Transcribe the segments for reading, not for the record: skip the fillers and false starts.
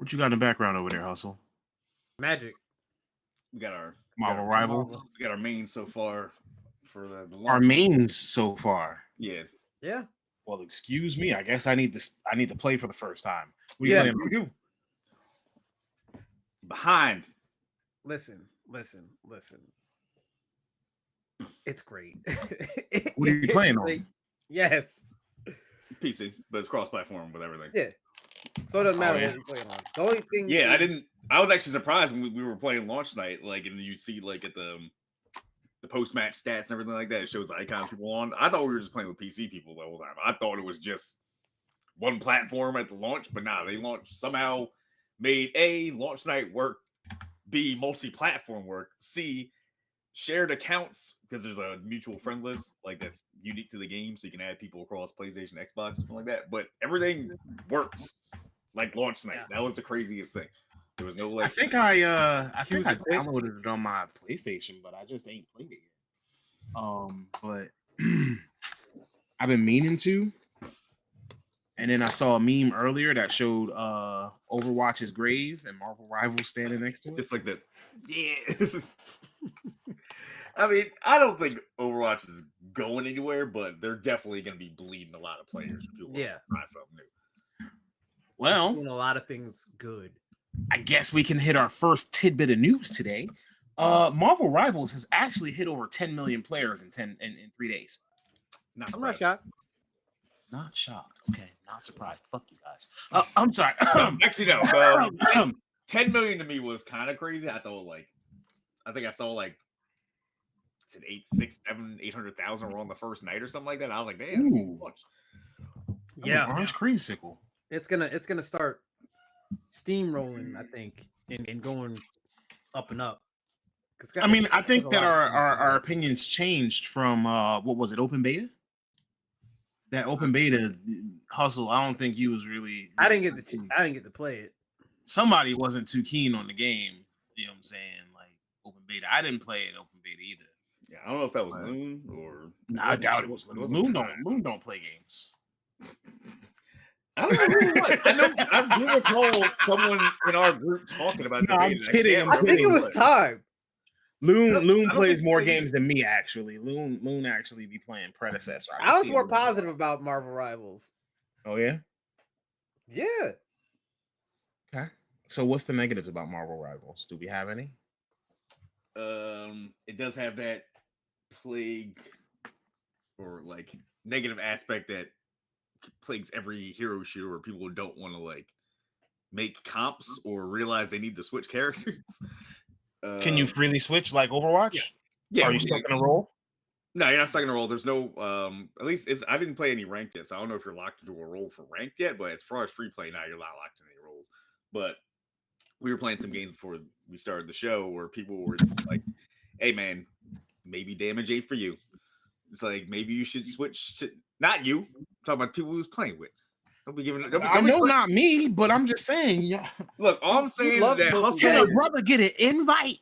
What you got in the background over there, Hustle? Magic. We got our Marvel Rivals. We got our main so far for the Our launch. mains so far. Yeah. Yeah. Well, excuse me. I guess I need to play for the first time. Yeah, you do. Behind. Listen. It's great. What are you playing on? Yes. PC, but it's cross-platform with everything. Yeah. So it doesn't matter yeah. what you're playing on. The only thing. Yeah, I was actually surprised when we were playing launch night, like, and you see like at the post-match stats and everything like that, it shows the icon people on. I thought we were just playing with PC people the whole time. I thought it was just one platform at the launch, but nah, they somehow made A, launch night work, B, multi-platform work, C, shared accounts, because there's a mutual friend list like that's unique to the game, so you can add people across PlayStation, Xbox, something like that. But everything works like launch night. That was the craziest thing. There was no like. I think I downloaded it on my PlayStation, but I just ain't played it yet. But I've been meaning to. And then I saw a meme earlier that showed Overwatch's grave and Marvel Rivals standing next to it. It's like that. Yeah. I mean, I don't think Overwatch is going anywhere, but they're definitely going to be bleeding a lot of players. Yeah. Try something new. Well, doing a lot of things good. I guess we can hit our first tidbit of news today. Marvel Rivals has actually hit over 10 million players in 3 days. I'm not shocked. Not shocked. Okay, not surprised. Fuck you guys. I'm sorry. Actually, no. 10 million to me was kind of crazy. I think I saw like 800,000 were on the first night or something like that. I was like, damn, that's too much. Yeah, orange creamsicle. It's gonna start steamrolling, I think, and going up and up. I mean, I think that our opinions changed from what was it, open beta? That open beta Hustle. I don't think you was really. I didn't get to play it. Somebody wasn't too keen on the game. You know what I'm saying? Like open beta. I didn't play it open beta either. Yeah, I don't know if that was Loon or. I doubt it was Loon. Loon don't play games. I don't know who it was. I do recall someone in our group talking about. No, I'm kidding. I think it was Time. Loon plays more games than me. Actually, Loon actually be playing predecessor. I was more positive about Marvel Rivals. Oh yeah. Yeah. Okay. So what's the negatives about Marvel Rivals? Do we have any? It does have that plague or like negative aspect that plagues every hero shooter where people don't want to like make comps or realize they need to switch characters. Can you freely switch like Overwatch? Yeah. Are you stuck in a role? No, you're not stuck in a role. There's no at least I didn't play any ranked yet, so I don't know if you're locked into a role for ranked yet, but as far as free play now, you're not locked in any roles. But we were playing some games before we started the show where people were just like, hey man, maybe damage ain't for you. It's like maybe you should switch to not you. I'm talking about people who's playing with. Don't be giving. I know not me, but I'm just saying. Yeah. Look, all I'm saying is that Hustle. Can a brother get an invite?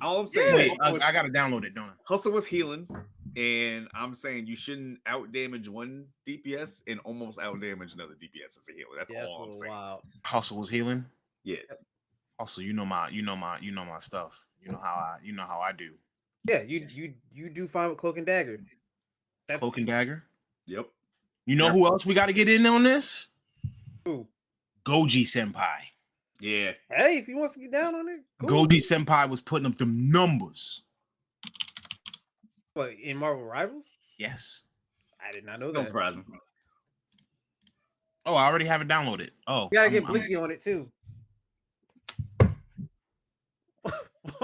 All I'm saying, I gotta download it, don't I? Hustle was healing, and I'm saying you shouldn't out damage one DPS and almost out damage another DPS as a healer. That's all I'm saying. Wow. Hustle was healing. Yeah. Hustle, you know my stuff. You know how I do. Yeah, you do fine with Cloak and Dagger. Cloak and Dagger. Yep. You know who else we got to get in on this? Who? Goji Senpai. Yeah. Hey, if he wants to get down on it, cool. Goji Senpai was putting up them numbers. What, in Marvel Rivals? Yes. I did not know that. Don't surprise me. Oh, I already have it downloaded. Oh, you gotta get Blinky on it too.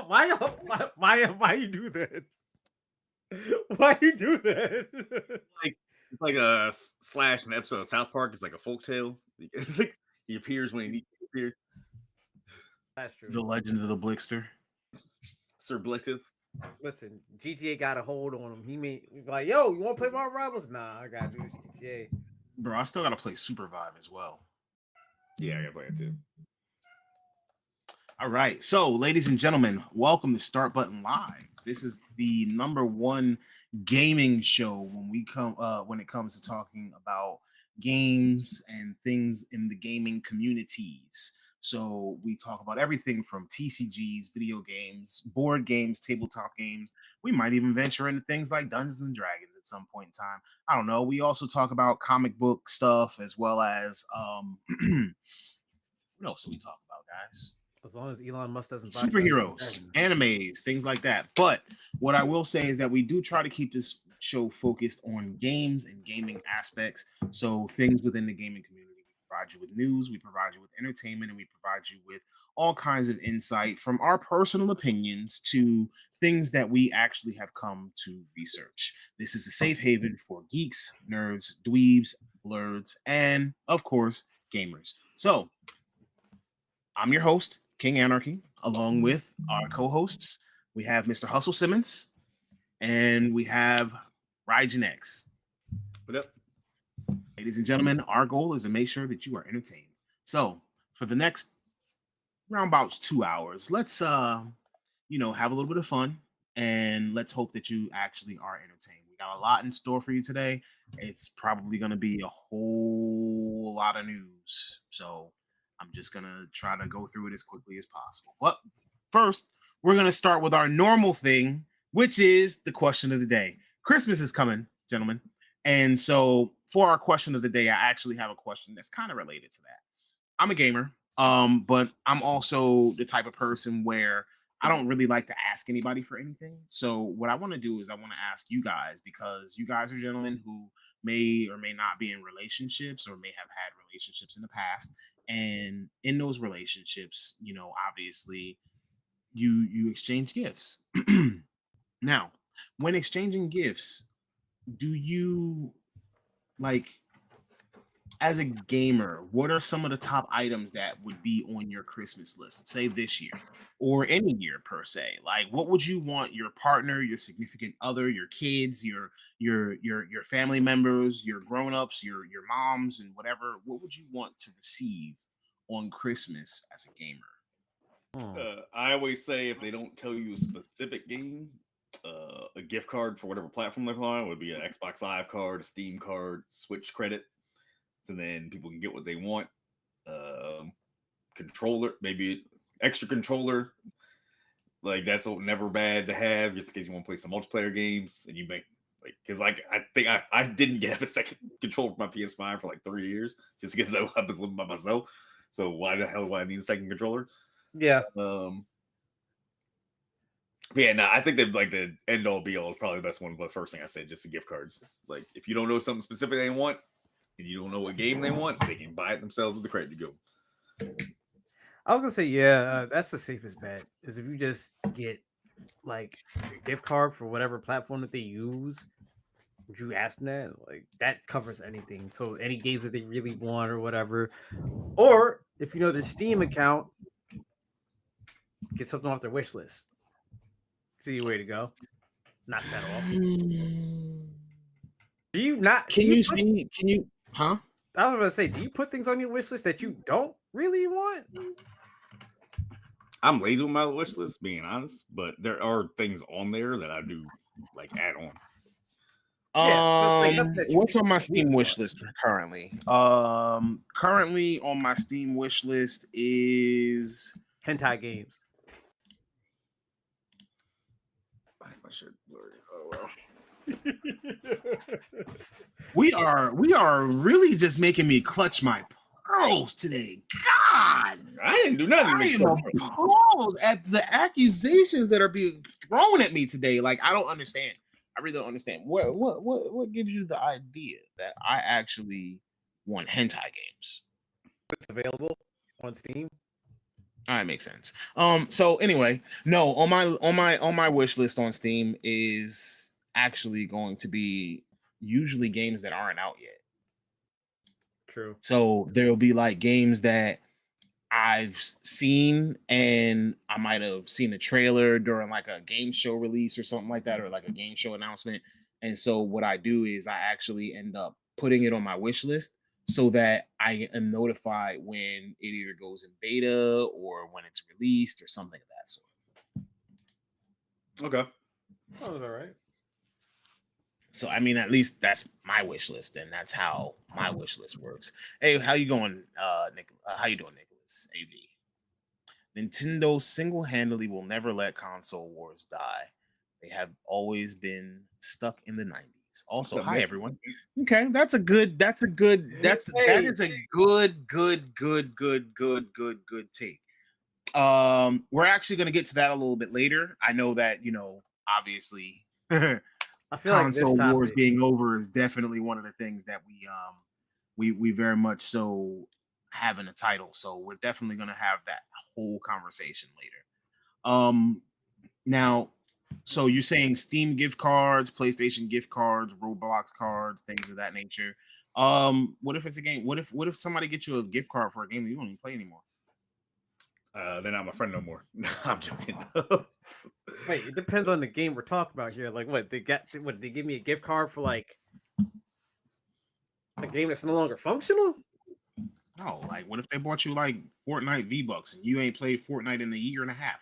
Why you do that? Why you do that? It's like a Slash in an episode of South Park. It's like a folktale. It's like he appears when he needs to appear. That's true. The Legend of the Blixter. Sir Blicketh. Listen, GTA got a hold on him. He like, yo, you want to play Marvel Rivals? Nah, I gotta do GTA. Bro, I still gotta play Super Vibe as well. Yeah, I gotta play it too. All right, so ladies and gentlemen, welcome to Start Button Live. This is the #1 gaming show when it comes to talking about games and things in the gaming communities. So we talk about everything from TCGs, video games, board games, tabletop games. We might even venture into things like Dungeons and Dragons at some point in time. I don't know. We also talk about comic book stuff as well as what else do we talk about, guys? As long as Elon Musk doesn't buy Superheroes, animes, things like that. But what I will say is that we do try to keep this show focused on games and gaming aspects. So things within the gaming community. We provide you with news, we provide you with entertainment, and we provide you with all kinds of insight from our personal opinions to things that we actually have come to research. This is a safe haven for geeks, nerds, dweebs, blurs, and of course, gamers. So I'm your host, King Anarchy, along with our co-hosts. We have Mr. Hustle Simmons and we have Rygen X. What up? Ladies and gentlemen, our goal is to make sure that you are entertained. So for the next round about 2 hours, let's have a little bit of fun and let's hope that you actually are entertained. We got a lot in store for you today. It's probably going to be a whole lot of news. So I'm just going to try to go through it as quickly as possible. But first, we're going to start with our normal thing, which is the question of the day. Christmas is coming, gentlemen. And so for our question of the day, I actually have a question that's kind of related to that. I'm a gamer, but I'm also the type of person where I don't really like to ask anybody for anything. So what I want to do is I want to ask you guys, because you guys are gentlemen who may or may not be in relationships or may have had relationships in the past. And in those relationships, obviously you exchange gifts. Now, when exchanging gifts, do you like, as a gamer, what are some of the top items that would be on your Christmas list, say this year or any year per se? Like, what would you want your partner, your significant other, your kids, your family members, your grown-ups, your moms, and whatever? What would you want to receive on Christmas as a gamer? I always say if they don't tell you a specific game, a gift card for whatever platform they're playing would be an Xbox Live card, a Steam card, Switch credit. So then people can get what they want. Controller, maybe extra controller. Like that's never bad to have, just in case you want to play some multiplayer games and you make because I think I didn't get a second controller for my PS5 for like 3 years just because I was living by myself. So why the hell do I need a second controller? Yeah. Yeah, no, I think that like the end all be all is probably the best one. But the first thing I said, just the gift cards. Like if you don't know something specific they want, and you don't know what game they want, they can buy it themselves with the credit to go. I was gonna say, yeah, that's the safest bet. Is if you just get like your gift card for whatever platform that they use. Would you ask that? Like that covers anything. So any games that they really want or whatever. Or if you know their Steam account, get something off their wish list. See your way to go. Not set off. Do you not? Can you see? Can you? Huh? I was gonna say, do you put things on your wish list that you don't really want? I'm lazy with my wish list, being honest, but there are things on there that I do like add on. What's on my Steam wish list currently? Currently on my Steam wish list is hentai games. Why is my shirt blurry? Oh well. We are really just making me clutch my pearls today. God, I didn't do nothing. I am appalled at the accusations that are being thrown at me today. Like I don't understand. I really don't understand. What gives you the idea that I actually want hentai games? It's available on Steam. All right, makes sense. So anyway, no, on my wish list on Steam is actually going to be usually games that aren't out yet. True. So there'll be like games that I've seen and I might have seen a trailer during like a game show release or something like that, or like a game show announcement. And so what I do is I actually end up putting it on my wish list so that I am notified when it either goes in beta or when it's released or something of that sort. Okay. That was all right. So I mean, at least that's my wish list, and that's how my wish list works. Hey, how you going, Nick? How you doing, Nicholas? AV. Nintendo single-handedly will never let console wars die. They have always been stuck in the 90s. Also, hi everyone. Okay, that is a good take. We're actually going to get to that a little bit later. I know that, obviously I feel like console wars being over is definitely one of the things that we very much so have in a title. So we're definitely going to have that whole conversation later. Now, so you're saying Steam gift cards, PlayStation gift cards, Roblox cards, things of that nature. What if it's a game? What if somebody gets you a gift card for a game that you don't even play anymore? They're not my friend no more. No, I'm joking. Wait, it depends on the game we're talking about here. Like, they give me a gift card for like a game that's no longer functional? No, like what if they bought you like Fortnite V-Bucks and you ain't played Fortnite in a year and a half?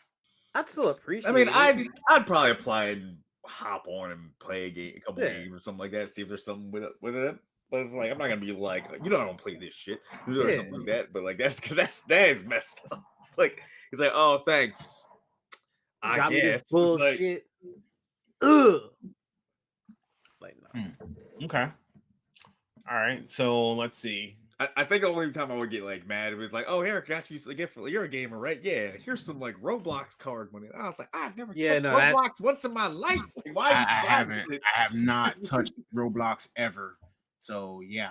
I'd still appreciate. I mean, I'd probably apply and hop on and play a couple games or something like that. See if there's something with it. But it's like I'm not gonna be like, I don't play this shit or something like that. But like that's because that's messed up. Like it's like, oh, thanks. I guess bullshit. Ugh. Like no. Okay. All right. So let's see. I think the only time I would get like mad was like, oh, Eric got you a gift. You're a gamer, right? Yeah. Here's some like Roblox card money. I was like, I've never touched Roblox once in my life. Why? I haven't. I have not touched Roblox ever. So yeah.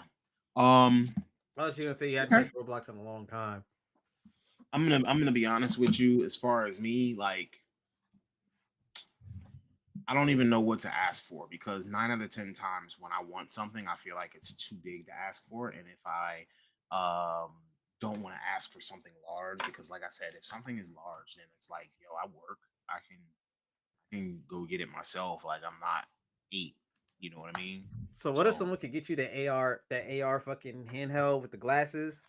I was gonna say you hadn't touched Roblox in a long time. I'm gonna be honest with you. As far as me, like, I don't even know what to ask for because 9 out of 10 times when I want something, I feel like it's too big to ask for. And if I don't want to ask for something large, because like I said, if something is large, then it's like, yo, I work, I can go get it myself. Like I'm not 8. You know what I mean? So what if someone could get you the AR fucking handheld with the glasses?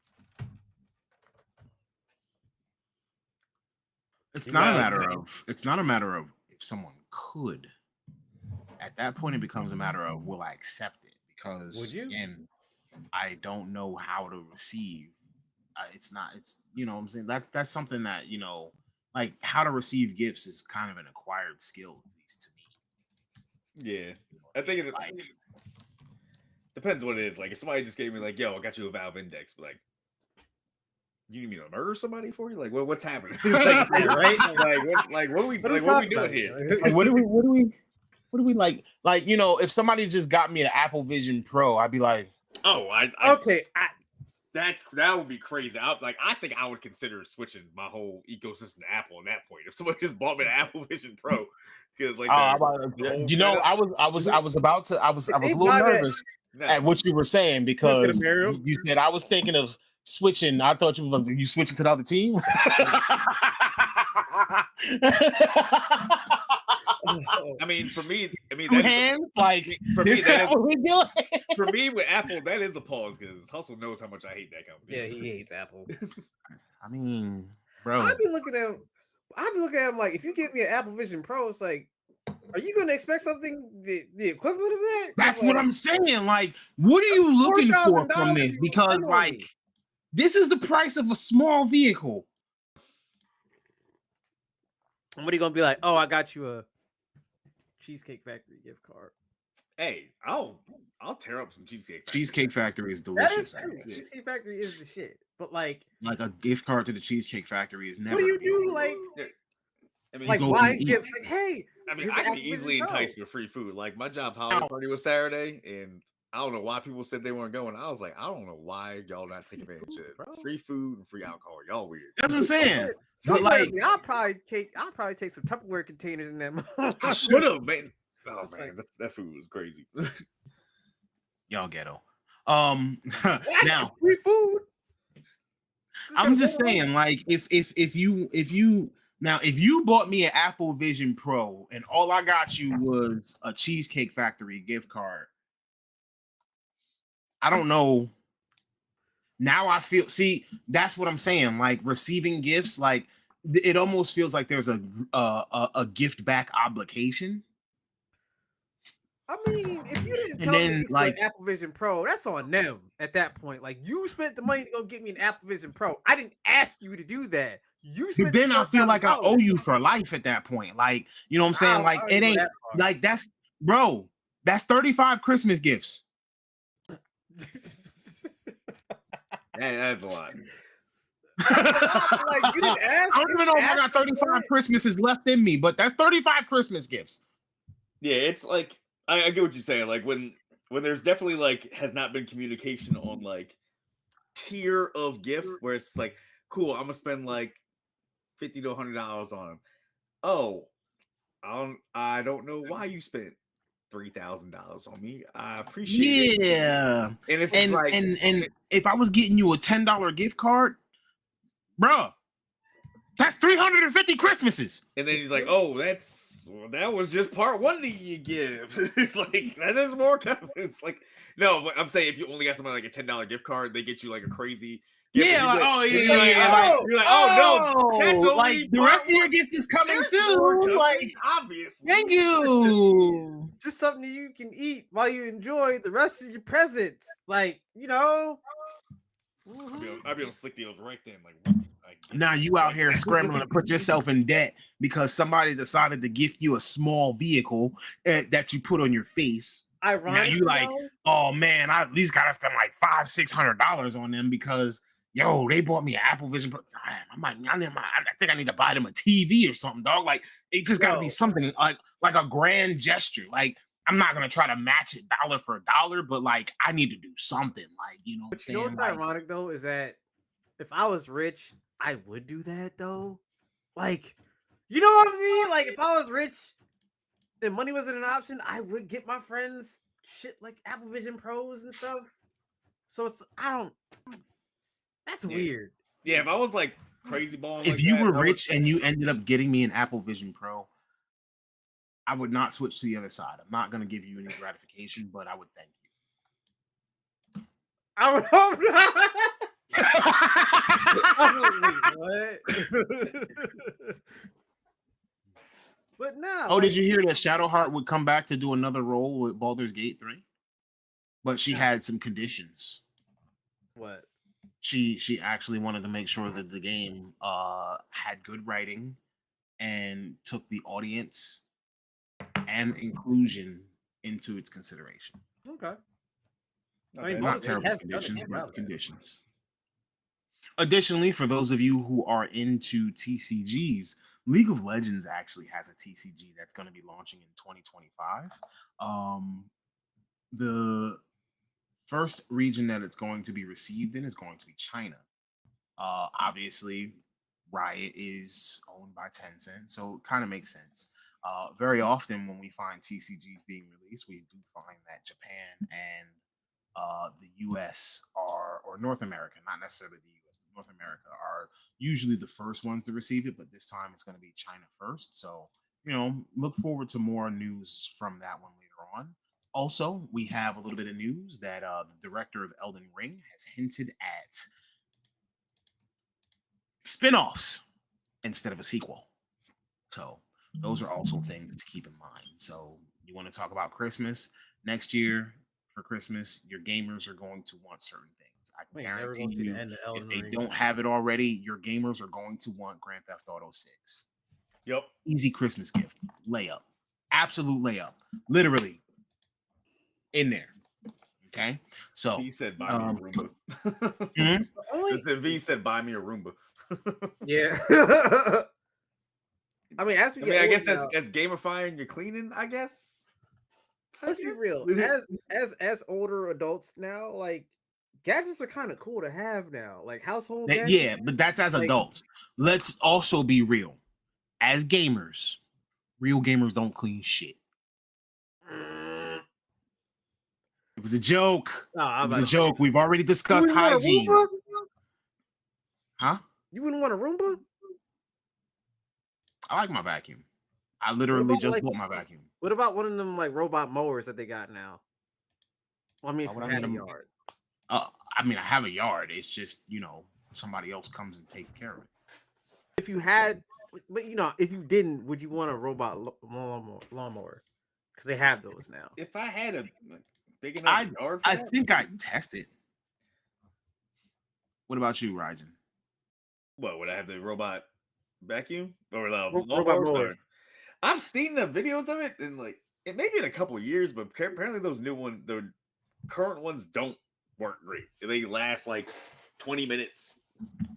It's not a matter of if someone could. At that point, it becomes a matter of will I accept it? Because again, I don't know how to receive. It's you know what I'm saying, that's something that like how to receive gifts is kind of an acquired skill, at least to me. Yeah, I think it depends what it is. Like if somebody just gave me like, yo, I got you a Valve Index, but like, you need me to murder somebody for you? Like, what's happening? Like, right? Like, what are we doing here? Like, what do we like? Like, if somebody just got me an Apple Vision Pro, I'd be like, oh, that would be crazy. I think I would consider switching my whole ecosystem to Apple at that point. If somebody just bought me an Apple Vision Pro, because like, I was a little nervous at what you were saying because you said I was thinking of switching. I thought you switching to the other team. I mean, for me, hands like for me, for me with Apple, that is a pause because Hustle knows how much I hate that company. Yeah, he hates Apple. I mean, bro, I've been looking at him like, if you give me an Apple Vision Pro, it's like, are you going to expect something the equivalent of that? That's what I'm saying. Like, what are you looking for from this? Because like, this is the price of a small vehicle. And what are you gonna be like? Oh, I got you a Cheesecake Factory gift card. Hey, I'll tear up some Cheesecake Factory. Cheesecake Factory is delicious. That is true. Cheesecake Factory is the shit. But like a gift card to the Cheesecake Factory is never. What do you do? Like, I mean, like why gifts? Like, hey, I mean, I can be easily enticed with free food. Like my job holiday party was Saturday, and I don't know why people said they weren't going. I was like, I don't know why y'all not taking advantage of it. Free food and free alcohol. Y'all weird. That's what I'm saying. But like, I'll probably take some Tupperware containers in them. I should have, man. Oh man, that food was crazy. Y'all ghetto. Now free food. I'm just saying, like, if you bought me an Apple Vision Pro and all I got you was a Cheesecake Factory gift card, I don't know. Now I feel, see, that's what I'm saying. Like receiving gifts, like it almost feels like there's a gift back obligation. I mean, if you didn't tell me like Apple Vision Pro, that's on them at that point. Like you spent the money to go get me an Apple Vision Pro. I didn't ask you to do that. You But spent then I feel like I owe $12,000. you for life at that point. Like, you know what I'm saying? Like, I it don't go ain't that far. like that's bro. That's 35 Christmas gifts. That's a lot. Like, you didn't ask. I don't even know if I got 35 Christmases left in me, but that's 35 Christmas gifts. Yeah, it's like I get what you're saying. Like when there's definitely like has not been communication on like tier of gift where it's like, cool, I'm gonna spend like $50 to $100 on them. Oh, I don't know why you spent $3,000 on me. I appreciate it. Yeah. And it's And like and if I was getting you a $10 gift card, bruh, that's 350 Christmases. and then he's like, oh, that was just part one that you give. It's like that is more confidence. Like, no, but I'm saying if you only got somebody like a $10 gift card, they get you like a crazy gift. Yeah, like, oh yeah, you're like, yeah. you're like, oh no, that's only like the part rest of your one. gift is coming There's more soon. coming, Like, obviously. thank you. Just something you can eat while you enjoy the rest of your presents. Like, you know. I'd be on slick deals right then. Like, what? Now you out here scrambling to put yourself in debt because somebody decided to gift you a small vehicle that you put on your face. Ironically, Now you like, oh man, I at least gotta spend like $500-$600 on them because yo, they bought me an Apple Vision Pro. I think I need to buy them a TV or something, dog. Like it just gotta be something like a grand gesture. Like I'm not gonna try to match it dollar for dollar, but like I need to do something. Like you know, what I'm saying? You know what's ironic though is that if I was rich, I would do that though. Like, you know what I mean? Like if I was rich and money wasn't an option, I would get my friends shit like Apple Vision Pros and stuff. So it's that's weird. Yeah, if I was like crazy balling, if you were rich and you ended up getting me an Apple Vision Pro, I would not switch to the other side. I'm not gonna give you any gratification, but I would thank you. I would hope not. What? But no. Oh, did you hear that Shadowheart would come back to do another role with Baldur's Gate 3? But she had some conditions. What? She actually wanted to make sure that the game had good writing and took the audience and inclusion into its consideration. Okay. Not terrible conditions, but conditions. Additionally, for those of you who are into TCGs, League of Legends actually has a TCG that's going to be launching in 2025. The first region that it's going to be received in is going to be China. Obviously, Riot is owned by Tencent, so it kind of makes sense. Very often when we find TCGs being released, we do find that Japan and the US or North America, not necessarily the US, but North America are usually the first ones to receive it, but this time it's going to be China first. So, you know, look forward to more news from that one later on. Also, we have a little bit of news that the director of Elden Ring has hinted at spin-offs instead of a sequel. So those are also things to keep in mind. So you want to talk about Christmas next year? For Christmas, your gamers are going to want certain things. I can guarantee you, if they don't have it already, your gamers are going to want Grand Theft Auto 6. Yep. Easy Christmas gift. Layup. Absolute layup. Literally. In there. Okay? So V said buy me a Roomba. V said buy me a Roomba. Yeah. I mean, I guess that's gamifying your cleaning, I guess. Let's be real. As older adults now, like gadgets are kind of cool to have now. Like household gadgets. Yeah, but that's as adults. Let's also be real. As gamers, real gamers don't clean shit. It was a joke. It was a joke. We've already discussed hygiene. Huh? You wouldn't want a Roomba? I like my vacuum. I literally just bought my vacuum. What about one of them like robot mowers that they got now? Well, I mean, if you had a yard. I mean, I have a yard. It's just, you know, somebody else comes and takes care of it. If you had, but you know, if you didn't, would you want a robot lawnmower? Because they have those now. If I had a big enough yard, I think I'd test it. What about you, Rajan? What would I have the robot vacuum or the Robot lawnmower. mower. Sorry. I've seen the videos of it, and like it may be in a couple years, but apparently those new ones, the current ones, don't work great. They last like 20 minutes.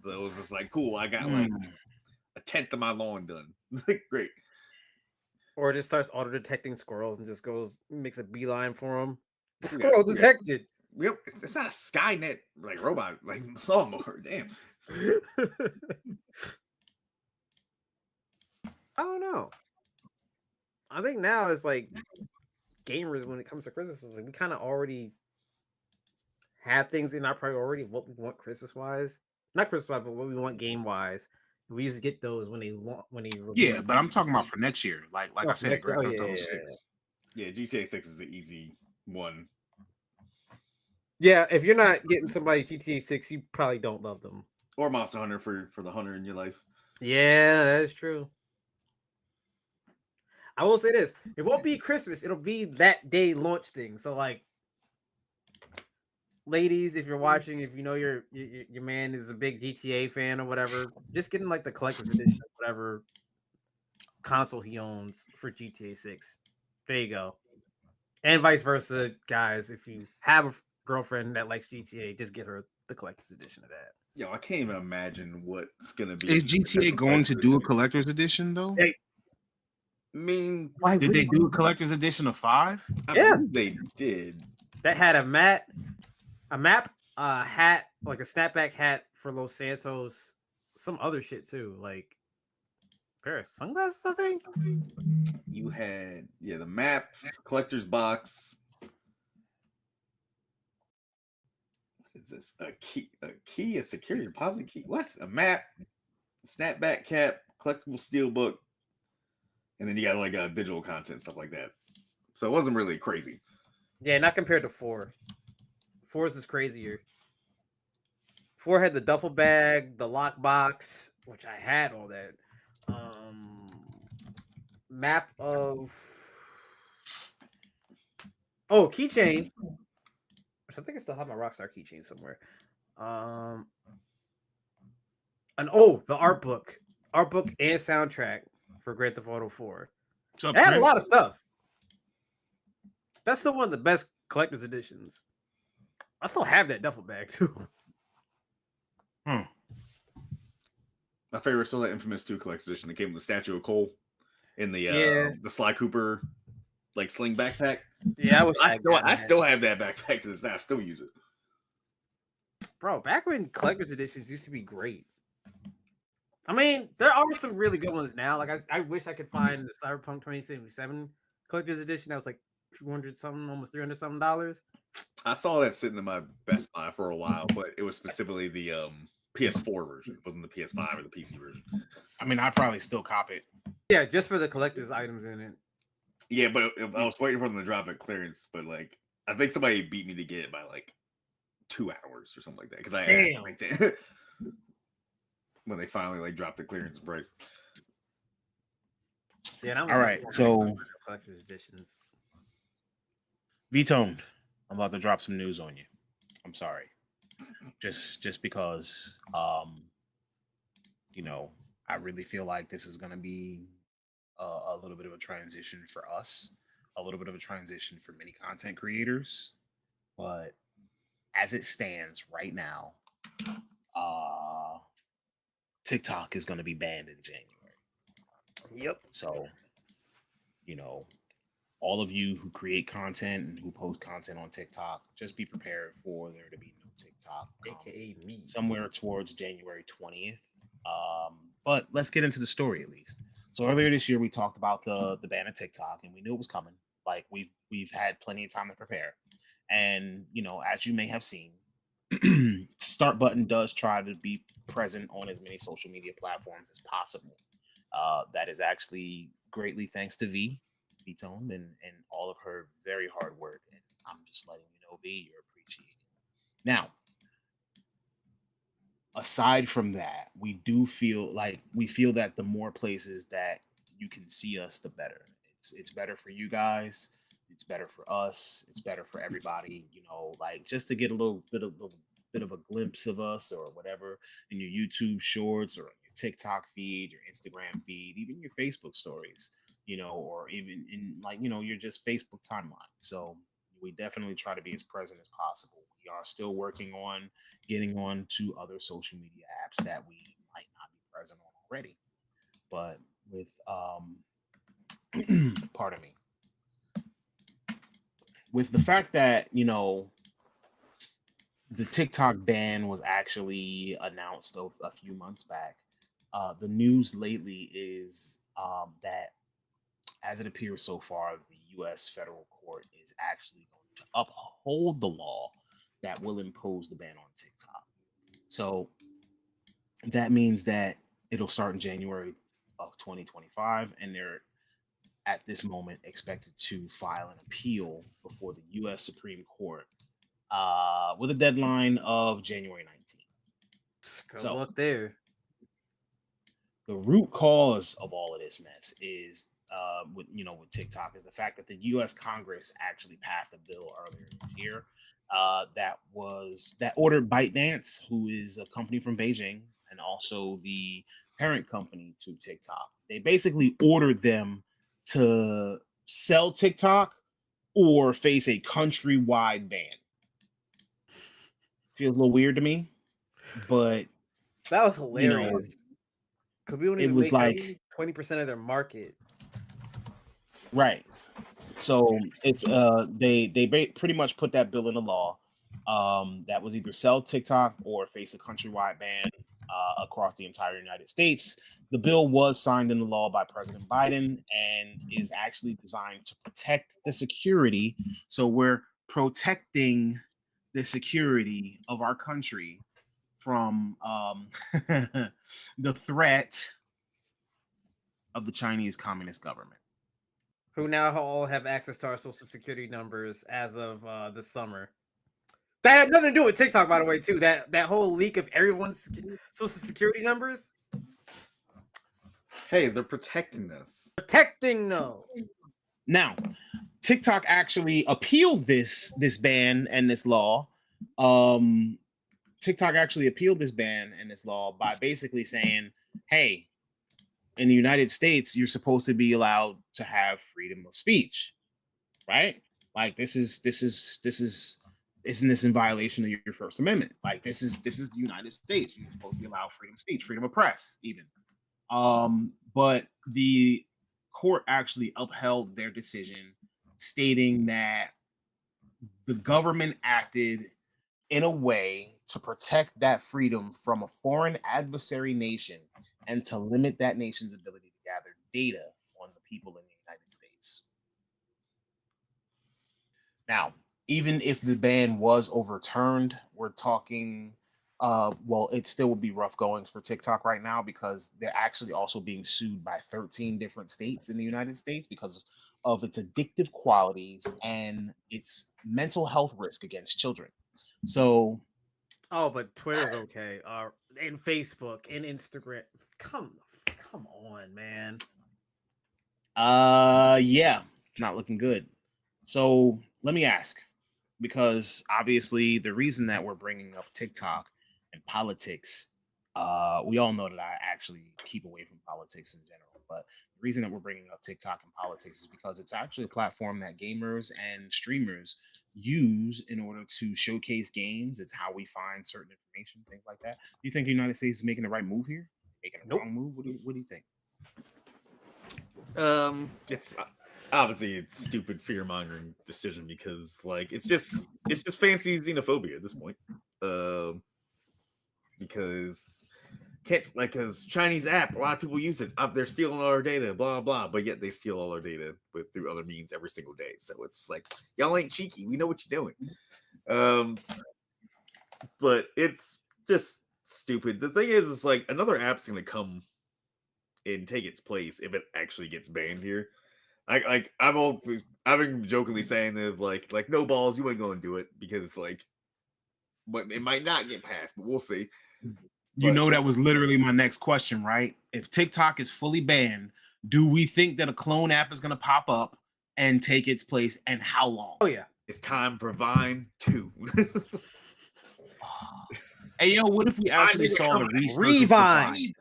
So it was just like, cool. I got like a tenth of my lawn done. Like, great. Or it just starts auto detecting squirrels and just makes a beeline for them. Yeah, Squirrel yeah. detected. Yep, it's not a Skynet like robot like lawnmower. Damn. I don't know. I think now it's like gamers when it comes to Christmas, it's like we kind of already have things in our priority of what we want Christmas wise. Not Christmas wise, but what we want game wise. We used to get those when they Yeah, but I'm talking about for next year. Like I said, next year. Grand Oh, Theft yeah, Auto yeah, 6. Yeah, GTA 6 is the easy one. Yeah, if you're not getting somebody GTA 6, you probably don't love them. Or Monster Hunter for the hunter in your life. Yeah, that is true. I will say this: it won't be Christmas; it'll be that day launch thing. So, like, ladies, if you're watching, if you know your man is a big GTA fan or whatever, just getting like the collector's edition of whatever console he owns for GTA 6. There you go. And vice versa, guys. If you have a girlfriend that likes GTA, just get her the collector's edition of that. Yo, I can't even imagine what's gonna be. Is GTA going to do a collector's edition though? Hey, I mean, did they do a collector's edition of 5? Yeah, they did. That had a map, hat, like a snapback hat for Los Santos, some other shit too, like pair of sunglasses, I think. You had the map, collector's box. What is this? A security deposit key. What? A map, snapback cap, collectible steelbook, and then you got like digital content, stuff like that. So it wasn't really crazy. Yeah, not compared to 4. 4's is crazier. 4 had the duffel bag, the lockbox, which I had all that. Map of keychain. Which I think I still have my Rockstar keychain somewhere. The art book and soundtrack for Grand Theft Auto 4. So it had a lot of stuff. That's still one of the best collector's editions. I still have that duffel bag too. My favorite is still that Infamous 2 collector's edition that came with the Statue of Cole in the Sly Cooper like sling backpack. Yeah, I still have that backpack to this day. I still use it. Bro, back when collector's editions used to be great. I mean, there are some really good ones now. Like I wish I could find the Cyberpunk 2077 collector's edition that was like $200 something, almost $300 something. I saw that sitting in my Best Buy for a while, but it was specifically the PS4 version. It wasn't the PS5 or the PC version. I mean, I'd probably still cop it. Yeah, just for the collector's items in it. Yeah, but I was waiting for them to drop at clearance, but like I think somebody beat me to get it by like 2 hours or something like that because I had like that when they finally like dropped the clearance price. Yeah, all right. So collector's editions. V-Tone, I'm about to drop some news on you. I'm sorry, just because I really feel like this is gonna be a little bit of a transition for us, a little bit of a transition for many content creators. But as it stands right now, TikTok is going to be banned in January. Yep. So, all of you who create content and who post content on TikTok, just be prepared for there to be no TikTok, aka me, somewhere towards January 20th. But let's get into the story at least. So earlier this year, we talked about the ban of TikTok, and we knew it was coming. Like we've had plenty of time to prepare, and as you may have seen, Start button does try to be present on as many social media platforms as possible. That is actually greatly thanks to V-Tone, and all of her very hard work. And I'm just letting you know, V, you're appreciated. Now, aside from that, we feel that the more places that you can see us, the better. It's better for you guys. It's better for us. It's better for everybody. Like just to get a little bit of a glimpse of us or whatever in your YouTube shorts or on your TikTok feed, your Instagram feed, even your Facebook stories, or even in your just Facebook timeline. So we definitely try to be as present as possible. We are still working on getting on to other social media apps that we might not be present on already. But with pardon me, with the fact that the TikTok ban was actually announced a few months back, the news lately is that, as it appears so far, the U.S. federal court is actually going to uphold the law that will impose the ban on TikTok. So that means that it'll start in January of 2025, and they're at this moment expected to file an appeal before the U.S. Supreme Court with a deadline of January 19th. Good So luck there. the root cause of all of this mess is with TikTok is the fact that the U.S. Congress actually passed a bill earlier this year that ordered ByteDance, who is a company from Beijing and also the parent company to TikTok. They basically ordered them to sell TikTok or face a countrywide ban. Feels a little weird to me, but that was hilarious. Because we don't even was make 20% of their market. Right. So it's they pretty much put that bill into law that was either sell TikTok or face a countrywide ban across the entire United States. The bill was signed into law by President Biden and is actually designed to protect the security. So we're protecting the security of our country from the threat of the Chinese Communist government, who now all have access to our social security numbers as of this summer. That had nothing to do with TikTok, by the way, too. That whole leak of everyone's social security numbers. Hey, they're protecting us. Protecting, no. Now, TikTok actually appealed this ban and this law. TikTok actually appealed this ban and this law by basically saying, "Hey, in the United States, you're supposed to be allowed to have freedom of speech, right? Like isn't this in violation of your First Amendment? Like this is the United States. You're supposed to be allowed freedom of speech, freedom of press, even." But the court actually upheld their decision, stating that the government acted in a way to protect that freedom from a foreign adversary nation and to limit that nation's ability to gather data on the people in the United States. Now, even if the ban was overturned, we're talking, it still would be rough goings for TikTok right now because they're actually also being sued by 13 different states in the United States because of its addictive qualities and its mental health risk against children. So, but Twitter's okay. And Facebook and Instagram. Come on, man. Yeah, it's not looking good. So let me ask, because obviously the reason that we're bringing up TikTok and politics, we all know that I actually keep away from politics in general, but the reason that we're bringing up TikTok and politics is because it's actually a platform that gamers and streamers use in order to showcase games. It's how we find certain information, things like that. Do you think the United States is making the right move here? Making a wrong move? What do you think? It's obviously it's stupid fear-mongering decision because it's just fancy xenophobia at this point. Because because Chinese app, a lot of people use it. They're stealing all our data, blah blah. But yet they steal all our data through other means every single day. So it's like y'all ain't cheeky. We know what you're doing. But it's just stupid. The thing is another app's gonna come and take its place if it actually gets banned here. I've been jokingly saying this like no balls, you ain't gonna do it because it's but it might not get passed, but we'll see. That was literally my next question, right? If TikTok is fully banned, do we think that a clone app is going to pop up and take its place, and how long? Oh yeah, it's time for Vine 2. Hey yo, what if we actually saw the Revine?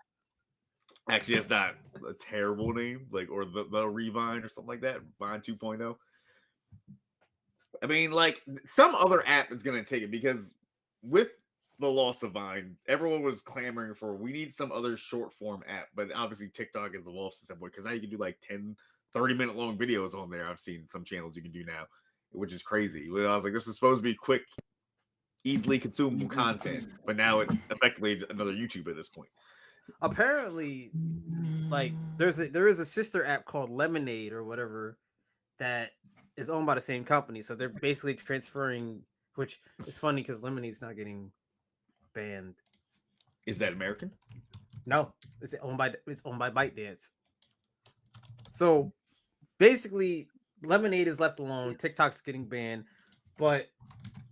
Actually, that's not a terrible name, like, or the Revine or something like that. Vine 2.0. I mean, like, some other app is gonna take it because with the loss of Vine, everyone was clamoring for we need some other short form app. But obviously, TikTok is the lost at some point because now you can do like 10, 30-minute long videos on there. I've seen some channels you can do now, which is crazy. When I was like, this is supposed to be quick, easily consumable content, but now it's effectively another YouTube at this point. Apparently, like there is a sister app called Lemonade or whatever that is owned by the same company. So they're basically transferring, which is funny because Lemonade's not getting banned. Is that American? No, it's owned by ByteDance. So basically, Lemonade is left alone. TikTok's getting banned, but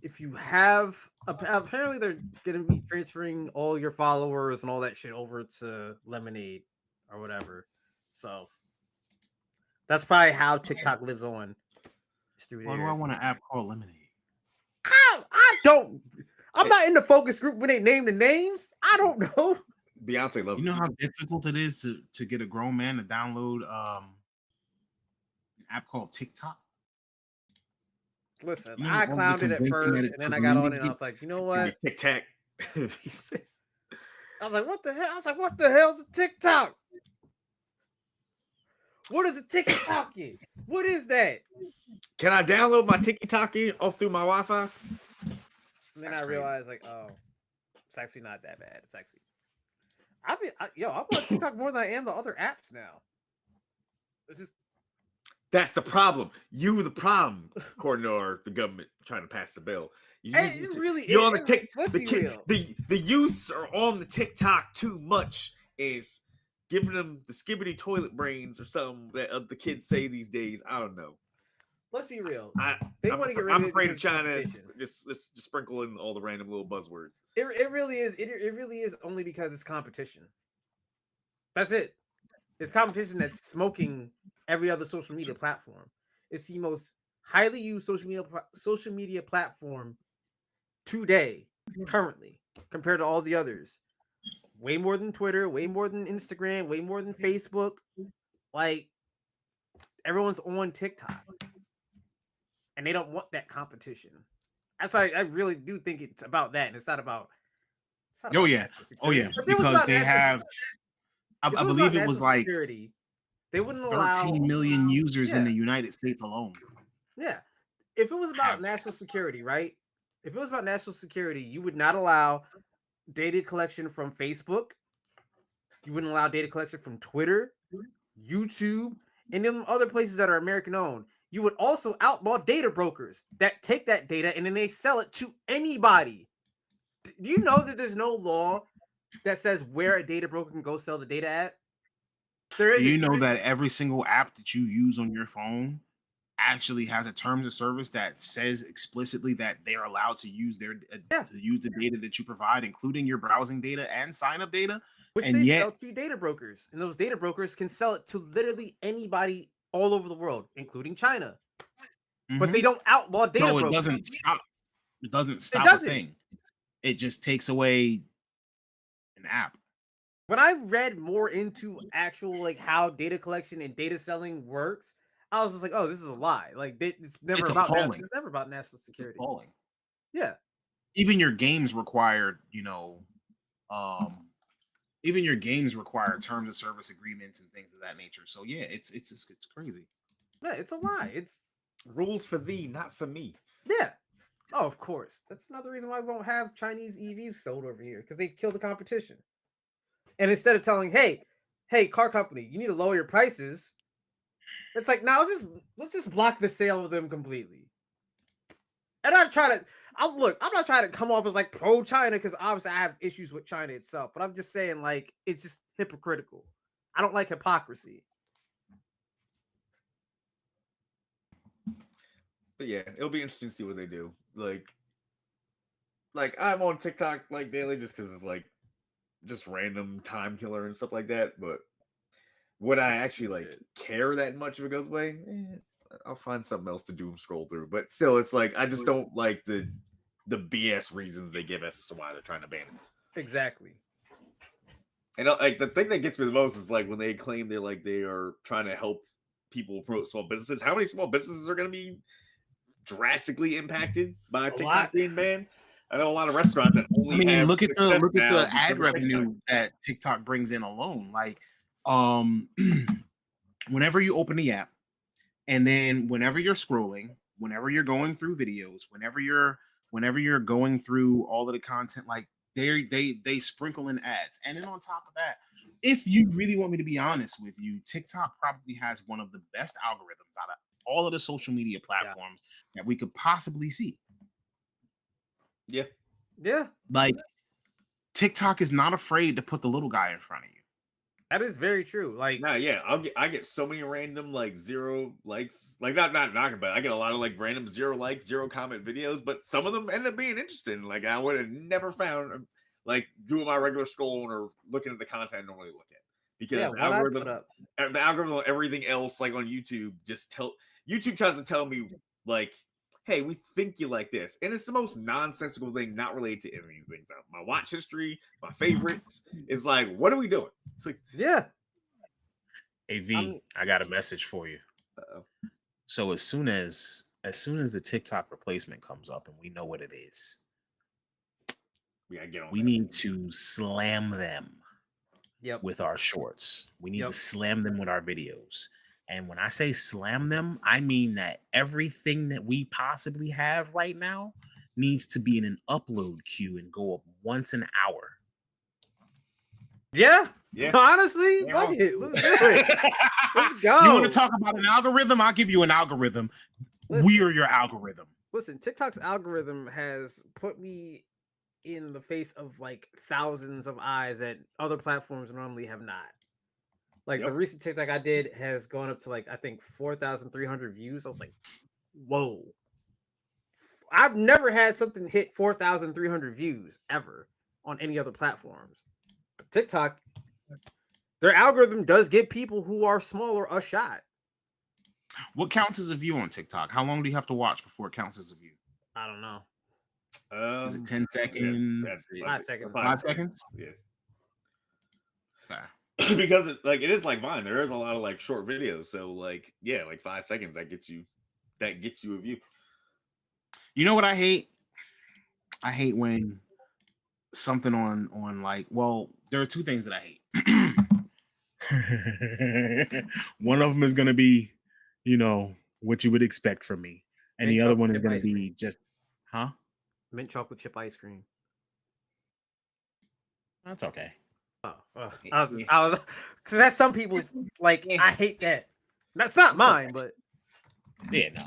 if you have apparently they're going to be transferring all your followers and all that shit over to Lemonade or whatever. So that's probably how TikTok lives on. Why do I want an app called Lemonade? I don't. I'm not in the focus group when they name the names. I don't know. Beyonce loves. You know how difficult it is to get a grown man to download an app called TikTok? Listen, You know, I clowned it at first, and then I got on it, and I was like, you know what? Tic Tac. I was like, what the hell? I was like, what the hell's a TikTok? What is a TikTok? What is that? Can I download my TikTok off through my Wi-Fi? And then I realized, like, oh, it's actually not that bad. It's actually, I'm on TikTok more than I am the other apps now. This is. That's the problem. You the problem, according to the government trying to pass the bill. You're on the youths are on the TikTok too much. Is giving them the skibbity toilet brains or something that the kids say these days. I don't know. Let's be real. I'm afraid of China. Just sprinkle in all the random little buzzwords. It really is. It really is only because it's competition. That's it. It's competition that's smoking every other social media platform. It's the most highly used social media platform today, currently, compared to all the others. Way more than Twitter, way more than Instagram, way more than Facebook. Like, everyone's on TikTok. And they don't want that competition. That's why I really do think it's about that. And it's not about. Oh, yeah. Because they have. I believe it was like security, they wouldn't 13 million users in the United States alone. Yeah. If it was about national security, right? If it was about national security, you would not allow data collection from Facebook. You wouldn't allow data collection from Twitter, YouTube, and then other places that are American owned. You would also outlaw data brokers that take that data and then they sell it to anybody. Do you know that there's no law that says where a data broker can go sell the data at? There is. Do you know that every single app that you use on your phone actually has a terms of service that says explicitly that they are allowed to use to use the data that you provide, including your browsing data and sign up data, which they sell to data brokers, and those data brokers can sell it to literally anybody all over the world, including China. Mm-hmm. But they don't outlaw data brokers. It doesn't stop a thing. It just takes away an app. When I read more into actual like how data collection and data selling works, I was just like, "Oh, this is a lie! Like, it's never about appalling. It's never about national security." It's appalling. Yeah, even your games require, even your games require terms of service agreements and things of that nature. So yeah, it's crazy. Yeah, it's a lie. It's rules for thee, not for me. Yeah. Oh, of course. That's another reason why we won't have Chinese EVs sold over here, because they kill the competition. And instead of telling, hey, car company, you need to lower your prices, it's like, now let's just block the sale of them completely. And I'm not trying to come off as like pro China, because obviously I have issues with China itself, but I'm just saying, like, it's just hypocritical. I don't like hypocrisy. But yeah, it'll be interesting to see what they do. Like I'm on TikTok like daily just because it's like just random time killer and stuff like that. But would I actually like care that much if it goes away? I'll find something else to doom scroll through. But still, it's like I just don't like the BS reasons they give us as to why they're trying to ban it. Exactly. And like the thing that gets me the most is like when they claim they are trying to help people promote small businesses. How many small businesses are going to be drastically impacted by A TikTok lot. being banned? I know a lot of restaurants that only have look at success now the because ad of TikTok. revenue that TikTok brings in alone. Like, whenever you open the app, and then whenever you're scrolling, whenever you're going through videos, whenever you're going through all of the content, like they sprinkle in ads. And then on top of that, if you really want me to be honest with you, TikTok probably has one of the best algorithms out of all of the social media platforms that we could possibly see. Yeah. Yeah, Like, TikTok is not afraid to put the little guy in front of you. that is very true. Like, Nah, yeah, I get so many random like 0 likes, like not knocking, but I get a lot of like random 0 likes, 0 comment videos, but some of them end up being interesting. Like I would have never found like doing my regular scrolling or looking at the content I normally look at because yeah, the what I put up. algorithm on everything else like on YouTube YouTube tries to tell me like, hey, we think you like this, and it's the most nonsensical thing, not related to anything. My watch history, my favorites. It's like, what are we doing? It's like, Yeah, Hey V, I got a message for you. uh-oh. So as soon as the TikTok replacement comes up and we know what it is, We gotta get on. we need to slam them yep. with our shorts. We need Yep. to slam them with our videos. And when I say slam them, I mean that everything that we possibly have right now needs to be in an upload queue and go up once an hour. Yeah, Yeah. honestly, Yeah. fuck it. Let's do it. Let's go. You want to talk about an algorithm? I'll give you an algorithm. Listen. We are your algorithm. Listen, TikTok's algorithm has put me in the face of like thousands of eyes that other platforms normally have not. Like the Yep. recent TikTok I did has gone up to like I think 4,300 views. I was like, whoa. I've never had something hit 4,300 views ever on any other platforms. But TikTok, their algorithm does get people who are smaller a shot. What counts as a view on TikTok? How long do you have to watch before it counts as a view? I don't know. Is it 10 seconds? That's Is it 5 seconds. 5 seconds? Yeah. Okay. Because it is like Vine. There is a lot of like short videos. So like, yeah, like 5 seconds that gets you a view. You know what I hate? I hate when something on like, well, there are two things that I hate. One of them is going to be, what you would expect from me. And Mint the other one is chocolate going ice to be cream. just, huh? Mint chocolate chip ice cream. That's okay. I was because that's some people's like. I hate that. That's not mine, but Yeah, no.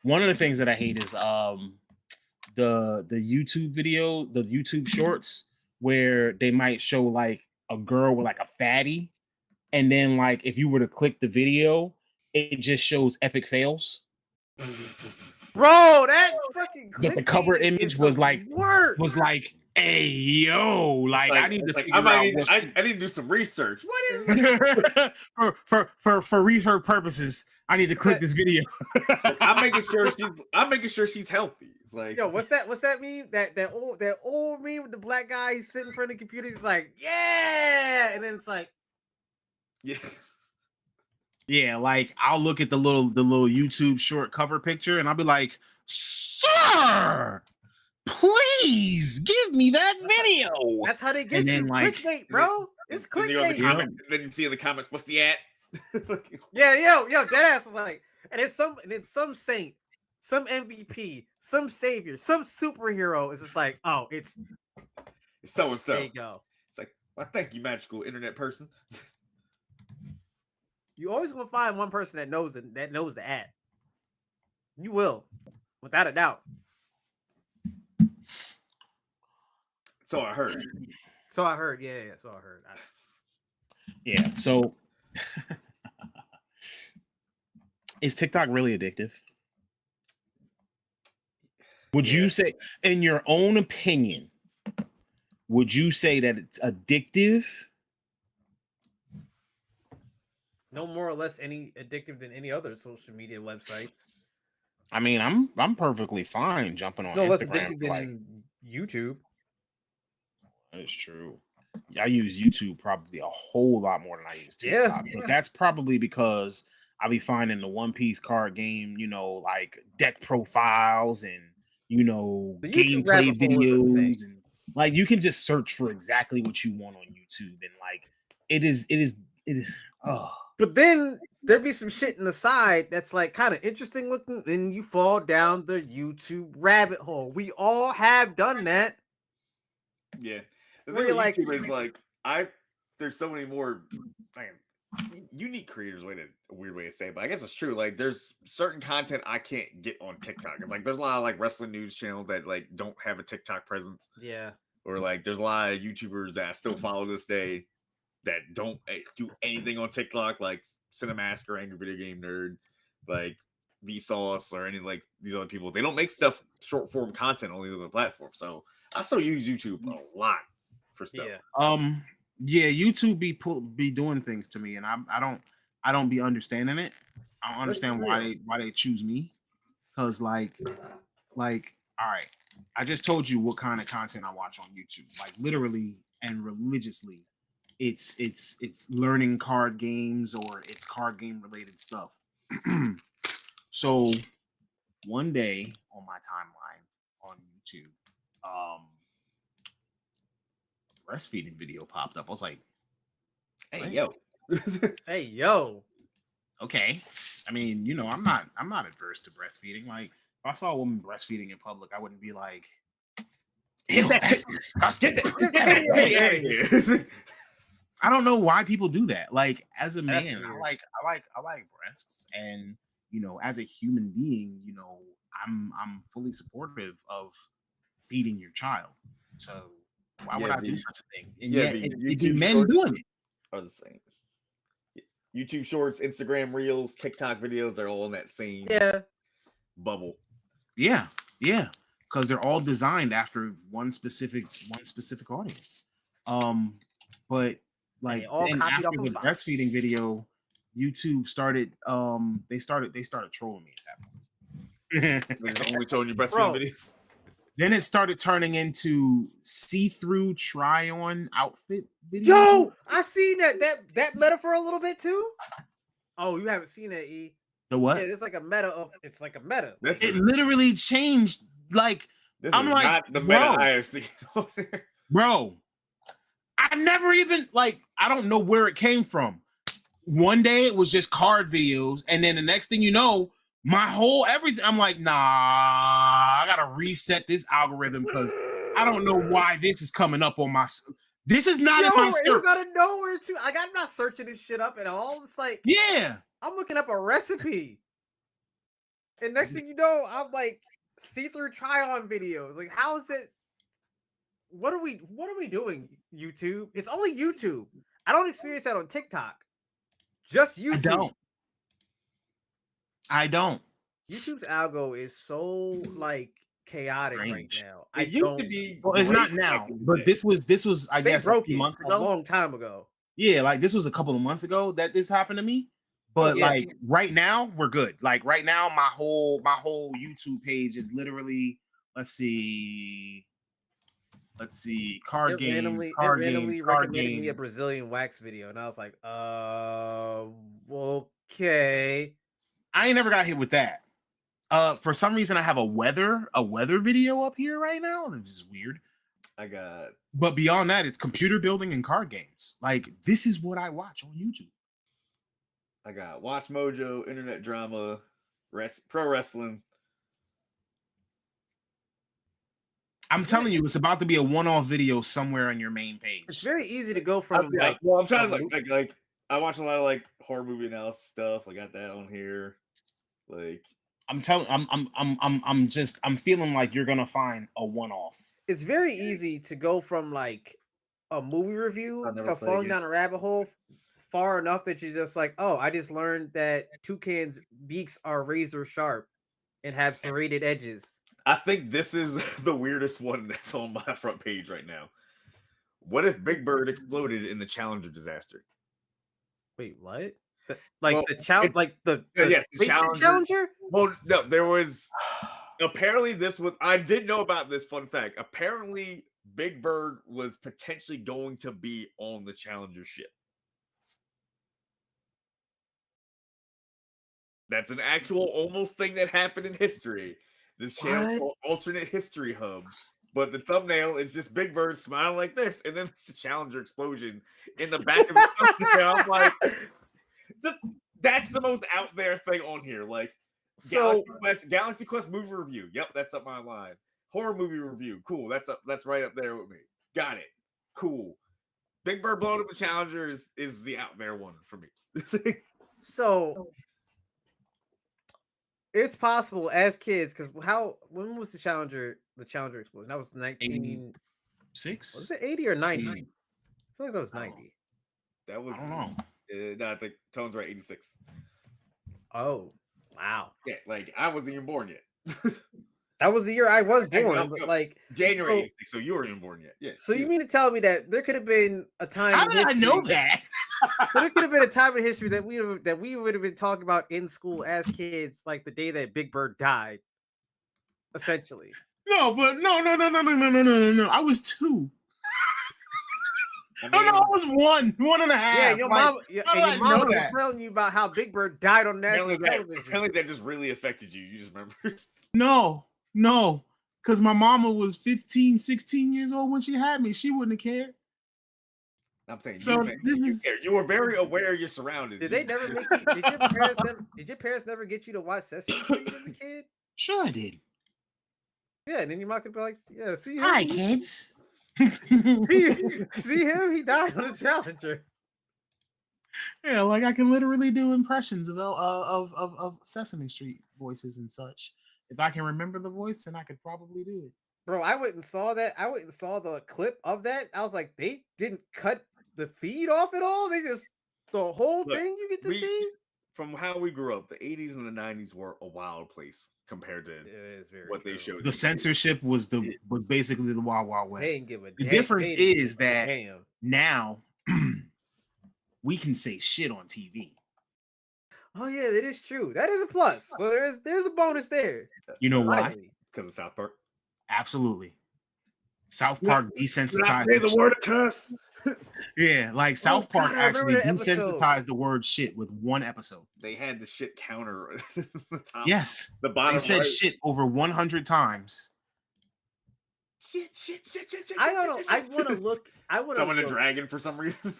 One of the things that I hate is the YouTube video, the YouTube shorts, where they might show like a girl with like a fatty, and then like if you were to click the video, it just shows epic fails. bro, that fucking But the cover image was like hey yo, like I need to figure out I need to do some research. What is for research purposes, I need to click this video. I'm making sure she's healthy. It's like, yo, what's that meme? That old meme with the black guy he's sitting in front of the computer, he's like, yeah, and then it's like, yeah. Yeah, like I'll look at the little YouTube short cover picture and I'll be like, sir, please give me that video. That's how they get And you. then, like, clickbait, bro. It's clickbait. Then you see in the comments, what's the ad? Yeah, yo, that ass was like, and then some saint, some MVP, some savior, some superhero is just like, oh, it's so and so. There you go. It's like, well, thank you, magical internet person. You always gonna find one person that knows the ad. You will, without a doubt. So I heard. Yeah. So I heard. Yeah. So is TikTok really addictive? Would you say, in your own opinion, would you say that it's addictive? No more or less any addictive than any other social media websites. I mean, I'm perfectly fine jumping It's on no less Instagram. addictive than YouTube. That is true. I use YouTube probably a whole lot more than I use Yeah. TikTok. But that's probably because I be finding the One Piece card game, like deck profiles and The YouTube gameplay rabbit hole is insane. videos, and like you can just search for exactly what you want on YouTube, and like it is. Oh, But then there'd be some shit in the side that's like kind of interesting looking, then you fall down the YouTube rabbit hole. We all have done that. Yeah. The Where thing you're with like- YouTube is like there's so many more unique creators, a weird way to say it, but I guess it's true. Like there's certain content I can't get on TikTok. It's like there's a lot of like wrestling news channels that like don't have a TikTok presence. Yeah. Or like there's a lot of YouTubers that I still follow this day that don't do anything on TikTok, like Cinemask or Angry Video Game Nerd, like Vsauce or any like these other people. They don't make stuff short form content on the other platforms. So I still use YouTube a lot for stuff. Yeah. YouTube be doing things to me, and I don't be understanding it. I don't understand why they choose me, because like all right, I just told you what kind of content I watch on YouTube, like literally and religiously. It's learning card games or it's card game related stuff. So one day on my timeline on YouTube, breastfeeding video popped up. I was like, Hey what? yo. Hey yo. Okay. I mean, I'm not adverse to breastfeeding. Like if I saw a woman breastfeeding in public, I wouldn't be like, ew, that's disgusting. Get out of here. I don't know why people do that. Like as a That's man, I weird. like breasts, and as a human being, I'm fully supportive of feeding your child. So why would I do such a thing? And yet it be men shorts doing it. are the same. YouTube Shorts, Instagram Reels, TikTok videos, they're all in that same bubble. Yeah, because they're all designed after one specific audience. But like all then copied after off the of Fox. breastfeeding video, YouTube started they started trolling me at that point. They're only showing you breastfeeding Bro. videos. Then it started turning into see-through try-on outfit videos. Yo, I seen that meta for a little bit too. Oh, you haven't seen that, E? The what? Yeah, it's like a meta. This It is, literally changed. Like, this I'm is like, not the bro. meta I have seen. bro, I never even I don't know where it came from. One day it was just card videos, and then the next thing you know, my whole everything. I'm like, nah, I gotta reset this algorithm because I don't know why this is coming up on my. This is not in my it search. was out of nowhere too. Like I'm not searching this shit up at all. It's like Yeah, I'm looking up a recipe, and next thing you know, I'm like see-through try-on videos. Like, how is it? What are we doing? YouTube? It's only YouTube. I don't experience that on TikTok. Just YouTube. I don't. YouTube's algo is so like chaotic Strange. right now. It used to be. Well, it's great not now, back in the but day. this was I They guess a broke few it months a ago. long time ago. Yeah, like this was a couple of months ago that this happened to me. But Yeah. like right now, we're good. Like right now, my whole YouTube page is literally card It game, randomly card recommended me a game. Brazilian wax video, and I was like, okay. I ain't never got hit with that. For some reason, I have a weather video up here right now. Which is weird. I got. But beyond that, it's computer building and card games. Like this is what I watch on YouTube. I got Watch Mojo, internet drama, pro wrestling. I'm telling you, it's about to be a one-off video somewhere on your main It's page. very easy to go from Yeah, like well, I'm trying a to like I watch a lot of like horror movie analysis stuff. I got that on here. Like I'm feeling like you're gonna find a one-off. it's very easy to go from like a movie review I'll never to play falling again. down a rabbit hole far enough that you're just like, oh, I just learned that toucans' beaks are razor sharp and have serrated edges. I think this is the weirdest one that's on my front page right now. What if Big Bird exploded in the Challenger disaster? Wait, what? Well, the challenge, like the yes, the spaceship Challenger. Challenger? Well, no, there was apparently this was I did know about this fun fact. Apparently, Big Bird was potentially going to be on the Challenger ship. That's an actual almost thing that happened in history. This channel called Alternate History Hub. But the thumbnail is just Big Bird smiling like this, and then it's a Challenger explosion in the back of the thumbnail. I'm like, that's the most out there thing on here. Like, So Galaxy Quest movie review. Yep, that's up my line. Horror movie review. Cool. That's right up there with me. Got it. Cool. Big Bird blowing up the Challenger is the out there one for me. So it's possible as kids, because when was the Challenger explosion? That was 6? Was it 80 or 90? I feel like that was 90. That was, I don't know. No, I think Tone's right, 86. Oh, wow. Yeah, like I wasn't even born yet. That was the year I was born, but like January 86, so you weren't even born yet. Yeah. So you mean to tell me that there could have been a time? How did I know that? So there could have been a time in history that we would have been talking about in school as kids, like the day that Big Bird died, essentially. No, but no. I was 2. I was 1 and a half. Yeah, your mom, your mom was that? telling you about how Big Bird died on national television. Apparently, that just really affected you. You just remember? No, because my mama was 15, 16 years old when she had me. She wouldn't have cared. I'm saying, so you were very aware of your surroundings. Did they never make you? Did your parents never get you to watch Sesame Street as a kid? Sure, I did. Yeah, and then your mom could be like, "Yeah, see him. Hi, kids. See him? He died on the Challenger." Yeah, like I can literally do impressions of Sesame Street voices and such. If I can remember the voice, then I could probably do it. Bro, I went and saw that. I went and saw the clip of that. I was like, they didn't cut the feed off at all. They just the whole thing you get to see. From how we grew up, the 80s and the 90s were a wild place compared to what they showed. The censorship was basically the Wild Wild West. They didn't give a the difference is that now we can say shit on TV. Oh yeah, that is true. That is a plus. So there's a bonus there. You know why? Because of South Park. Absolutely. South Park desensitized. Say the word cuss. Yeah, like South Park actually desensitized the word shit with 1 episode. They had the shit counter. The top, yes, the bottom. They said shit over 100 times. Shit. I don't know. I want to look. I want to summon a dragon for some reason.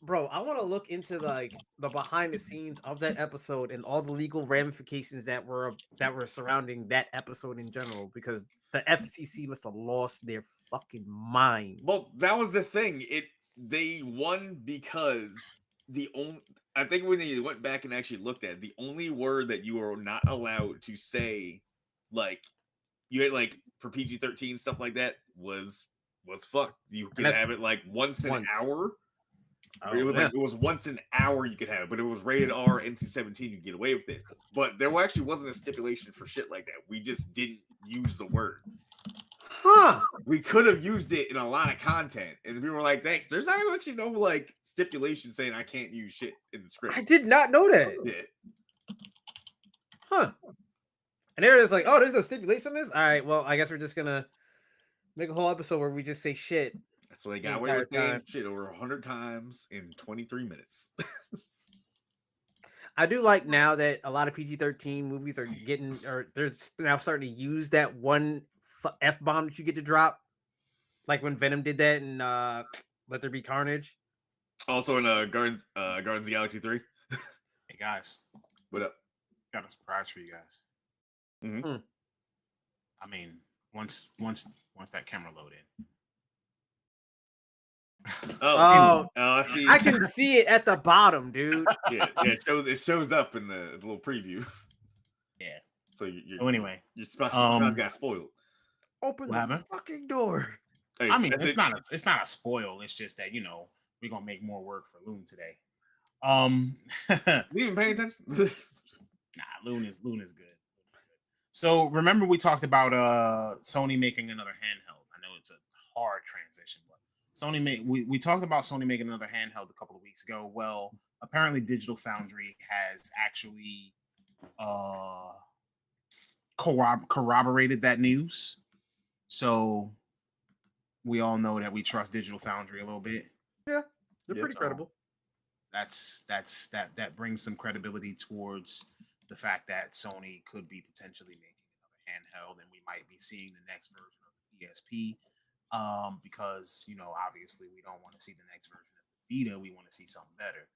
Bro, I want to look into like the behind the scenes of that episode and all the legal ramifications that were surrounding that episode in general, because the FCC must have lost their fucking mind. Well, that was the thing. They won because I think when they went back and actually looked at it, the only word that you were not allowed to say, like you had like for PG-13 stuff like that was fuck. You could have it like once an hour. Oh, it was once an hour you could have it, but it was rated R, NC-17. You get away with it, but there actually wasn't a stipulation for shit like that. We just didn't use the word. Huh? We could have used it in a lot of content, and people were like, "Thanks." There's actually no like stipulation saying I can't use shit in the script. I did not know that. Yeah. Huh? And they're just like, "Oh, there's no stipulation on this." All right, well, I guess we're just gonna make a whole episode where we just say shit. That's what they got away with saying shit over 100 times in 23 minutes. I do like now that a lot of PG-13 movies are getting, or they're now starting to use that one F-bomb that you get to drop, like when Venom did that in Let There Be Carnage. Also in Guardians of the Galaxy 3. Hey guys, what up? Got a surprise for you guys. Mm-hmm. I mean, once that camera load in. I can see it at the bottom, dude. Yeah, it shows up in the little preview. Yeah. So anyway, your spouse got spoiled. Open the fucking door. Hey, I mean, it's not a spoil. It's just that we're gonna make more work for Loon today. You even paying attention? Nah, Loon is good. So remember we talked about Sony making another handheld. I know it's a hard transition, but we talked about Sony making another handheld a couple of weeks ago. Well, apparently Digital Foundry has actually corroborated that news. So we all know that we trust Digital Foundry a little bit. They're Yeah, pretty so- credible. That brings some credibility towards the fact that Sony could be potentially making another handheld, and we might be seeing the next version of the PSP. Because obviously we don't want to see the next version of the Vita. We want to see something better.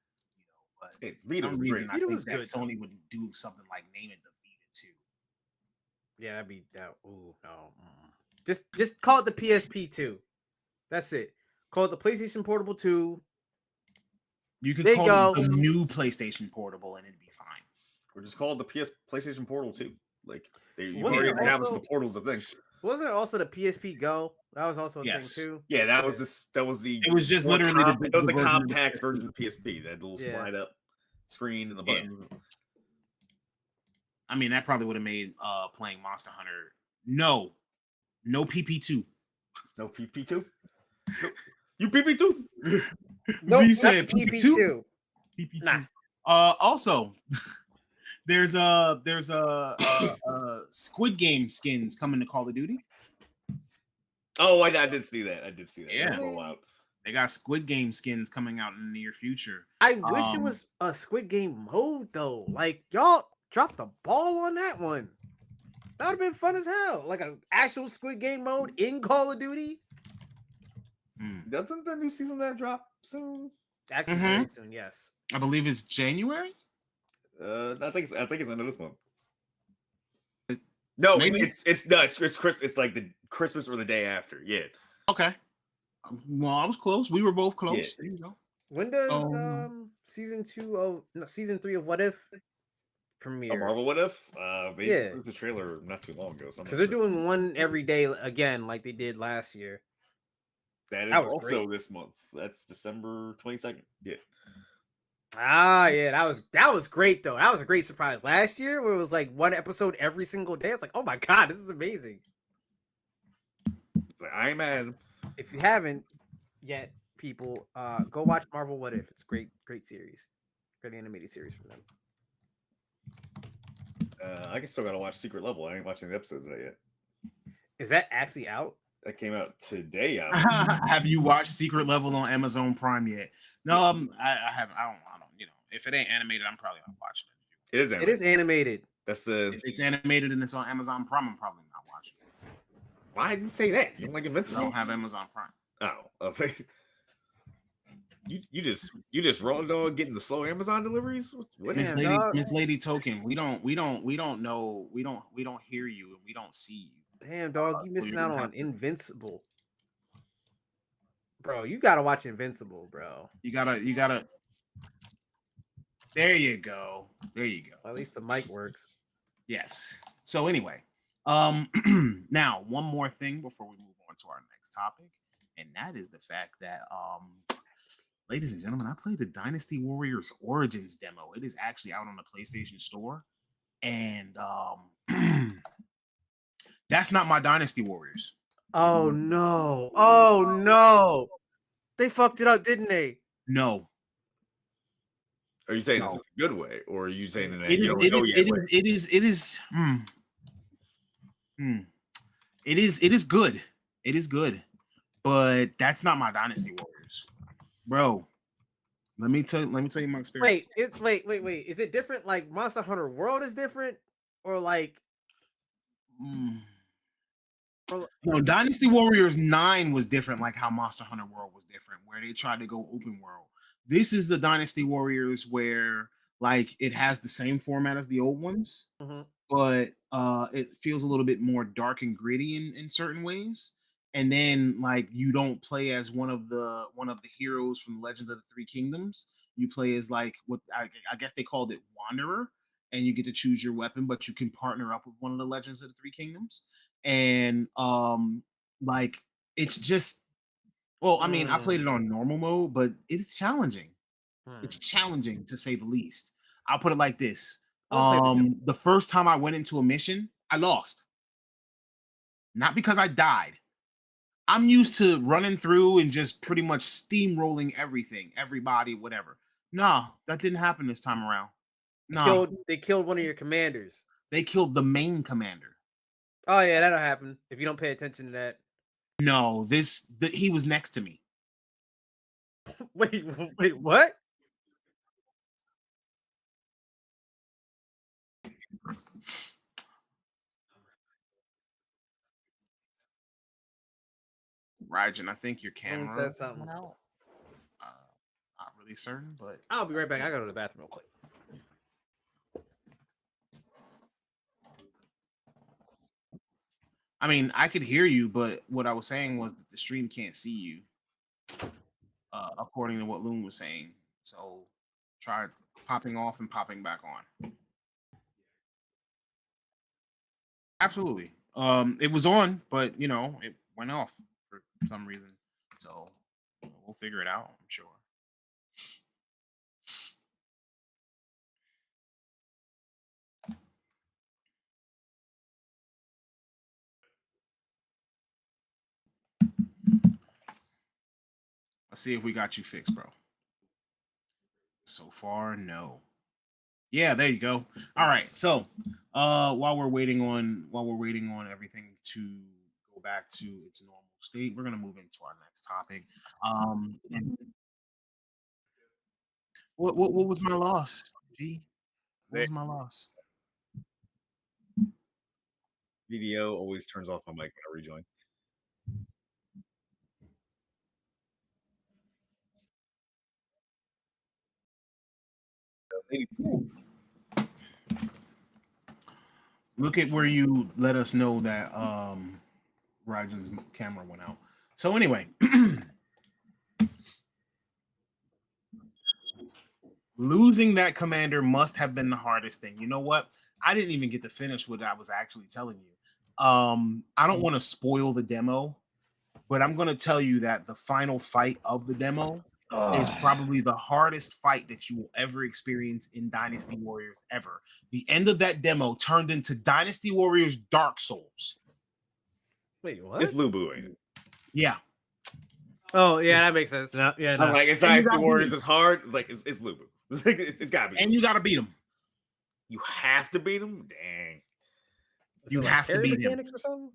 But Hey, for Vita some was reason, great. I Vita think was that good, though. Sony would do something like name it the Vita 2. Yeah, that'd be that. Ooh, no. Just call it the PSP 2. That's it. Call it the PlayStation Portable 2. You could There you call it go. the new PlayStation Portable, and it'd be fine. We're just called the PlayStation Portal 2. Like you Wasn't already it established also- the portal's a thing. Wasn't it also the PSP Go? That was also a Yes. thing too. Yeah, that was the. It was just more literally the it was the version of the compact PSP. version of the PSP. That little Yeah. slide up screen and the Yeah. buttons. I mean, that probably would have made playing Monster Hunter. No PP2. No PP2. Nope. You PP2. Nope, We not said the PP2. PP2. Nah. Also, there's a Squid Game skins coming to Call of Duty. Oh, I did see that. I did see that. Yeah. That roll out. They got Squid Game skins coming out in the near future. I wish it Um, was a Squid Game mode though. Like y'all dropped the ball on that one. That would have been fun as hell. Like an actual Squid Game mode in Call of Duty. Hmm. Doesn't the new season that drop soon? Actually, Mhm. very soon. Yes. I believe it's January. I think it's end of this month. No, Maybe. it's like the Christmas or the day after. Yeah. Okay. Well, I was close. We were both close. Yeah. There you go. When does Um, season 3 of What If premiere? A Marvel What If? They Yeah. released the trailer not too long ago. So I'm Because not they're sure. doing one every day again, like they did last year. That is that was also this month. That's December 22nd. Yeah. Ah, yeah, that was great though. That was a great surprise. Last year, where it was like one episode every single day, it's like, oh my god, this is amazing. It's like, Iron Man. If you haven't yet, people, go watch Marvel What If. It's great series, great animated series from them. I still gotta watch Secret Level. I ain't watching the episodes of that yet. Is that actually out? That came out today. Have you watched Secret Level on Amazon Prime yet? No, I haven't. I don't. If it ain't animated, I'm probably not watching it. It is. It is animated. That's the. If it's animated and it's on Amazon Prime, I'm probably not watching it. Why did you say that? You don't like I Invincible? don't have Amazon Prime. Oh, you just raw dog getting the slow Amazon deliveries. What Miss Damn, Lady, dog. Miss Lady Token, we don't know, we don't hear you and we don't see you. Damn, dog, you so missing you're out gonna on have to- Invincible, bro. You gotta watch Invincible, bro. You gotta. There you go. There you go. At least the mic works. Yes. So anyway, now one more thing before we move on to our next topic, and that is the fact that, ladies and gentlemen, I played the Dynasty Warriors Origins demo. It is actually out on the PlayStation Store, and that's not my Dynasty Warriors. Oh no! Oh no! They fucked it up, didn't they? No, Are you saying No. this is a good way, or are you saying that it you is. don't It know is. yet It way? is. It is. It is. It is. It is good. It is good, but that's not my Dynasty Warriors, bro. Let me tell you my experience. Wait. Is it different? Like Monster Hunter World is different, or like No, Dynasty Warriors 9 was different, like how Monster Hunter World was different, where they tried to go open world. This is the Dynasty Warriors where like it has the same format as the old ones, Mhm. but it feels a little bit more dark and gritty in certain ways. And then like you don't play as one of the heroes from Legends of the Three Kingdoms. You play as like what I guess they called it Wanderer, and you get to choose your weapon, but you can partner up with one of the Legends of the Three Kingdoms. And like it's just, well, I mean, I played it on normal mode, but it's challenging. It's challenging to say the least. I'll put it like this. I'll play the The first time I went into a mission, I lost. Not because I died. I'm used to running through and just pretty much steamrolling everything, everybody, whatever. No, that didn't happen this time around. No, They killed one of your commanders. they killed the main commander. Oh yeah, that'll happen if you don't pay attention to that. No, he was next to me. Wait, what? Rajan, I think your Someone camera. said something. No. Not really certain, but I'll be right back. I gotta go to the bathroom real quick. I mean, I could hear you, but what I was saying was that the stream can't see you, according to what Loon was saying. So try popping off and popping back on. Absolutely. It was on, but it went off for some reason. So we'll figure it out, I'm sure. Let's see if we got you fixed, bro. So far, no. Yeah, there you go. All right. So while we're waiting on everything to go back to its normal state, we're gonna move into our next topic. And what was my loss? G? What was my loss? Video always turns off my mic when I rejoin. Look at where you let us know that Rajan's camera went out. So anyway, losing that commander must have been the hardest thing. You know what? I didn't even get to finish what I was actually telling you. I don't want to spoil the demo, but I'm going to tell you that the final fight of the demo is probably the hardest fight that you will ever experience in Dynasty Warriors ever. The end of that demo turned into Dynasty Warriors Dark Souls. Wait, what? It's Lubu, ain't it? Yeah. Oh, yeah, that makes sense. No, yeah, no. I'm like, it's Dynasty Warriors. It's hard. It's like it's Lubu. It's gotta be. And you gotta beat him. You have to beat him. Dang. You have to beat him. Mechanics or something?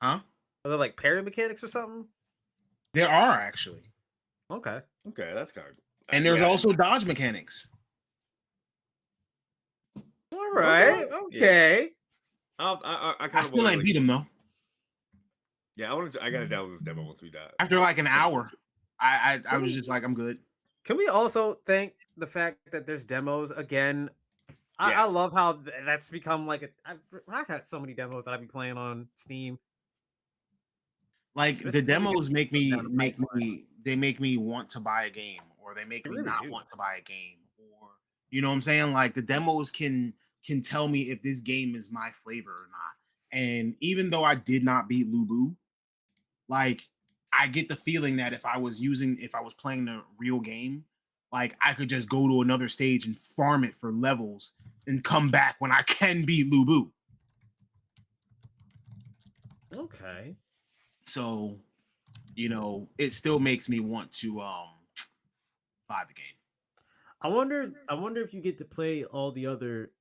Huh? Are there like parry mechanics or something? There are actually. Okay. Okay, that's kind of. And there's also dodge mechanics. All right. Okay. I still ain't beat him though. Yeah, I gotta download this demo once we die. After like an hour, I was just like, I'm good. Can we also thank the fact that there's demos again? I love how that's become like I've had so many demos that I've been playing on Steam. Like the demos make me want to buy a game, or they make me not want to buy a game, or you know what I'm saying? Like the demos can tell me if this game is my flavor or not. And even though I did not beat Lubu, like I get the feeling that if I was playing the real game, like I could just go to another stage and farm it for levels and come back when I can beat Lubu. Okay. So, it still makes me want to buy the game. I wonder if you get to play all the other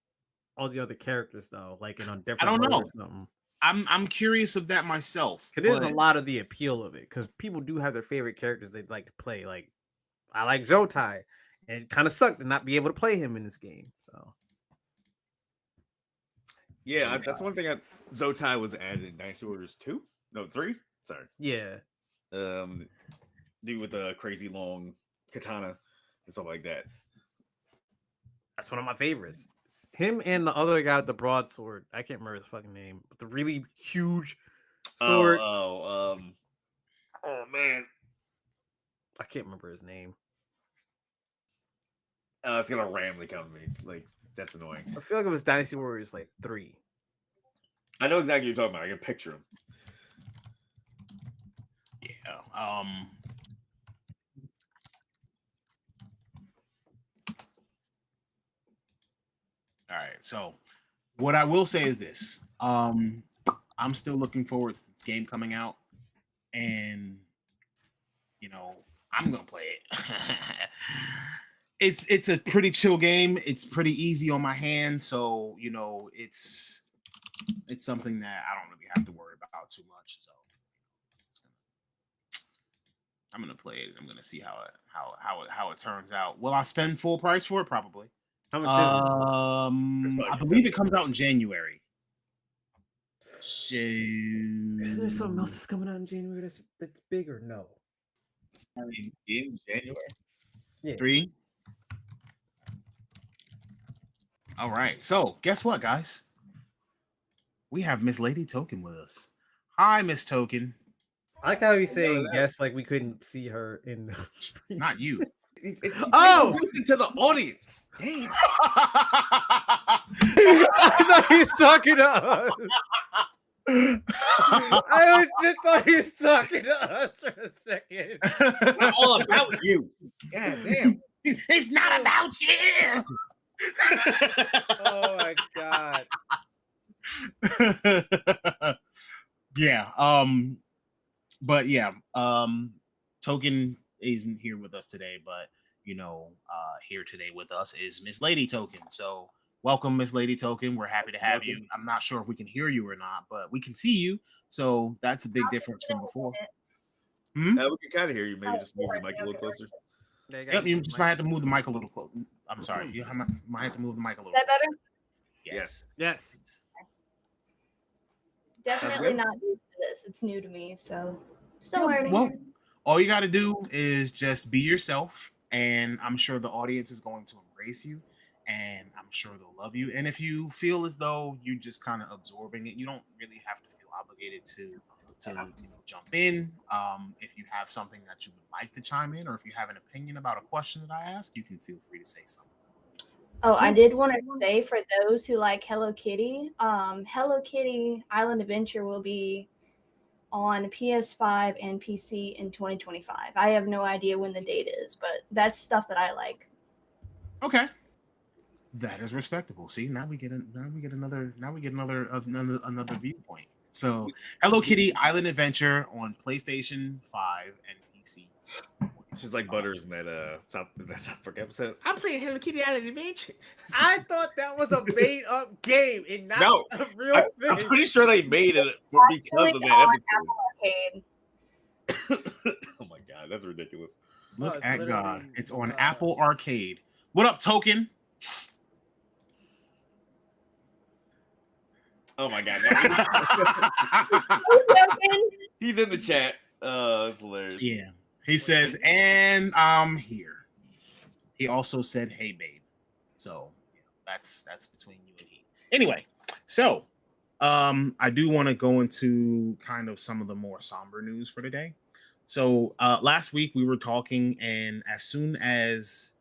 characters though, like in on different. I don't know. Or something. I'm curious of that myself. Because there's a lot of the appeal of it. Because people do have their favorite characters they'd like to play. Like I like Zotai, and it kind of sucked to not be able to play him in this game. So yeah, that's one thing. Zotai was added in Dynasty Warriors 2, no 3. Sorry. Yeah. Dude with a crazy long katana and stuff like that. That's one of my favorites. Him and the other guy with the broadsword. I can't remember his fucking name, but the really huge sword. Oh man, I can't remember his name. It's gonna randomly come to me. Like that's annoying. I feel like it was Dynasty Warriors like 3. I know exactly what you're talking about. I can picture him. Yeah. All right. So what I will say is this. I'm still looking forward to the game coming out. And I'm gonna play it. It's a pretty chill game. It's pretty easy on my hand. So, it's something that I don't really have to worry about too much. So I'm gonna play it. I'm gonna see how it turns out. Will I spend full price for it? Probably. How much is I believe it comes out in January. So Is there something else that's coming out in January that's big or no? In January. Yeah. 3. All right. So guess what, guys? We have Miss Lady Token with us. Hi, Miss Token. I like how he's saying yes, like we couldn't see her in the Not you. Oh! Listen to the audience. Damn. I thought he was talking to us. I just thought he was talking to us for a second. It's not all about you. God damn. It's not about you. Oh my god. Yeah. But yeah. Token isn't here with us today, but here today with us is Miss Lady Token. So welcome, Miss Lady Token. We're happy to have you. I'm not sure if we can hear you or not, but we can see you. So that's a big difference from before. We can kind of hear you. Maybe just move your mic a little closer. Yep, you just might have to move the mic a little close. I'm sorry, you might have to move the mic a little. Is that better? Yes. Definitely not used to this. It's new to me, so still learning. Well, all you got to do is just be yourself, and I'm sure the audience is going to embrace you, and I'm sure they'll love you. And if you feel as though you're just kind of absorbing it, you don't really have to feel obligated to jump in. If you have something that you would like to chime in, or if you have an opinion about a question that I ask, you can feel free to say something. Oh, I did want to say, for those who like Hello Kitty, Hello Kitty Island Adventure will be on PS5 and PC in 2025. I have no idea when the date is, but that's stuff that I like. Okay, that is respectable. See, now we get another another viewpoint. So, Hello Kitty Island Adventure on PlayStation 5 and PC. It's just like Butters in that South Park episode. I'm playing Hello Kitty Island Adventure. I thought that was a made up game and not a real thing. I'm pretty sure they made it because of that episode. Oh my god, that's ridiculous. Look at God. It's on Apple Arcade. What up, Token? Oh my god. He's in the chat. It's hilarious. Yeah. He says, and I'm here. He also said, hey, babe. So that's between you and he. Anyway, so I do want to go into kind of some of the more somber news for today. So last week we were talking, and as soon as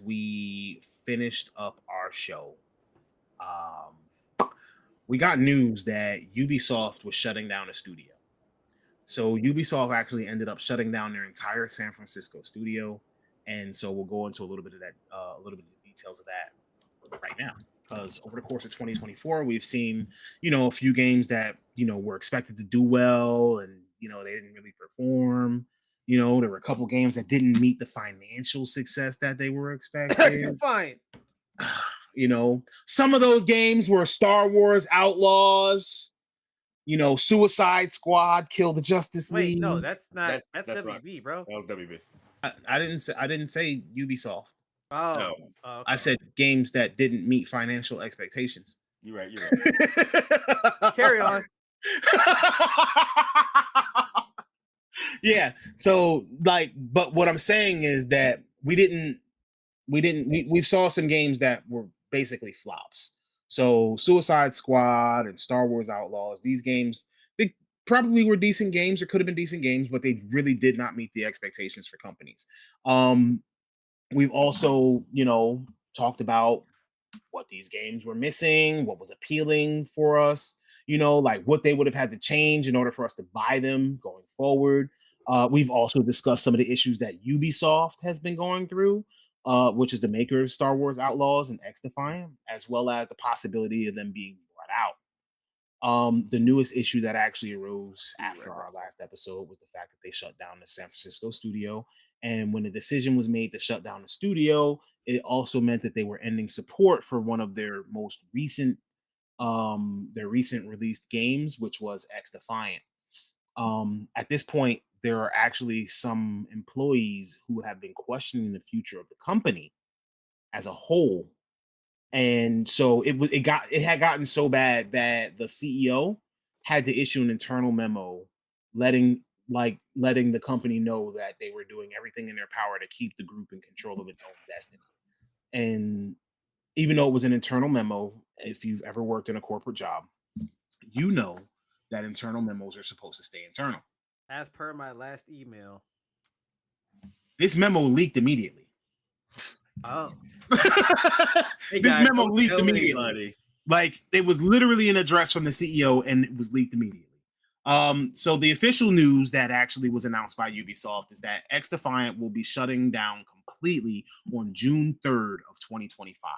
we finished up our show, we got news that Ubisoft was shutting down a studio. So Ubisoft actually ended up shutting down their entire San Francisco studio, and so we'll go into a little bit of that, a little bit of the details of that right now. Because over the course of 2024, we've seen, a few games that were expected to do well, and they didn't really perform. There were a couple games that didn't meet the financial success that they were expecting. Fine. Some of those games were Star Wars Outlaws. Suicide Squad, Kill the Justice League. Wait, no, that's not. That's WB, right. bro. That was WB. I didn't say Ubisoft. Oh, no. Okay. I said games that didn't meet financial expectations. You're right. Carry on. Yeah. So, but what I'm saying is that we saw some games that were basically flops. So Suicide Squad and Star Wars Outlaws, these games, they probably were decent games or could have been decent games, but they really did not meet the expectations for companies. We've also, talked about what these games were missing, what was appealing for us, what they would have had to change in order for us to buy them going forward. We've also discussed some of the issues that Ubisoft has been going through, which is the maker of Star Wars Outlaws and X-Defiant, as well as the possibility of them being brought out. The newest issue that actually arose after our last episode was the fact that they shut down the San Francisco studio. And when the decision was made to shut down the studio, it also meant that they were ending support for one of their most recent released games, which was X-Defiant. At this point, there are actually some employees who have been questioning the future of the company as a whole. And so it had gotten so bad that the CEO had to issue an internal memo letting letting the company know that they were doing everything in their power to keep the group in control of its own destiny. And even though it was an internal memo, if you've ever worked in a corporate job, you know that internal memos are supposed to stay internal. As per my last email. This memo leaked immediately. Oh. Hey This guys, memo don't leaked tell immediately. anybody. Like, it was literally an address from the CEO and it was leaked immediately. So the official news that actually was announced by Ubisoft is that XDefiant will be shutting down completely on June 3rd of 2025.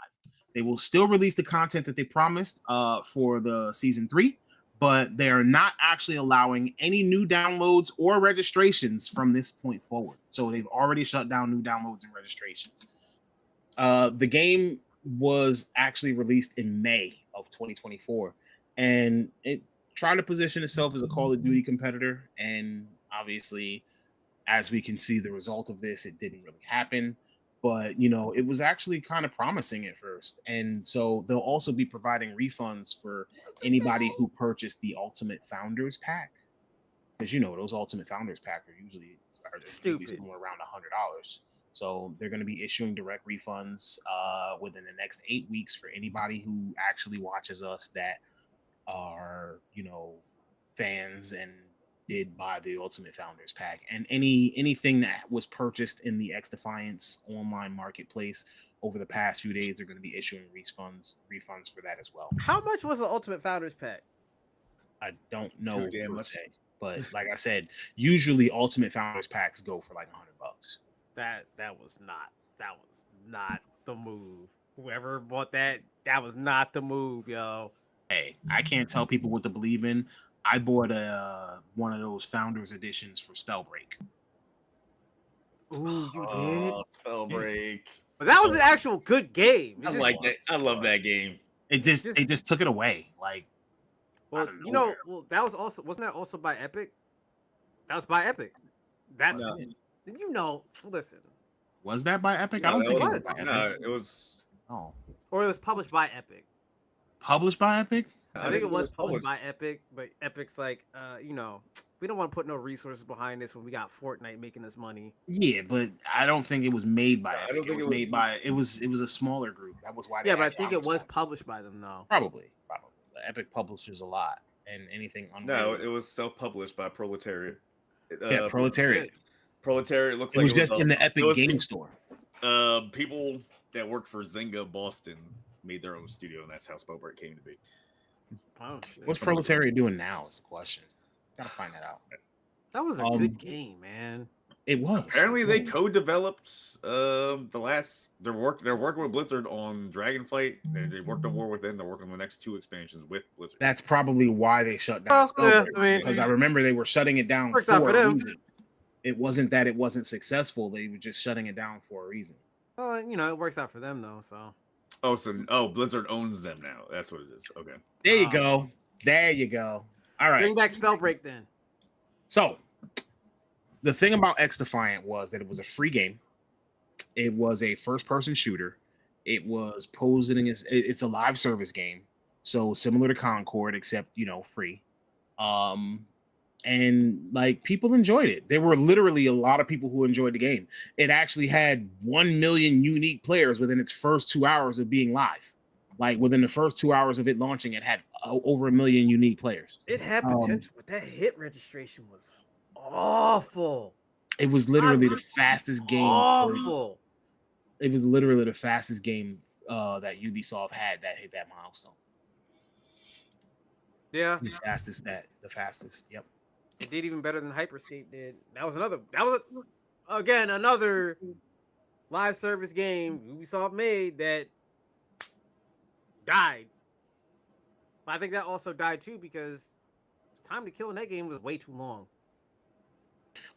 They will still release the content that they promised for the season 3, but they are not actually allowing any new downloads or registrations from this point forward. So they've already shut down new downloads and registrations. The game was actually released in May of 2024, and it tried to position itself as a Call of Duty competitor. And obviously, as we can see, the result of this, it didn't really happen. But it was actually kind of promising at first. And so they'll also be providing refunds for anybody who purchased the Ultimate Founders Pack, because those Ultimate Founders Pack are usually somewhere around $100. So they're going to be issuing direct refunds within the next 8 weeks for anybody who actually watches us that are, fans and did buy the Ultimate Founders Pack. And anything that was purchased in the XDefiance online marketplace over the past few days, they're going to be issuing refunds for that as well. How much was the Ultimate Founders Pack? I don't know per se, but like I said, usually Ultimate Founders Packs go for like $100. That was not the move. Whoever bought that was not the move, yo. Hey, I can't tell people what to believe in. I bought one of those Founders editions for Spellbreak. Ooh, you did? Spellbreak. But that was an actual good game. I like that. I love that game. They just took it away. Like, well, that was also, wasn't that also by Epic? That was by Epic. That's listen. Was that by Epic? No, I don't think it was by Epic. No, it was. Oh. Or it was published by Epic. Published by Epic? I think it was published by Epic, but Epic's like, we don't want to put no resources behind this when we got Fortnite making us money. Yeah, but I don't think it was made by Epic. I don't think it was made by it was a smaller group. That was why. Yeah, but I think it was published by them though. Probably. Epic publishes a lot, and anything. No, it was self-published by Proletariat. Yeah, Proletariat. Proletariat looks like it was just in the Epic Game Store. People that worked for Zynga Boston made their own studio, and that's how Spellbreak came to be. Oh, shit. What's Proletariat doing now is the question. Gotta find that out. That was a good game, man. It was. Apparently, they co-developed They're working with Blizzard on Dragonflight. They worked on War Within. They're working on the next 2 expansions with Blizzard. That's probably why they shut down Spellbreak, because I remember they were shutting it down for a reason. It wasn't that it wasn't successful; they were just shutting it down for a reason. Well, it works out for them though. So. Blizzard owns them now. That's what it is. Okay. There you go. There you go. All right. Bring back Spellbreak then. So, the thing about XDefiant was that it was a free game. It was a first-person shooter. It was posing as it's a live service game, so similar to Concord, except free. And like people enjoyed it. There were literally a lot of people who enjoyed the game. It actually had 1 million unique players within its first 2 hours of being live. Like within the first 2 hours of it launching, it had over 1 million unique players. It had potential, but that hit registration was awful. It was literally the fastest game. Awful. It was literally the fastest game that Ubisoft had that hit that milestone. Yeah. The fastest. Yep. It did even better than Hyperscape did. That was another live service game Ubisoft made that died. But I think that also died too because the time to kill in that game was way too long.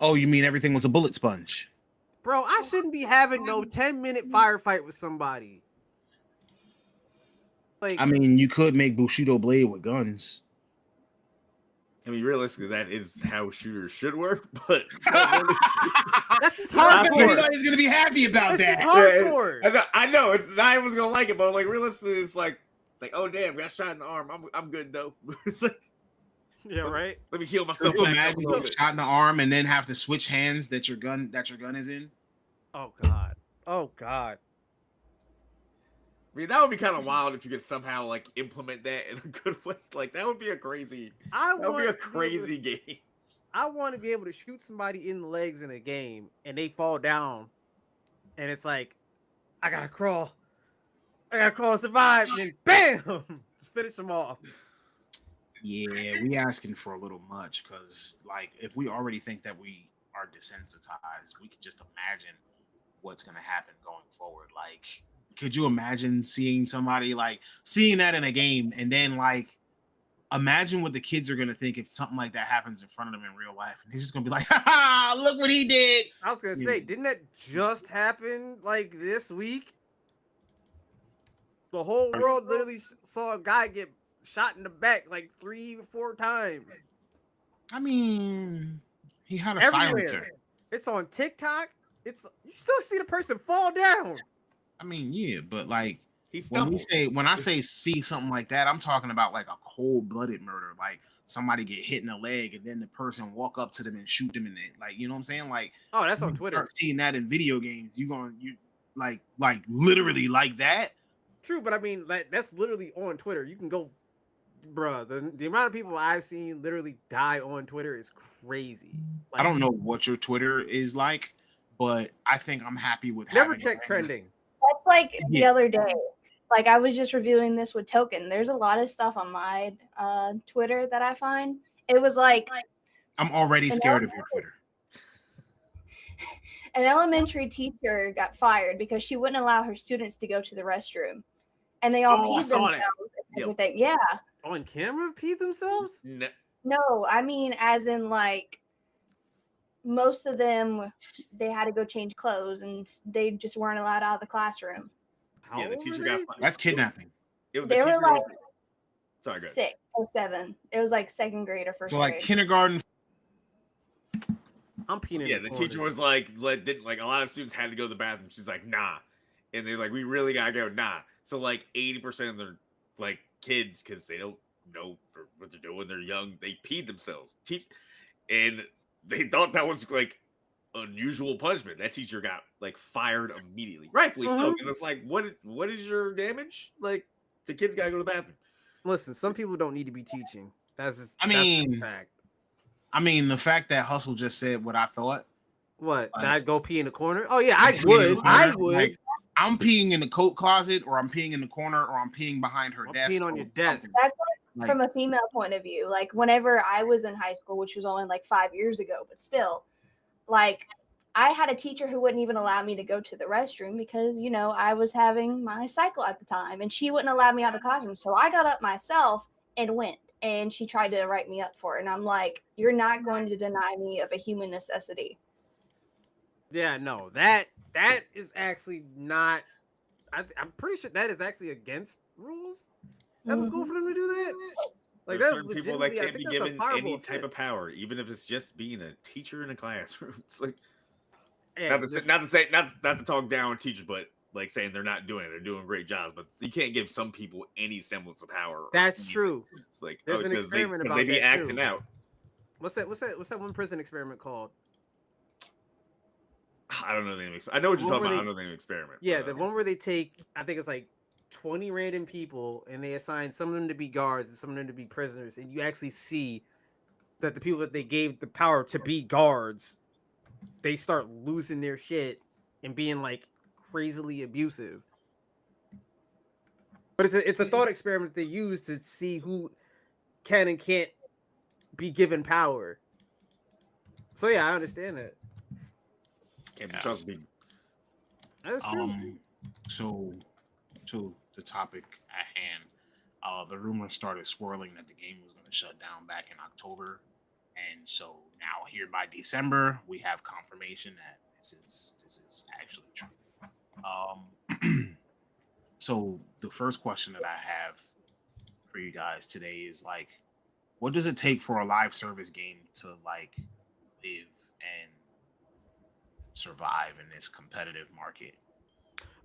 Oh, you mean everything was a bullet sponge? Bro, I shouldn't be having no 10-minute firefight with somebody. Like, I mean, you could make Bushido Blade with guns. I mean, realistically, that is how shooters should work. But That's just Not hardcore. everybody's gonna be happy about This is that. hardcore. I know it's not everyone's gonna like it, but like realistically, it's like oh damn, got shot in the arm. I'm good though. It's like Yeah, right. let me heal Could myself. you back up a imagine little getting bit. shot in the arm and then have to switch hands that your gun is in? Oh god. Oh god. I mean, that would be kind of wild if you could somehow like implement that in a good way. Like that would be a crazy. That would be a crazy game. I want to be able to shoot somebody in the legs in a game and they fall down, and it's like, I gotta crawl and survive, and then bam, just finish them off. Yeah, we asking for a little much because, like, if we already think that we are desensitized, we could just imagine what's gonna happen going forward. Like, could you imagine seeing somebody like seeing that in a game and then like imagine what the kids are gonna think if something like that happens in front of them in real life? And they're just gonna be like, "Ha ha! Look what he did." I was gonna say, didn't that just happen like this week? The whole world literally saw a guy get shot in the back like 3 or 4 times. I mean, he had a Everywhere. silencer. It's on TikTok. You still see the person fall down. I mean, yeah, but like He's when I say see something like that, I'm talking about like a cold-blooded murder, like somebody get hit in the leg and then the person walk up to them and shoot them in it. Like, you know what I'm saying? Like, Oh, that's on you Twitter. start seeing that in video games. You like literally like that. True, but I mean, like, that's literally on Twitter. You can go, bruh. The amount of people I've seen literally die on Twitter is crazy. Like, I don't know what your Twitter is like, but I think I'm happy with Never having check trending. That's like the Yeah. other day. Like I was just reviewing this with Token. There's a lot of stuff on my Twitter that I find. It was like I'm already scared of your Twitter. an elementary teacher got fired because she wouldn't allow her students to go to the restroom, and they all Oh, I peed saw themselves that. and Yep. everything. Yeah. On camera, pee themselves? No, I mean as in like most of them they had to go change clothes and they just weren't allowed out of the classroom. How Yeah, the old teacher were got they? fired. That's kidnapping. It was They the were teacher like was- Sorry, go ahead. 6 or 7. It was like second grade or first So like grade. kindergarten. I'm peeing. Yeah, the teacher was like didn't like a lot of students had to go to the bathroom. She's like, nah. And they're like, we really gotta go, nah. So like 80% of their like kids, because they don't know what they're doing, they're young, they peed themselves. And they thought that was like unusual punishment. That teacher got like fired immediately. Rightfully so. Mhm. And it's like, what is your damage? Like the kids gotta go to the bathroom. Listen, some people don't need to be teaching. That's just. I that's mean, just a fact. I mean, the fact that Hustle just said what I thought. What? like- That I'd go pee in the corner? Oh yeah, I Peeing in would. the I corner, would. like, I'm peeing in the coat closet, or I'm peeing in the corner, or I'm peeing behind her I'm desk. peeing on or your desk. something. That's Like, from a female point of view. Like whenever I was in high school, which was only like 5 years ago, but still, like I had a teacher who wouldn't even allow me to go to the restroom because, you know, I was having my cycle at the time and she wouldn't allow me out of the classroom. So I got up myself and went, and she tried to write me up for it. And I'm like, you're not going to deny me of a human necessity. Yeah, no, that is actually not. I'm pretty sure that is actually against rules at the school for them to do that. Like There's that's certain people that legitimately- I can't be think that's a given fireable any type offense. of power, even if it's just being a teacher in a classroom. It's like Yeah, not to talk down on teachers, but like saying they're not doing it, they're doing great jobs, but you can't give some people any semblance of power. or that's anything. true. It's like There's an 'cause experiment 'cause about they be that, acting too. out. What's that one prison experiment called? I don't know the name. I know what you're One talking where about. I they- don't know the name of the experiment. Yeah, but, the one where they take, I think it's like 20 random people and they assign some of them to be guards and some of them to be prisoners, and you actually see that the people that they gave the power to be guards, they start losing their shit and being like crazily abusive. But it's a thought experiment they use to see who can and can't be given power. So yeah, I understand that. can't be Yeah. trusted people. That is true. So to the topic at hand, the rumor started swirling that the game was going to shut down back in October, and so now here by December we have confirmation that this is actually true. So the first question that I have for you guys today is like, what does it take for a live service game to like live and survive in this competitive market?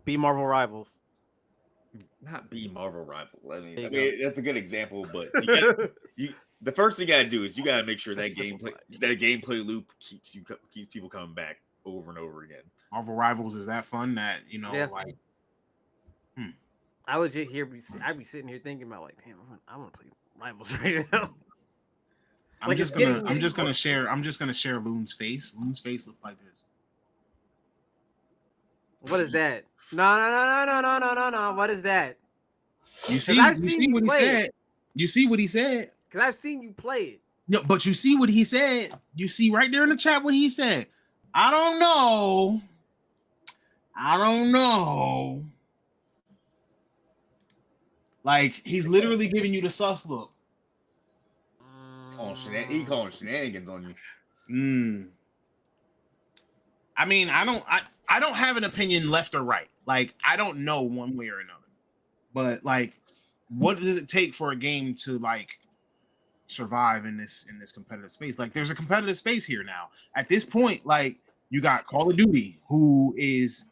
Be Marvel Rivals. Not be Marvel Rivals. There you go. That's a good example, but the first thing you gotta do is you gotta make sure that gameplay loop keeps people coming back over and over again. Marvel Rivals is that fun that like. I legit I'd be sitting here thinking about like, damn, I want to play Rivals right now. I'm just gonna share Loon's face. Loon's face looks like this. What is that? No. What is that? You see what he said? You see what he said? Because I've seen you play it. No, but you see what he said? You see right there in the chat what he said. I don't know. Like, he's literally giving you the sus look. He calling shenanigans on you. I mean, I don't have an opinion left or right. Like, I don't know one way or another. But like, what does it take for a game to like survive in this competitive space? Like, there's a competitive space here now. At this point, like, you got Call of Duty, who is,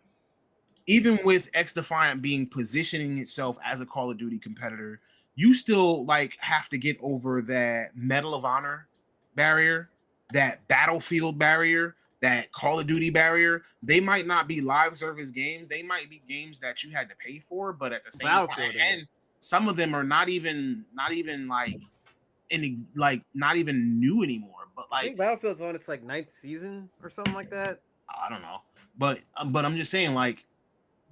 even with XDefiant being positioning itself as a Call of Duty competitor, you still like have to get over that Medal of Honor barrier, that Battlefield barrier, that Call of Duty barrier. They might not be live service games. They might be games that you had to pay for, but at the same time, and some of them are not even like not even new anymore. But like, I think Battlefield's on its like 9th season or something like that. I don't know, but I'm just saying, like,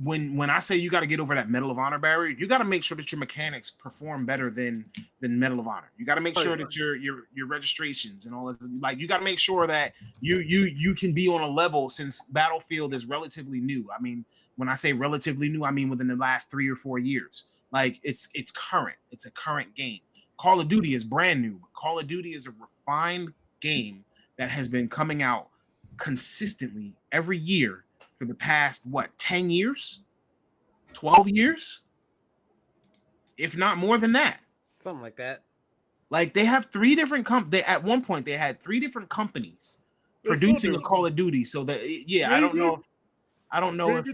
when I say you got to get over that Medal of Honor barrier, you got to make sure that your mechanics perform better than Medal of Honor. You got to make sure that your registrations and all this, like, you got to make sure that you can be on a level, since Battlefield is relatively new. I mean, when I say relatively new, I mean within the last 3 or 4 years. Like, it's current. It's a current game. Call of Duty is brand new, but Call of Duty is a refined game that has been coming out consistently every year for the past 10 years, 12 years, if not more than that, something like that. Like, they have 3 different at one point they had 3 different companies producing a Call of Duty. So that I don't know if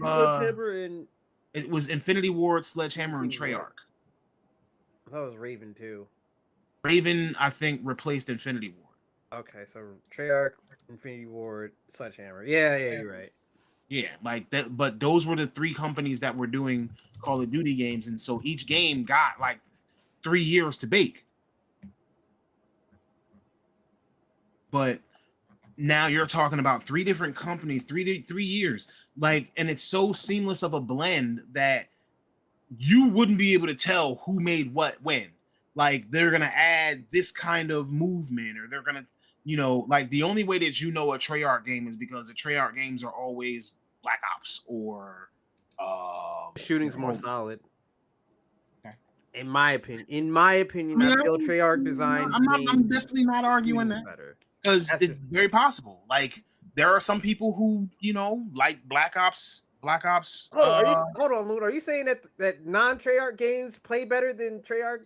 it was Infinity Ward, Sledgehammer, and Treyarch. I thought it was Raven too. Raven, I think, replaced Infinity Ward. Okay, so Treyarch, Infinity Ward, Sledgehammer. Yeah, you're right. Yeah, like that. But those were the 3 companies that were doing Call of Duty games, and so each game got like 3 years to bake. But now you're talking about 3 different companies, 3 years, like, and it's so seamless of a blend that you wouldn't be able to tell who made what when. Like, they're gonna add this kind of movement, or they're gonna, like, the only way that you know a Treyarch game is because the Treyarch games are always Black Ops or shooting's more solid. Okay. In my opinion, I feel Treyarch design. I'm definitely not arguing that, because it's very possible. Like, there are some people who like Black Ops. Hold on, Loon. Are you saying that non-Treyarch games play better than Treyarch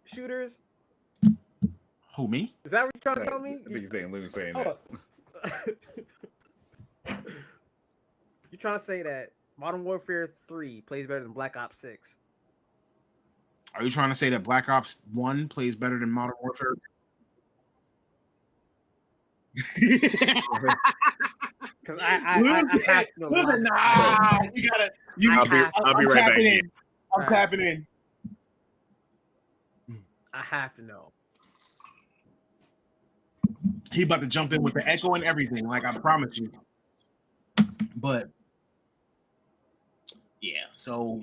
shooters? Who, me? Is that what you're trying to tell me? I think he's saying Loon's saying that. You're trying to say that Modern Warfare 3 plays better than Black Ops 6? Are you trying to say that Black Ops 1 plays better than Modern Warfare? Because I have to know. Listen, I'll be right back. I'm tapping in. I have to know. He about to jump in with the echo and everything, like, I promise you. But yeah, so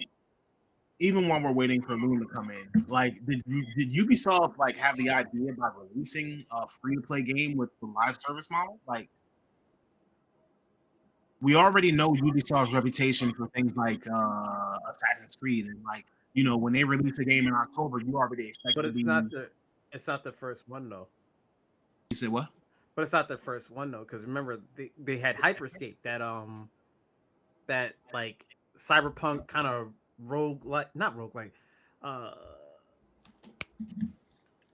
even while we're waiting for Loon to come in, like, did Ubisoft like have the idea about releasing a free-to-play game with the live service model? Like, we already know Ubisoft's reputation for things like Assassin's Creed, and like, when they release a game in October, you already expect. But it's not the first one though. You said what? But it's not the first one though, because remember they had Hyperscape, that like cyberpunk kind of not roguelike,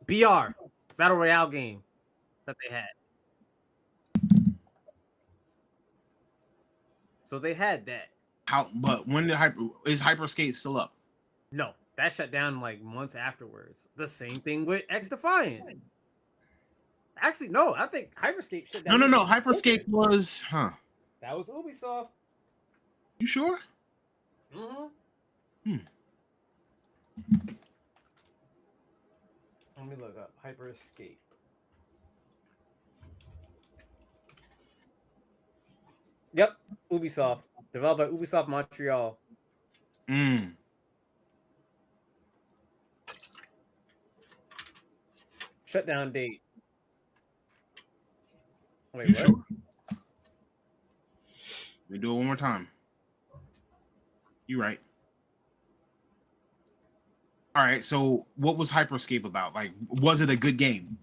BR. battle royale game that they had. So they had that. But when did Hyperscape still up? No, that shut down like months afterwards. The same thing with X Defiant. Actually, no, I think Hyperscape shut down. No. Hyperscape was, That was Ubisoft. You sure? Mm-hmm. Let me look up Hyperscape. Yep, Ubisoft. Developed by Ubisoft Montreal. Shutdown date. Wait, You what? sure? We do it one more time. You right. All right. So, what was Hyperscape about? Like, was it a good game?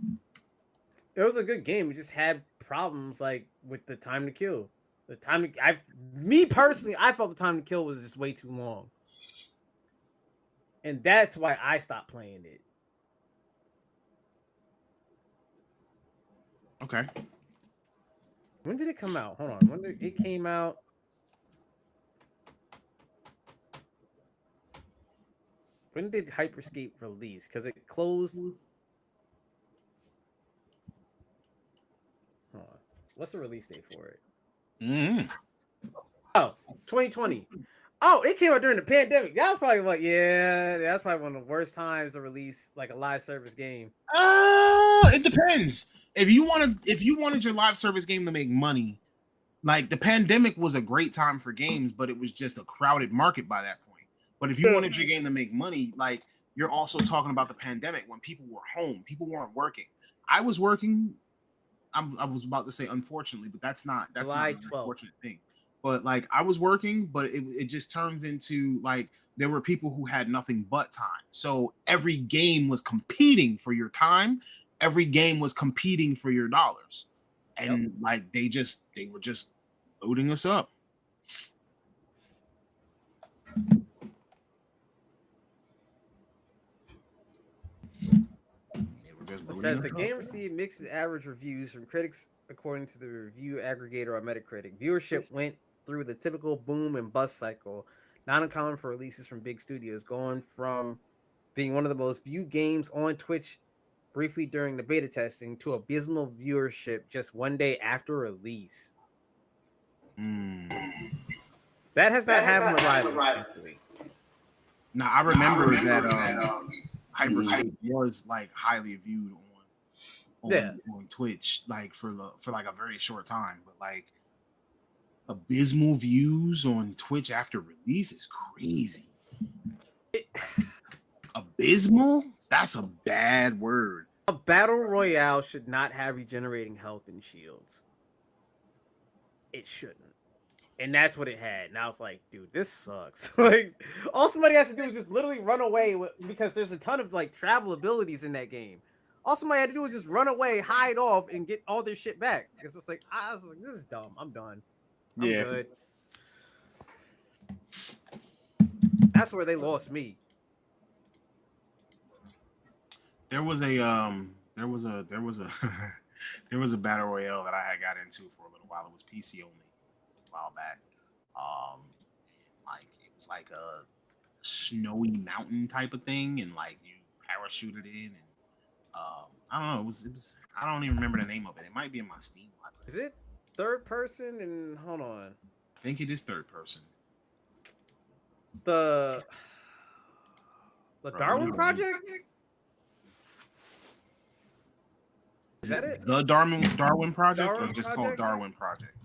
It was a good game. It just had problems like with the time to kill. The time to, me personally, I felt the time to kill was just way too long, and that's why I stopped playing it. Okay. When did it come out? Hold on. When did it came out? When did Hyperscape release? Because it closed. Hold on. What's the release date for it? Oh, 2020. Oh, it came out during the pandemic. That was probably like, that's probably one of the worst times to release like a live service game. It depends. If you wanted your live service game to make money, like the pandemic was a great time for games, but it was just a crowded market by that point. But if you wanted your game to make money, like you're also talking about the pandemic when people were home, people weren't working. I was working. I was about to say unfortunately, but that's not July an 12th. unfortunate thing. But like I was working, but it just turns into like there were people who had nothing but time. So every game was competing for your time. Every game was competing for your dollars. And like they were just loading us up. It says the game received mixed average reviews from critics according to the review aggregator on Metacritic. Viewership went through the typical boom and bust cycle, not uncommon for releases from big studios, going from being one of the most viewed games on Twitch briefly during the beta testing to abysmal viewership just one day after release. That has not happened with Rivals. Now I remember that Hyperscape was like highly viewed on Twitch, like for like a very short time, but like abysmal views on Twitch after release is crazy. Abysmal? That's a bad word. A battle royale should not have regenerating health and shields. It shouldn't. And that's what it had. And I was like, dude, this sucks. Like, all somebody has to do is just literally run away because there's a ton of like travel abilities in that game. All somebody had to do was just run away, hide off, and get all their shit back. It's just like, I was like, this is dumb. I'm done. I'm good. That's where they lost me. There was a there was a battle royale that I had got into for a little while. It was PC only. A while back. Like it was like a snowy mountain type of thing, and like you parachuted in, and I don't know. It was I don't even remember the name of it. It might be in my Steam library. Is it third person? And hold on, I think it is third person. The Darwin Project. Is that it? The Darwin Project, or just called Darwin Project?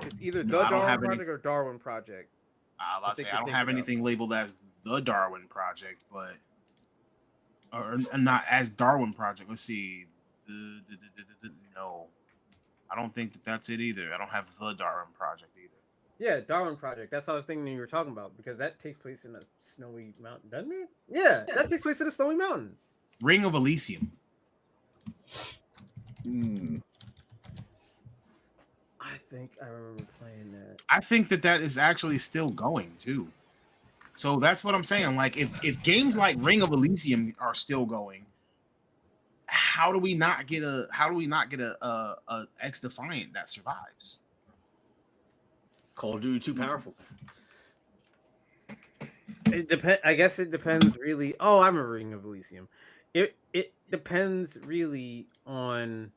It's either the Darwin Project or Darwin Project. I don't have anything labeled as the Darwin Project, but or not as Darwin Project. Let's see. No, I don't think that's it either. I don't have the Darwin Project either. Yeah, Darwin Project. That's what I was thinking you were talking about, because that takes place in a snowy mountain, doesn't it? Yeah, that takes place in a snowy mountain. Ring of Elysium. I think I remember playing that. I think that is actually still going too. So that's what I'm saying. Like if games like Ring of Elysium are still going, how do we not get a X Defiant that survives? Call of Duty too powerful. It depends. I guess it depends really. Oh, I'm a Ring of Elysium. It depends really on,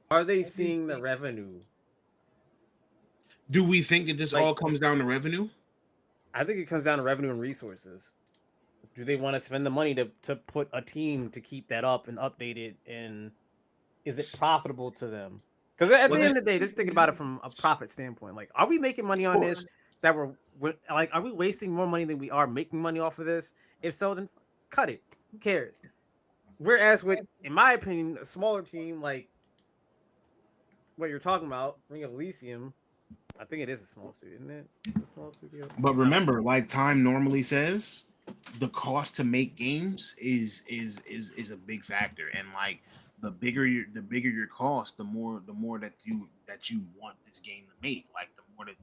are they seeing the revenue? Do we think that this all comes down to revenue? I think it comes down to revenue and resources. Do they want to spend the money to put a team to keep that up and update it? And is it profitable to them? Because at the end of the day, they're thinking about it from a profit standpoint. Like, are we making money on this? That we're like, are we wasting more money than we are making money off of this? If so, then cut it. Who cares? Whereas with, in my opinion, a smaller team like what you're talking about, Ring of Elysium, I think it is a small studio, isn't it? It's a small studio. But remember, like Time normally says, the cost to make games is a big factor, and like the bigger your cost, the more that you want this game to make. Like the more that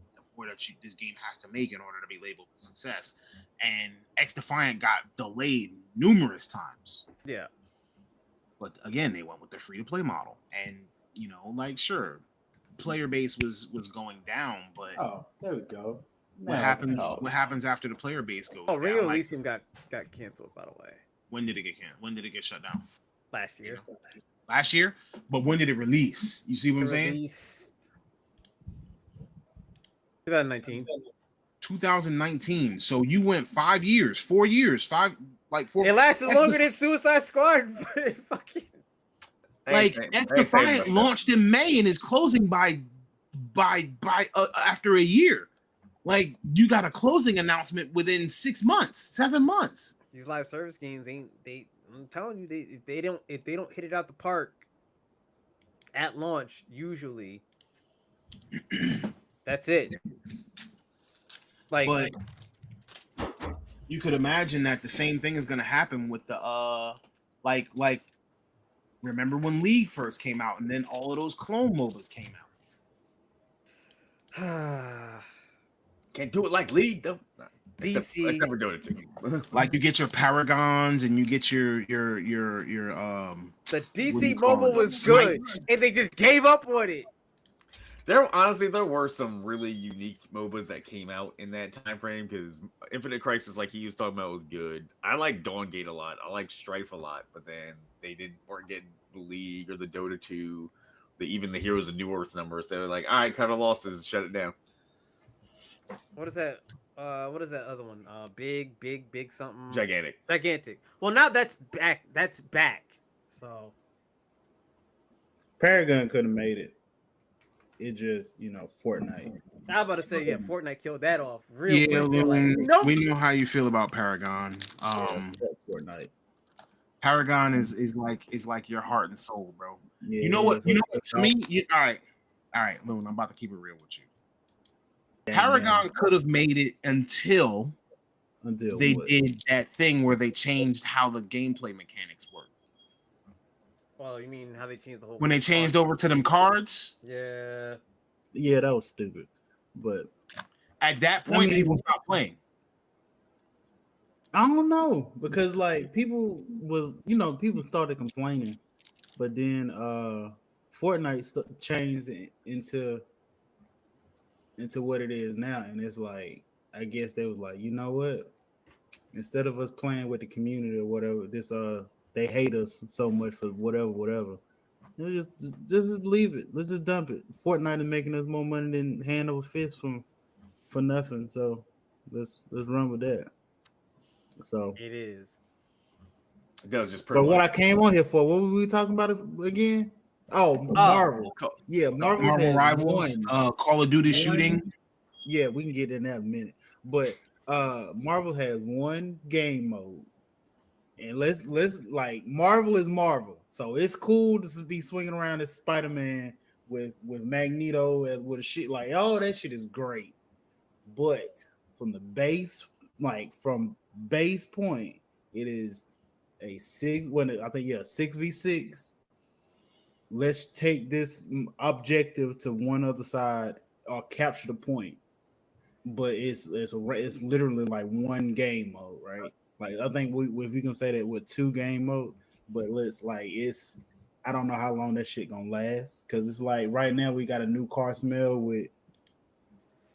this game has to make in order to be labeled a success. And X Defiant got delayed numerous times. Yeah. But again, they went with the free to play model, and like sure, player base was going down, but there we go. What happens after the player base goes down? Ring of Elysium got canceled, by the way. When did it get canceled? When did it get shut down? Last year. Last year? But when did it release? You see what I'm saying? 2019. 2019. So you went 4 years. 4 It lasted longer than Suicide Squad. Fucking. Like X Defiant launched in May and is closing by after a year. Like you got a closing announcement within 6 months, 7 months. These live service games I'm telling you, if they don't hit it out the park at launch, usually that's it. Like, but you could imagine that the same thing is going to happen with the like remember when League first came out, and then all of those clone MOBAs came out. Can't do it like League though. DC, I never do it too. Like you get your Paragons and you get your the DC mobile was good, and they just gave up on it. There were some really unique MOBAs that came out in that time frame, because Infinite Crisis, like he was talking about, was good. I like Dawngate a lot. I like Strife a lot, but then they weren't getting the League or the Dota 2, even the Heroes of New Earth numbers. They were like, all right, cut our losses, shut it down. What is that? What is that other one? Big something. Gigantic. Well, now that's back. So Paragon could have made it. It just, Fortnite. I was about to say, yeah, Fortnite killed that off. We know how you feel about Paragon. Fortnite. Paragon is like your heart and soul, bro. Yeah, you know what? To me, all right, Loon. I'm about to keep it real with you. Paragon could have made it until they did that thing where they changed how the gameplay mechanics work. Well, you mean how they changed the whole? When they changed over to them cards? Yeah, that was stupid. But at that point, people stopped playing. I don't know, because like people started complaining, but then Fortnite changed into what it is now, and it's like, I guess they was like, you know what? Instead of us playing with the community or whatever, they hate us so much for whatever. Just leave it. Let's just dump it. Fortnite is making us more money than hand over fist for nothing. So let's run with that. So it is. It does just. But what I came on here for? What were we talking about again? Oh, Marvel. Yeah, Marvel Rivals. Call of Duty shooting. Yeah, we can get in that in a minute. But Marvel has one game mode. And let's like, Marvel is Marvel, so it's cool to be swinging around as Spider-Man with Magneto as with a shit, like, oh, that shit is great. But from base point, it is a 6v6. Let's take this objective to one other side or capture the point. But it's literally like one game mode, right? Like I think we can say that with 2 game mode, but I don't know how long that shit gonna last because it's like right now we got a new car smell with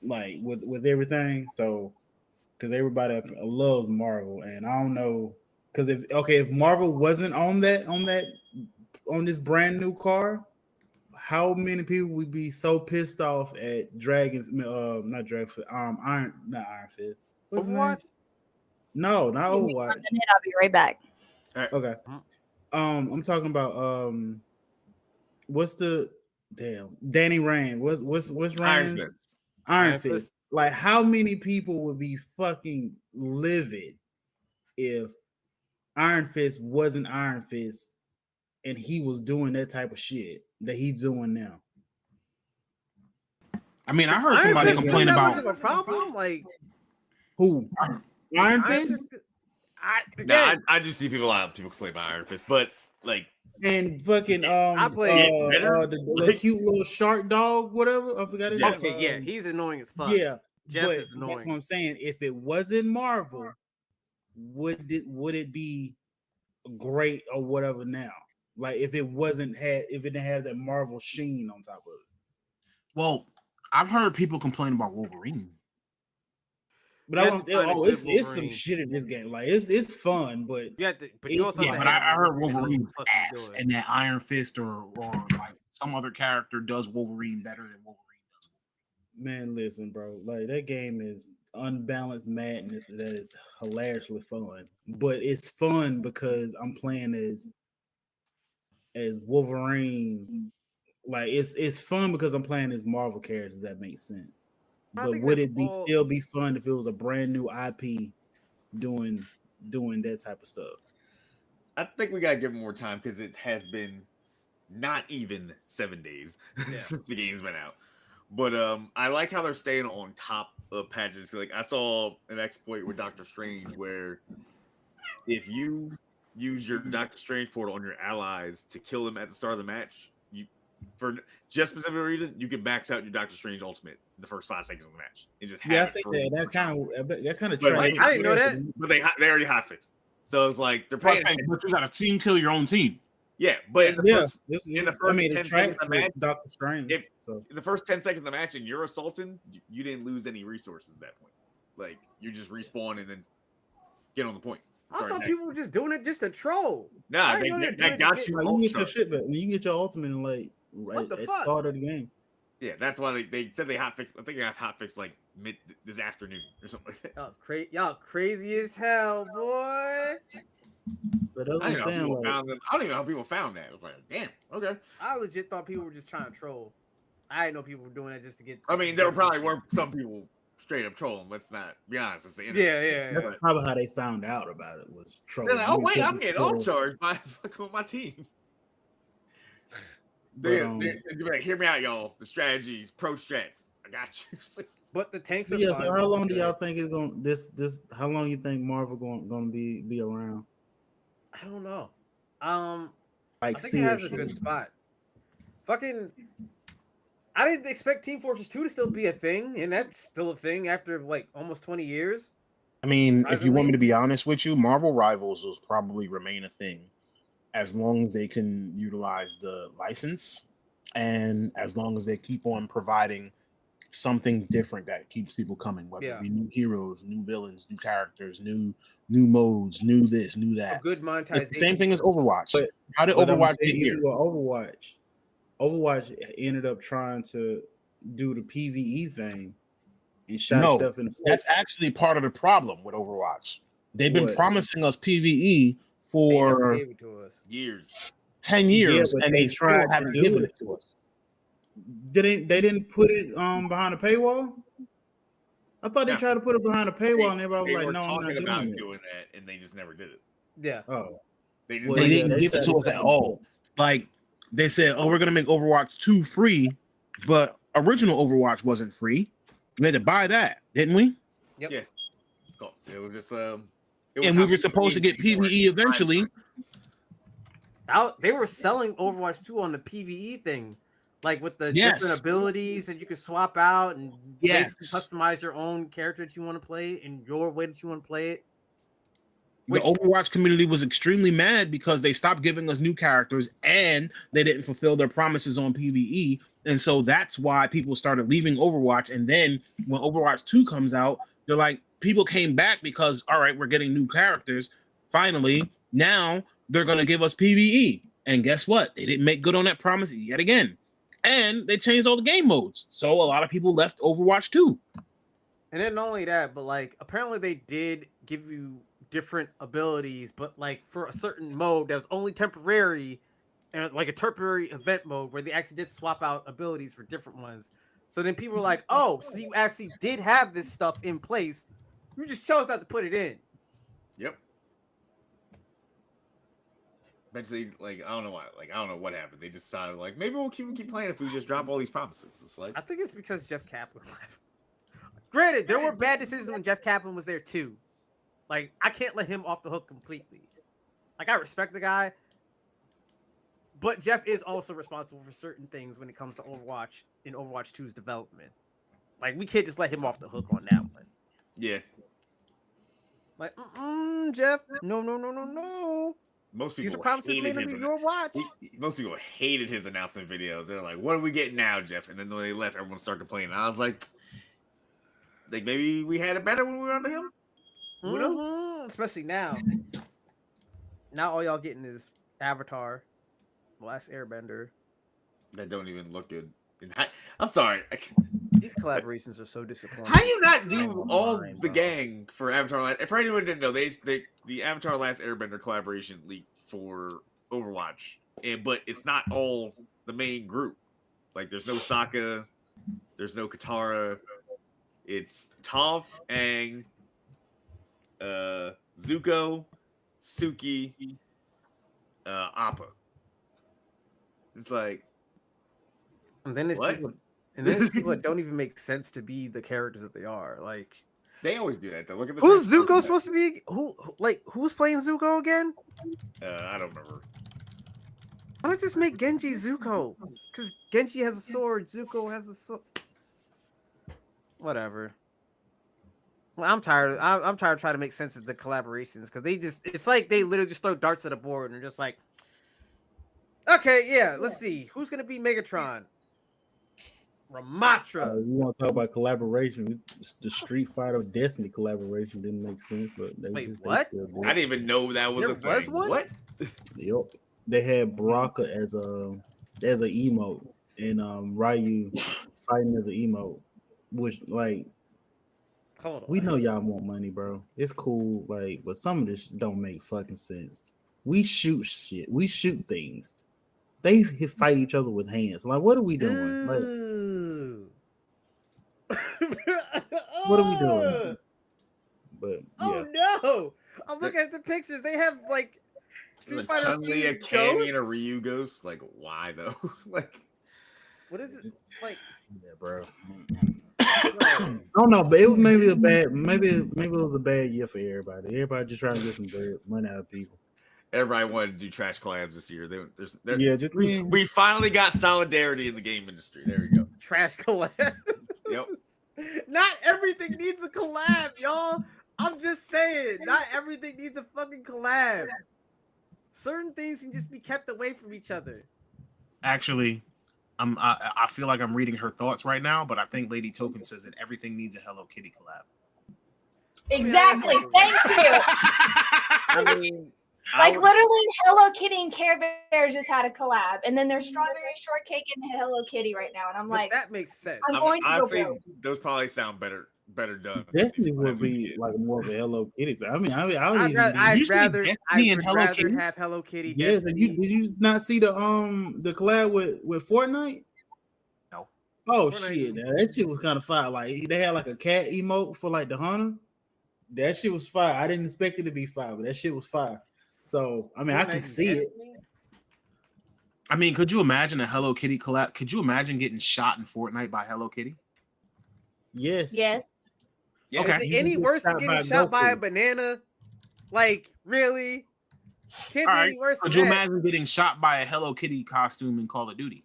everything. So because everybody loves Marvel, and I don't know because if Marvel wasn't on this brand new car, how many people would be so pissed off at not Dragon Iron Fist. What's his name? Overwatch? No, not Give me Overwatch. 1 minute, I'll be right back. Okay. I'm talking about what's the Danny Rand? What's Iron Rand's Fist. Iron Fist? Like how many people would be fucking livid if Iron Fist wasn't Iron Fist and he was doing that type of shit that he's doing now? I mean, I heard somebody complain about about a problem. Like who? Iron Fist? I do see people complain about Iron Fist, but like and fucking I play the cute little shark dog, whatever. I forgot his name. Okay, yeah, he's annoying as fuck. Yeah, Jeff but is annoying. that's what I'm saying. If it wasn't Marvel, would it be great or whatever now? Like if it didn't have that Marvel sheen on top of it. Well, I've heard people complain about Wolverine. But it's some shit in this game. Like it's fun, but I heard Wolverine ass and that Iron Fist or like some other character does Wolverine better than Wolverine does. Man, listen, bro. Like that game is unbalanced madness that is hilariously fun. But it's fun because I'm playing as Wolverine. Like it's fun because I'm playing as Marvel characters. That makes sense. But would it still be fun if it was a brand new IP doing that type of stuff? I think we gotta give it more time because it has been not even 7 days since the game's been out. But I like how they're staying on top of patches. Like I saw an exploit with Doctor Strange where if you use your Doctor Strange portal on your allies to kill them at the start of the match, for just specific reason, you can max out your Doctor Strange ultimate in the first 5 seconds of the match and just have I think that kind of. I didn't know that, but they already hot fixed. So it's like they're paying. But you got a team kill your own team. Yeah, but in the first 10 seconds of the match, Doctor Strange. In the first 10 seconds of the match, and you're assaulting, you didn't lose any resources at that point. Like you just respawn and then get on the point. I thought people were just doing it just to troll. Nah, that got you. You get your shit back. You get your ultimate in like right at the start of the game. Yeah, that's why they said they hotfixed. I think they have hotfixed like mid this afternoon or something like that. Y'all crazy as hell, boy. But that's what I'm saying. I don't even know how people found that. It was like, damn, okay. I legit thought people were just trying to troll. I didn't know people were doing that just to get. I mean, there probably were some people straight up trolling. Let's not be honest. It's the internet. Yeah. That's probably how they found out about it was trolling. Like, oh wait, I'm getting all charged by my team. They're like, hear me out, y'all. The strategies, pro strats. I got you. But the tanks are so how long do y'all think it's going how long you think Marvel going to be around? I don't know. Like I think it has a good spot. Fucking I didn't expect Team Fortress 2 to still be a thing, and that's still a thing after like almost 20 years. I mean, if you want me to be honest with you, Marvel Rivals will probably remain a thing as long as they can utilize the license and as long as they keep on providing something different that keeps people coming, whether it be new heroes, new villains, new characters, new modes, new this, new that. A good monetization. It's the same thing as Overwatch. But how did Overwatch get here? Overwatch ended up trying to do the PvE thing and shot itself in the foot. That's actually part of the problem with Overwatch. They've been promising us PvE for years, 10 years, and they still haven't given it to us. They didn't put it behind a paywall? I thought they tried to put it behind a paywall, and everybody was like, "No, I'm not doing that," and they just never did it. Yeah. Oh, they didn't give it to us at all. Like they said, "Oh, we're gonna make Overwatch 2 free," but original Overwatch wasn't free. We had to buy that, didn't we? Yep. Yeah. It was just and we were supposed to get PvE eventually. They were selling Overwatch 2 on the PvE thing, like with the different abilities that you could swap out and basically customize your own character that you want to play in your way that you want to play it. The Overwatch community was extremely mad because they stopped giving us new characters and they didn't fulfill their promises on PvE. And so that's why people started leaving Overwatch. And then when Overwatch 2 comes out, they're like, people came back because, all right, we're getting new characters. Finally, now they're going to give us PvE. And guess what? They didn't make good on that promise yet again. And they changed all the game modes. So a lot of people left Overwatch 2. And then not only that, but like apparently they did give you different abilities, but like for a certain mode that was only temporary, and like a temporary event mode where they actually did swap out abilities for different ones. So then people were like, "Oh, so you actually did have this stuff in place. You just chose not to put it in." Yep. Eventually, like I don't know why, like I don't know what happened. They just decided like maybe we'll keep playing if we just drop all these promises. It's like I think it's because Jeff Kaplan left. Granted, there were bad decisions when Jeff Kaplan was there too. Like, I can't let him off the hook completely. Like, I respect the guy, but Jeff is also responsible for certain things when it comes to Overwatch in Overwatch 2's development. Like, we can't just let him off the hook on that one. yeah. Like, Jeff, no. Most These are people promises hated made under his your watch. most people hated his announcement videos. They're like, "What are we getting now, Jeff?" And then when they left, everyone started complaining. I was like maybe we had it better when we were under him. Who knows? Especially now. Now all y'all getting is Avatar, The Last Airbender. That don't even look good. I'm sorry. These collaborations are so disappointing. How you not do Oh all my, the bro. gang for Avatar Last? For anyone who didn't know, the Avatar Last Airbender collaboration leaked for Overwatch, but it's not all the main group. Like there's no Sokka, there's no Katara. It's Toph, Aang, Zuko, Suki, Appa. It's like And then there's what? people, and then there's people that don't even make sense to be the characters that they are. Like, They always do that though. Look at the who's transfer- Zuko supposed to be? Who's playing Zuko again? I don't remember. Why don't just make Genji Zuko? Because Genji has a sword, Zuko has a sword. Whatever. Well, I'm tired. I'm tired of trying to make sense of the collaborations because it's like they literally just throw darts at a board and they're just like, okay, yeah, let's see. Who's going to be Megatron? Ramatra. You want to talk about collaboration? The Street Fighter Destiny collaboration didn't make sense, but they Wait, just what? They still did. I didn't even know that was There a thing. was one? What? Yep. They had Baraka as a emote and Ryu fighting as an emote, which like Hold on. we know y'all want money, bro. It's cool, like, but some of this don't make fucking sense. We shoot shit. We shoot things. They fight each other with hands. Like, what are we doing? Like, Ooh. what are we doing? But Oh yeah, no! I'm looking at the pictures. They have like Street Fighter Chun-Li, a themed Cammy, and a ghosts? Ryu ghost. Like, why though? Like, What is it like? yeah, bro. Bro, I don't know, but it was maybe a bad. Maybe it was a bad year for everybody. Everybody just trying to get some bread, money out of people. everybody wanted to do trash collabs this year. Yeah, just We finally got solidarity in the game industry. There we go. trash collab. Yep. Not everything needs a collab, y'all. I'm just saying, not everything needs a fucking collab. Certain things can just be kept away from each other. Actually, I feel like I'm reading her thoughts right now, but I think Lady Token says that everything needs a Hello Kitty collab. Exactly. Thank you. I mean, Like literally, Hello Kitty and Care Bears just had a collab, and then there's Strawberry Shortcake and Hello Kitty right now, and I'm But like, that makes sense. I'm going to I go think broke. those probably sound better done. Destiny As would we be get. like more of a Hello Kitty thing. I would I'd even rather, be. Did you I'd say rather, Destiny I and would Hello rather Kitty? have Hello Kitty. Yes, and Destiny. did you not see the collab with Fortnite? No. Oh Fortnite. shit, that shit was kind of fire. Like they had like a cat emote for like the hunter. That shit was fire. I didn't expect it to be fire, but that shit was fire. So I mean, I Fortnite can and see it. Destiny? I mean, could you imagine a Hello Kitty collab? Could you imagine getting shot in Fortnite by Hello Kitty? Yes. Yes. Yeah, Okay. Is it You any get worse than shot getting by shot by a Goku. banana? Like, really? Can't All be right. any worse Could than you that. imagine getting shot by a Hello Kitty costume in Call of Duty?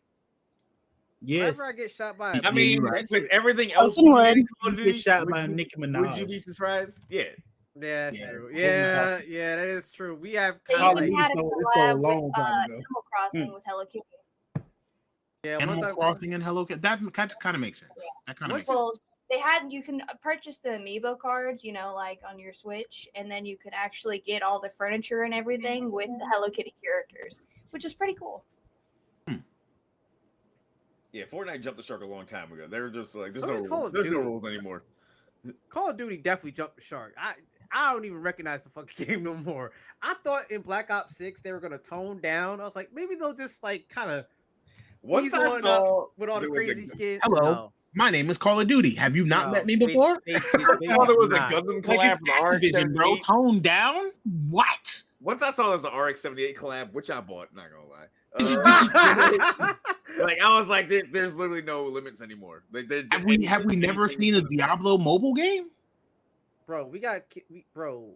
Yes. Whenever I get shot by a I Yeah, mean, you're right. with everything else, Open wood. in Call of Get Duty, shot would by you- Nicki Would you be Minaj. surprised? Yeah. Yeah, Yeah. true. Yeah, yeah, that is true. We have They kind of even like, had a It's so collab long with time ago. Animal Crossing with Hello Kitty. yeah. Once Animal I Crossing and Hello Kitty. That kind of makes sense. That kind of makes Well, sense. they had you can purchase the amiibo cards, you know, like on your Switch, and then you could actually get all the furniture and everything with the Hello Kitty characters, which is pretty cool. Yeah, Fortnite jumped the shark a long time ago. They're just like, there's So no did Call rules. of There's no Duty. rules anymore. Call of Duty definitely jumped the shark. I don't even recognize the fucking game no more. I thought in Black Ops 6 they were gonna tone down. I was like, maybe they'll just like kind of Once ease I one saw up with all the there was crazy a, skins. Hello. No, My name is Call of Duty. Have you not no, met me before? They there did was a not. Gundam Like, collab it's for the Activision, bro. RX-78. Tone down. What? Once I saw there's an RX-78 collab, which I bought, not gonna lie. Like I was like, there's literally no limits anymore. Like, Have we never seen a Diablo mobile game? Bro, bro,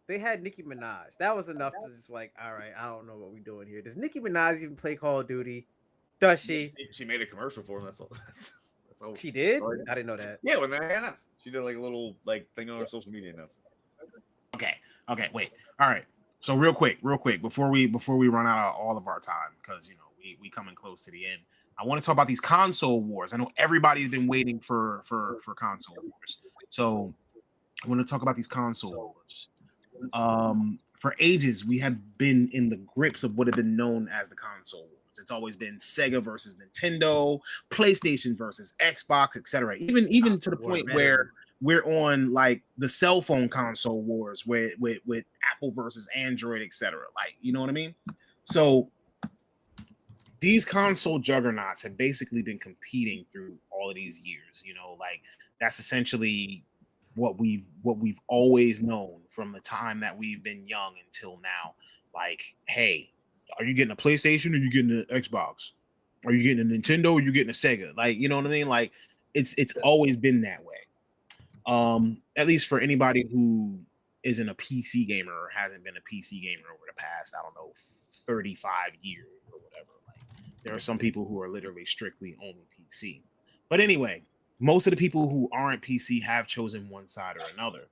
they had Nicki Minaj. That was enough to just like, all right, I don't know what we're doing here. Does Nicki Minaj even play Call of Duty? Does she? She made a commercial for him. That's all. That's all. She did? Right. I didn't know that. Yeah, when they announced, she did like a little like thing on her social media announcement. Okay, wait. All right. So real quick, before we run out of all of our time, because you know we coming close to the end. I want to talk about these console wars. I know everybody's been waiting for console wars. So I want to talk about these console wars. For ages, we have been in the grips of what have been known as the console wars. It's always been Sega versus Nintendo, PlayStation versus Xbox, etc. Even to the point where we're on like the cell phone console wars with Apple versus Android, etc. Like, you know what I mean? So these console juggernauts have basically been competing through all of these years. You know, like that's essentially what we've always known from the time that we've been young until now. Like, hey, are you getting a PlayStation or are you getting an Xbox? Are you getting a Nintendo or are you getting a Sega? Like, you know what I mean? Like, it's always been that way. At least for anybody who isn't a PC gamer or hasn't been a PC gamer over the past, I don't know, 35 years or whatever. Like, there are some people who are literally strictly only PC. But anyway, most of the people who aren't PC have chosen one side or another.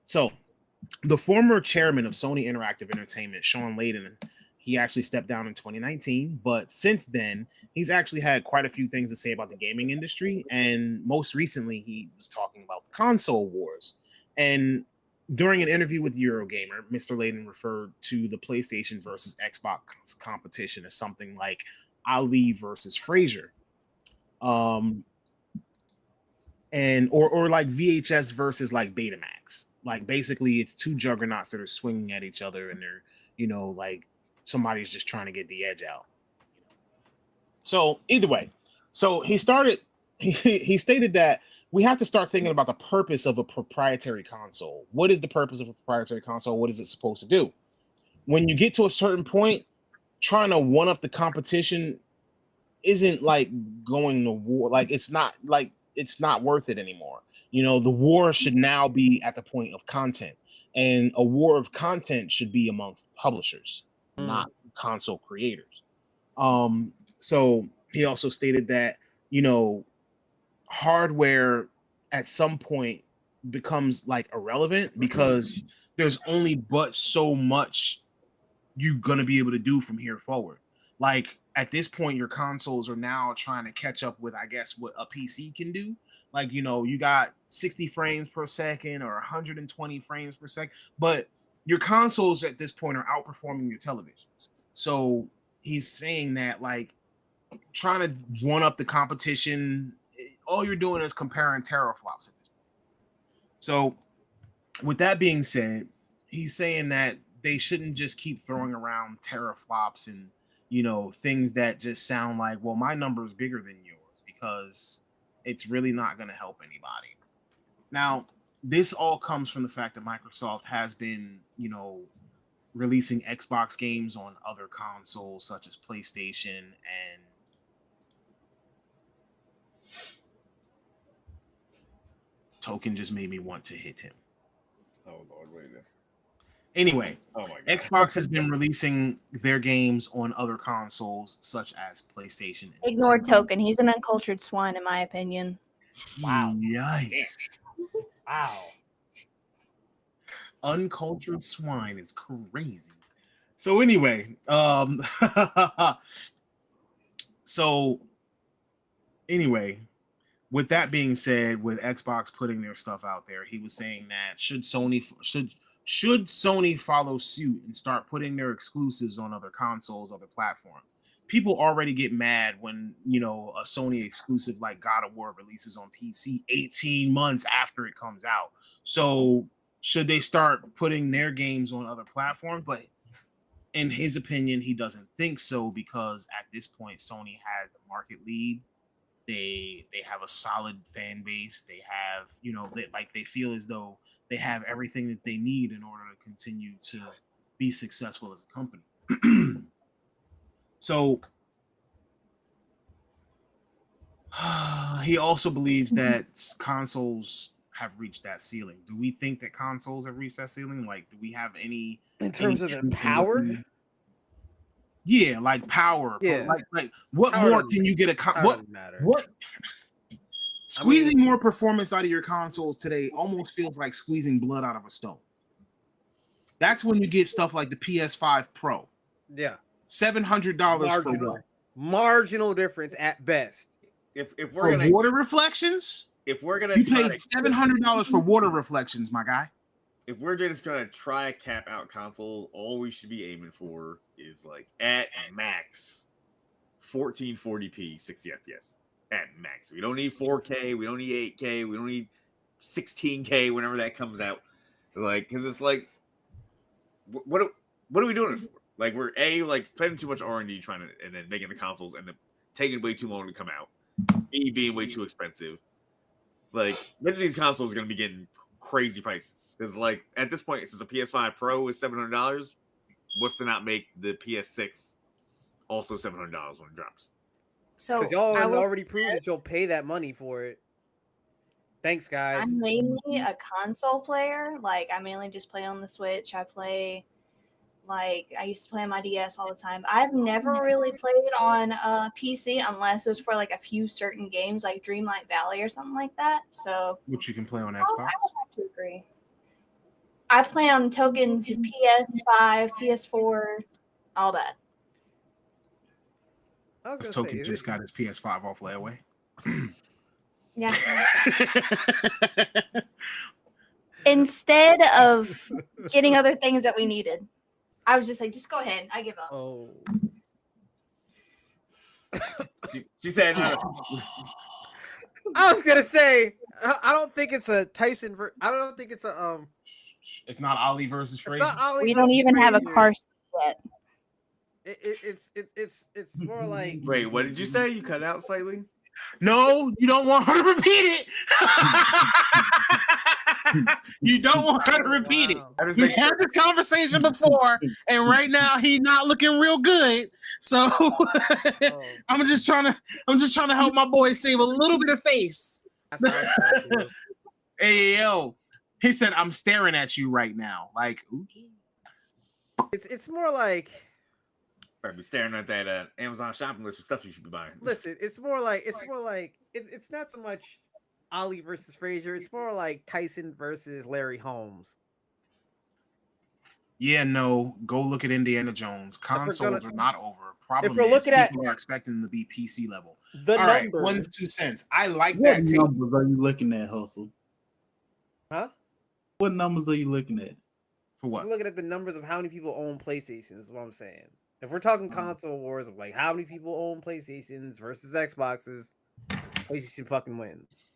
So the former chairman of Sony Interactive Entertainment, Sean Layden, he actually stepped down in 2019, but since then, he's actually had quite a few things to say about the gaming industry. And most recently, he was talking about the console wars. And during an interview with Eurogamer, Mr. Layden referred to the PlayStation versus Xbox competition as something like Ali versus Frazier. And or like VHS versus like Betamax. Like basically it's two juggernauts that are swinging at each other and they're, you know, like somebody's just trying to get the edge out. So either way, so he stated that we have to start thinking about the purpose of a proprietary console. What is the purpose of a proprietary console? What is it supposed to do? When you get to a certain point, trying to one up the competition isn't like going to war. Like it's not worth it anymore. You know, the war should now be at the point of content, and a war of content should be amongst publishers, not console creators. So he also stated that, you know, hardware at some point becomes like irrelevant because there's only but so much you're gonna be able to do from here forward. Like at this point, your consoles are now trying to catch up with, I guess, what a PC can do. Like, you know, you got 60 frames per second or 120 frames per second, but your consoles at this point are outperforming your televisions. So he's saying that, like, trying to one up the competition, all you're doing is comparing teraflops at this point. So with that being said, he's saying that they shouldn't just keep throwing around teraflops and, you know, things that just sound like, well, my number is bigger than yours, because it's really not going to help anybody. Now, this all comes from the fact that Microsoft has been, you know, releasing Xbox games on other consoles such as PlayStation, and Token just made me want to hit him. Oh Lord, wait a minute. Anyway, Oh my God. Xbox has been releasing their games on other consoles such as PlayStation. Ignore Token. He's an uncultured swine, in my opinion. Wow. Yikes. Wow. Uncultured swine is crazy. So anyway, so anyway, with that being said, with Xbox putting their stuff out there, he was saying that should Sony follow suit and start putting their exclusives on other consoles, other platforms. People already get mad when, you know, a Sony exclusive like God of War releases on PC 18 months after it comes out. So should they start putting their games on other platforms? But in his opinion, he doesn't think so, because at this point, Sony has the market lead. They have a solid fan base. They have, you know, they feel as though they have everything that they need in order to continue to be successful as a company. So he also believes that consoles have reached that ceiling. Do we think that consoles have reached that ceiling? Like, do we have any In terms of truth the in power? Yeah, like power. Yeah. Like what Power more doesn't- can you get Power what doesn't matter. what squeezing more performance out of your consoles today almost feels like squeezing blood out of a stone. That's when you get stuff like the PS5 Pro. Yeah. $700 for what? Marginal difference at best. If we're For gonna water reflections? if we're gonna You try paid to- $700 for water reflections, my guy. if we're just gonna try to cap out console, all we should be aiming for is like at max 1440p 60 FPS at max. We don't need 4K, we don't need 8K, we don't need 16K whenever that comes out. Like, because it's like, what are we doing it for? Like, we're like spending too much R&D trying to, and then making the consoles, and then taking way too long to come out. B, being way too expensive. Like, many of these consoles are going to be getting crazy prices. Because, like, at this point, since a PS5 Pro is $700, what's to not make the PS6 also $700 when it drops? So Because y'all I will already proved that you'll pay that money for it. Thanks, guys. I'm mainly a console player. Like, I mainly just play on the Switch. I used to play on my DS all the time. I've never really played on PC unless it was for like a few certain games, like Dreamlight Valley or something like that. So, Which you can play on I Xbox. would have to agree. I play on tokens PS5, PS4, all that. I was This gonna token say, just got his PS5 off layaway. Yeah. Instead of getting other things that we needed, I was just like, just go ahead. I give up. Oh, She said, no. I was gonna say, I don't think it's a Tyson. I don't think it's a It's not Ali versus It's Frazier. not Ali We don't versus even have a Frazier. car seat yet. It's more like Wait, what did you say? You cut out slightly? No, you don't want her to repeat it. You don't want her to repeat it. Wow. I just We make had this conversation before, and right now he's not looking real good. So Oh, I'm just trying to help my boy save a little bit of face. that's what I was trying to do. Hey yo, he said, "I'm staring at you right now." Like, okay. It's more like, I'd be staring at that Amazon shopping list for stuff you should be buying. listen, it's not so much Ali versus Frazier. It's more like Tyson versus Larry Holmes. Yeah, no, go look at Indiana Jones. Consoles are not over. Problem we're is, looking at- people are expecting them to be PC level. The All right, numbers, 1 2 cents. I like What that take. numbers are you looking at, Hustle? huh? What numbers are you looking at? For what? We're looking at the numbers of how many people own PlayStations. Is what I'm saying. If we're talking console wars of like how many people own PlayStations versus Xboxes, PlayStation fucking wins.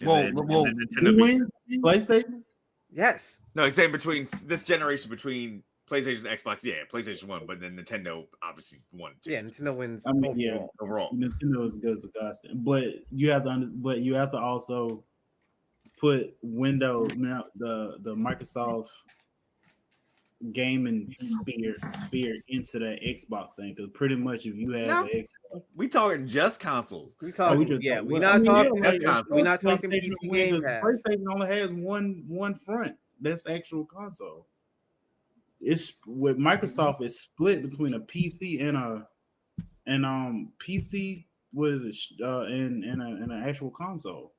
Whoa, And then whoa. Nintendo Who beats- wins? PlayStation? Yes. No, he's saying between this generation, between PlayStation and Xbox, yeah, PlayStation won, but then Nintendo obviously won too. Yeah, Nintendo wins I mean, yeah. overall. Overall, Nintendo is good as a godsend, but you have to also put Windows now the Microsoft gaming sphere into the Xbox thing, because pretty much if you have No. an Xbox, we talking just consoles. We talking, just- yeah, we're well, not I mean, talking. yeah, like, that's We're not talking PlayStation PC wins, Game because Pass. PlayStation only has one front. That's actual console. It's with Microsoft. It's split between a PC and PC. What is it? And an actual console.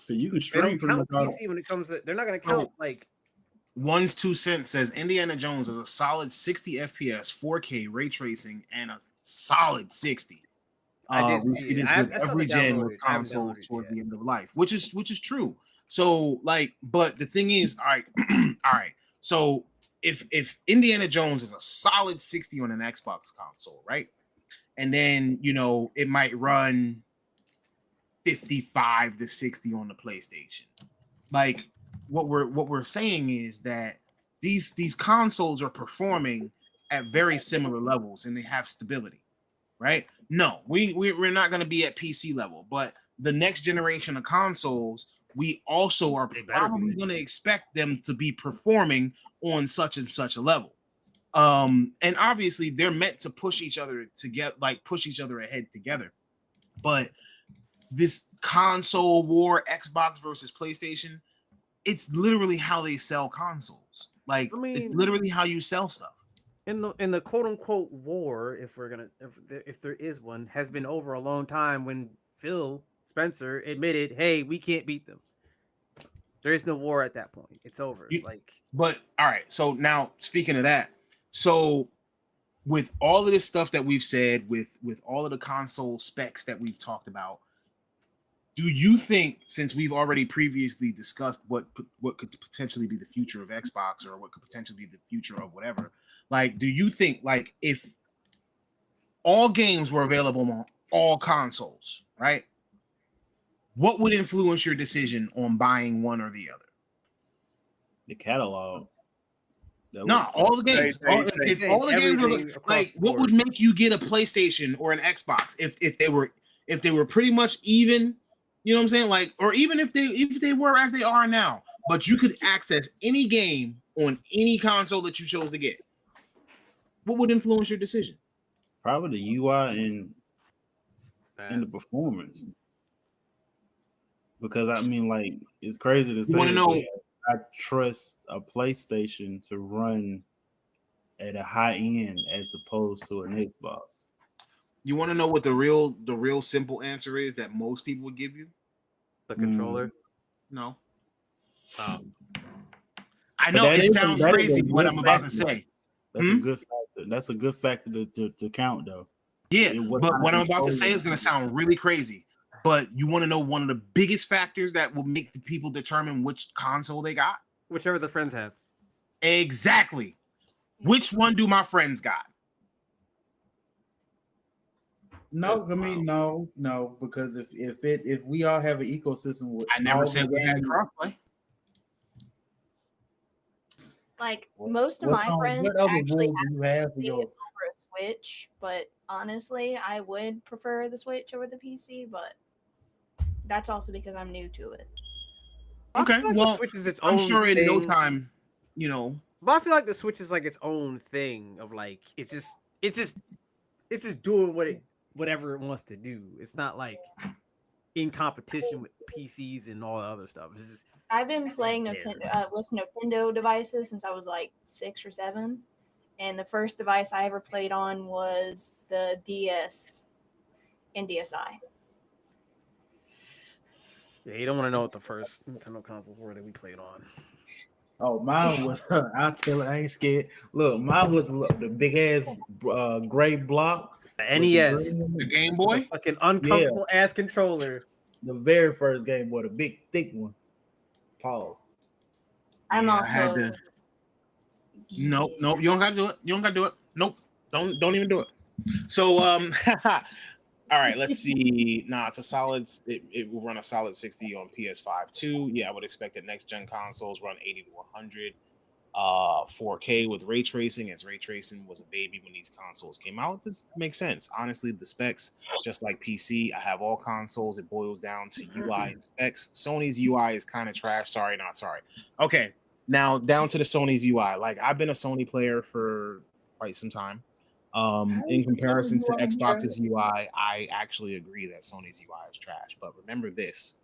But you can They stream don't pretty count much all. PC when it comes to. They're not going to count like. One's 2 cents says Indiana Jones is a solid 60 FPS, 4K ray tracing, and a solid 60. I did We see see it. this I with saw every the gen downloaded. with I haven't consoles downloaded toward yet. the end of life, which is true. So like, but the thing is, all right, all right. So if Indiana Jones is a solid 60 on an Xbox console, right? And then it might run 55 to 60 on the PlayStation. Like what we're saying is that these consoles are performing at very similar levels and they have stability, right? No, we're not going to be at PC level, but the next generation of consoles, we also are probably going to expect them to be performing on such and such a level. And obviously they're meant to push each other together, like push each other ahead together. But this console war, Xbox versus PlayStation, it's literally how they sell consoles. Like, it's literally how you sell stuff. In the quote unquote war, if there is one, has been over a long time. When Phil Spencer admitted, "Hey, we can't beat them." There is no war at that point. It's over. But all right. So now, speaking of that, so with all of this stuff that we've said, with all of the console specs that we've talked about, do you think, since we've already previously discussed what could potentially be the future of Xbox or what could potentially be the future of whatever, like, do you think, like, if all games were available on all consoles, right? What would influence your decision on buying one or the other? The catalog. No, all the games. If all the games were like, what would make you get a PlayStation or an Xbox if they were pretty much even? You know what I'm saying? Like, or even if they were as they are now, but you could access any game on any console that you chose to get. What would influence your decision? Probably the UI and the performance. Because I mean, like, it's crazy to say. You want to know? I trust a PlayStation to run at a high end as opposed to an Xbox. You want to know what the real simple answer is that most people would give you? The controller? No. I know it sounds crazy what I'm about to say. That's a good factor. That's a good factor to count, though. Yeah, but what I'm about to say is going to sound really crazy. But you want to know one of the biggest factors that will make the people determine which console they got? Whichever the friends have. Exactly. Which one do my friends got? No, I mean no, because if we all have an ecosystem with, I never said we had crossplay. Like most of my friends actually have the over a Switch, but honestly, I would prefer the Switch over the PC, but that's also because I'm new to it. Okay, well, the Switch is its own I'm sure in thing. no time, But I feel like the Switch is like its own thing of like it's just doing whatever it wants to do. It's not like in competition with PCs and all the other stuff. It's just, I've been playing with Nintendo devices since I was like 6 or 7, and the first device I ever played on was the DS and DSi. Yeah, you don't want to know what the first Nintendo consoles were that we played on. Oh, mine was. I'll tell it. I ain't scared. Look, mine was the big ass gray block. The NES, the Game Boy, the fucking uncomfortable ass controller. The very first Game Boy, the big thick one. Pause. I'm also. Nope. You don't gotta do it. You don't gotta do it. Nope. Don't even do it. So all right, let's see. It's a solid. It will run a solid 60 on PS5 too. Yeah, I would expect that next gen consoles run 80 to 100, 4K with ray tracing, as ray tracing was a baby when these consoles came out. This makes sense. Honestly, the specs, just like PC, I have all consoles. It boils down to UI and specs. Sony's UI is kind of trash. Sorry, not sorry. Okay, now down to the Sony's UI. Like, I've been a Sony player for quite some time. In comparison to Xbox's UI, I actually agree that Sony's UI is trash. But remember this: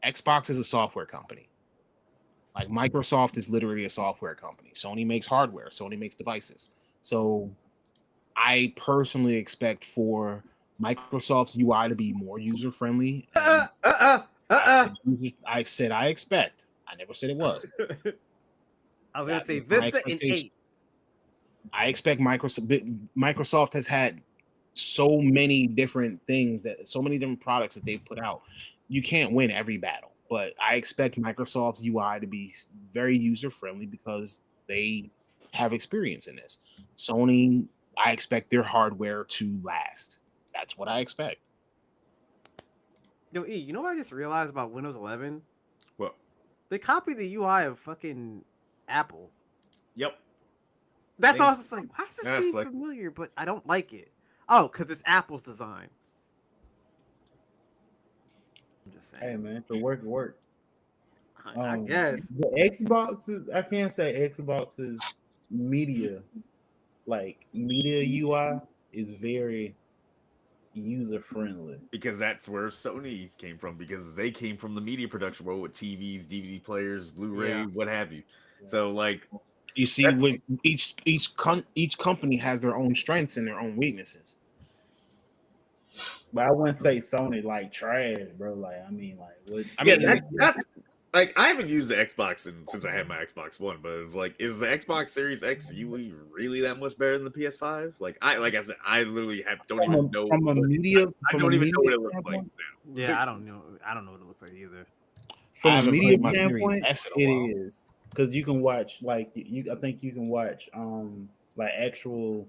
Xbox is a software company. Like, Microsoft is literally a software company. Sony makes hardware. Sony makes devices. So I personally expect for Microsoft's UI to be more user friendly. I said I expect. I never said it was. I was gonna That say was my Vista and expectation. 8. I expect Microsoft has had so many different things so many different products that they've put out. You can't win every battle, but I expect Microsoft's UI to be very user friendly because they have experience in this. Sony, I expect their hardware to last. That's what I expect. Yo, E, you know what I just realized about Windows 11? Well, They copied the UI of fucking Apple. yep. That's They- why I was just like, why does this That's seem like- familiar? But I don't like it. Oh, because it's Apple's design. I'm just saying. Hey man, it's a work. I guess. the Xbox is. I can't say Xbox's media, like media UI, is very user friendly. Because that's where Sony came from. Because they came from the media production world with TVs, DVD players, Blu-ray, Yeah. what have you. So like, You see, with each company has their own strengths and their own weaknesses. But I wouldn't say Sony like trash, bro. Like I mean, like what? I yeah, mean, like I haven't used the Xbox since I had my Xbox One, but it's like, is the Xbox Series X really that much better than the PS5? Like I said, I literally don't even know. from a media. I from don't a even know media what it looks like. standpoint- Yeah, I don't know. I don't know what it looks like either. I From a haven't media played my Series standpoint, S in a it while. is because you can watch like I think you can watch like actual.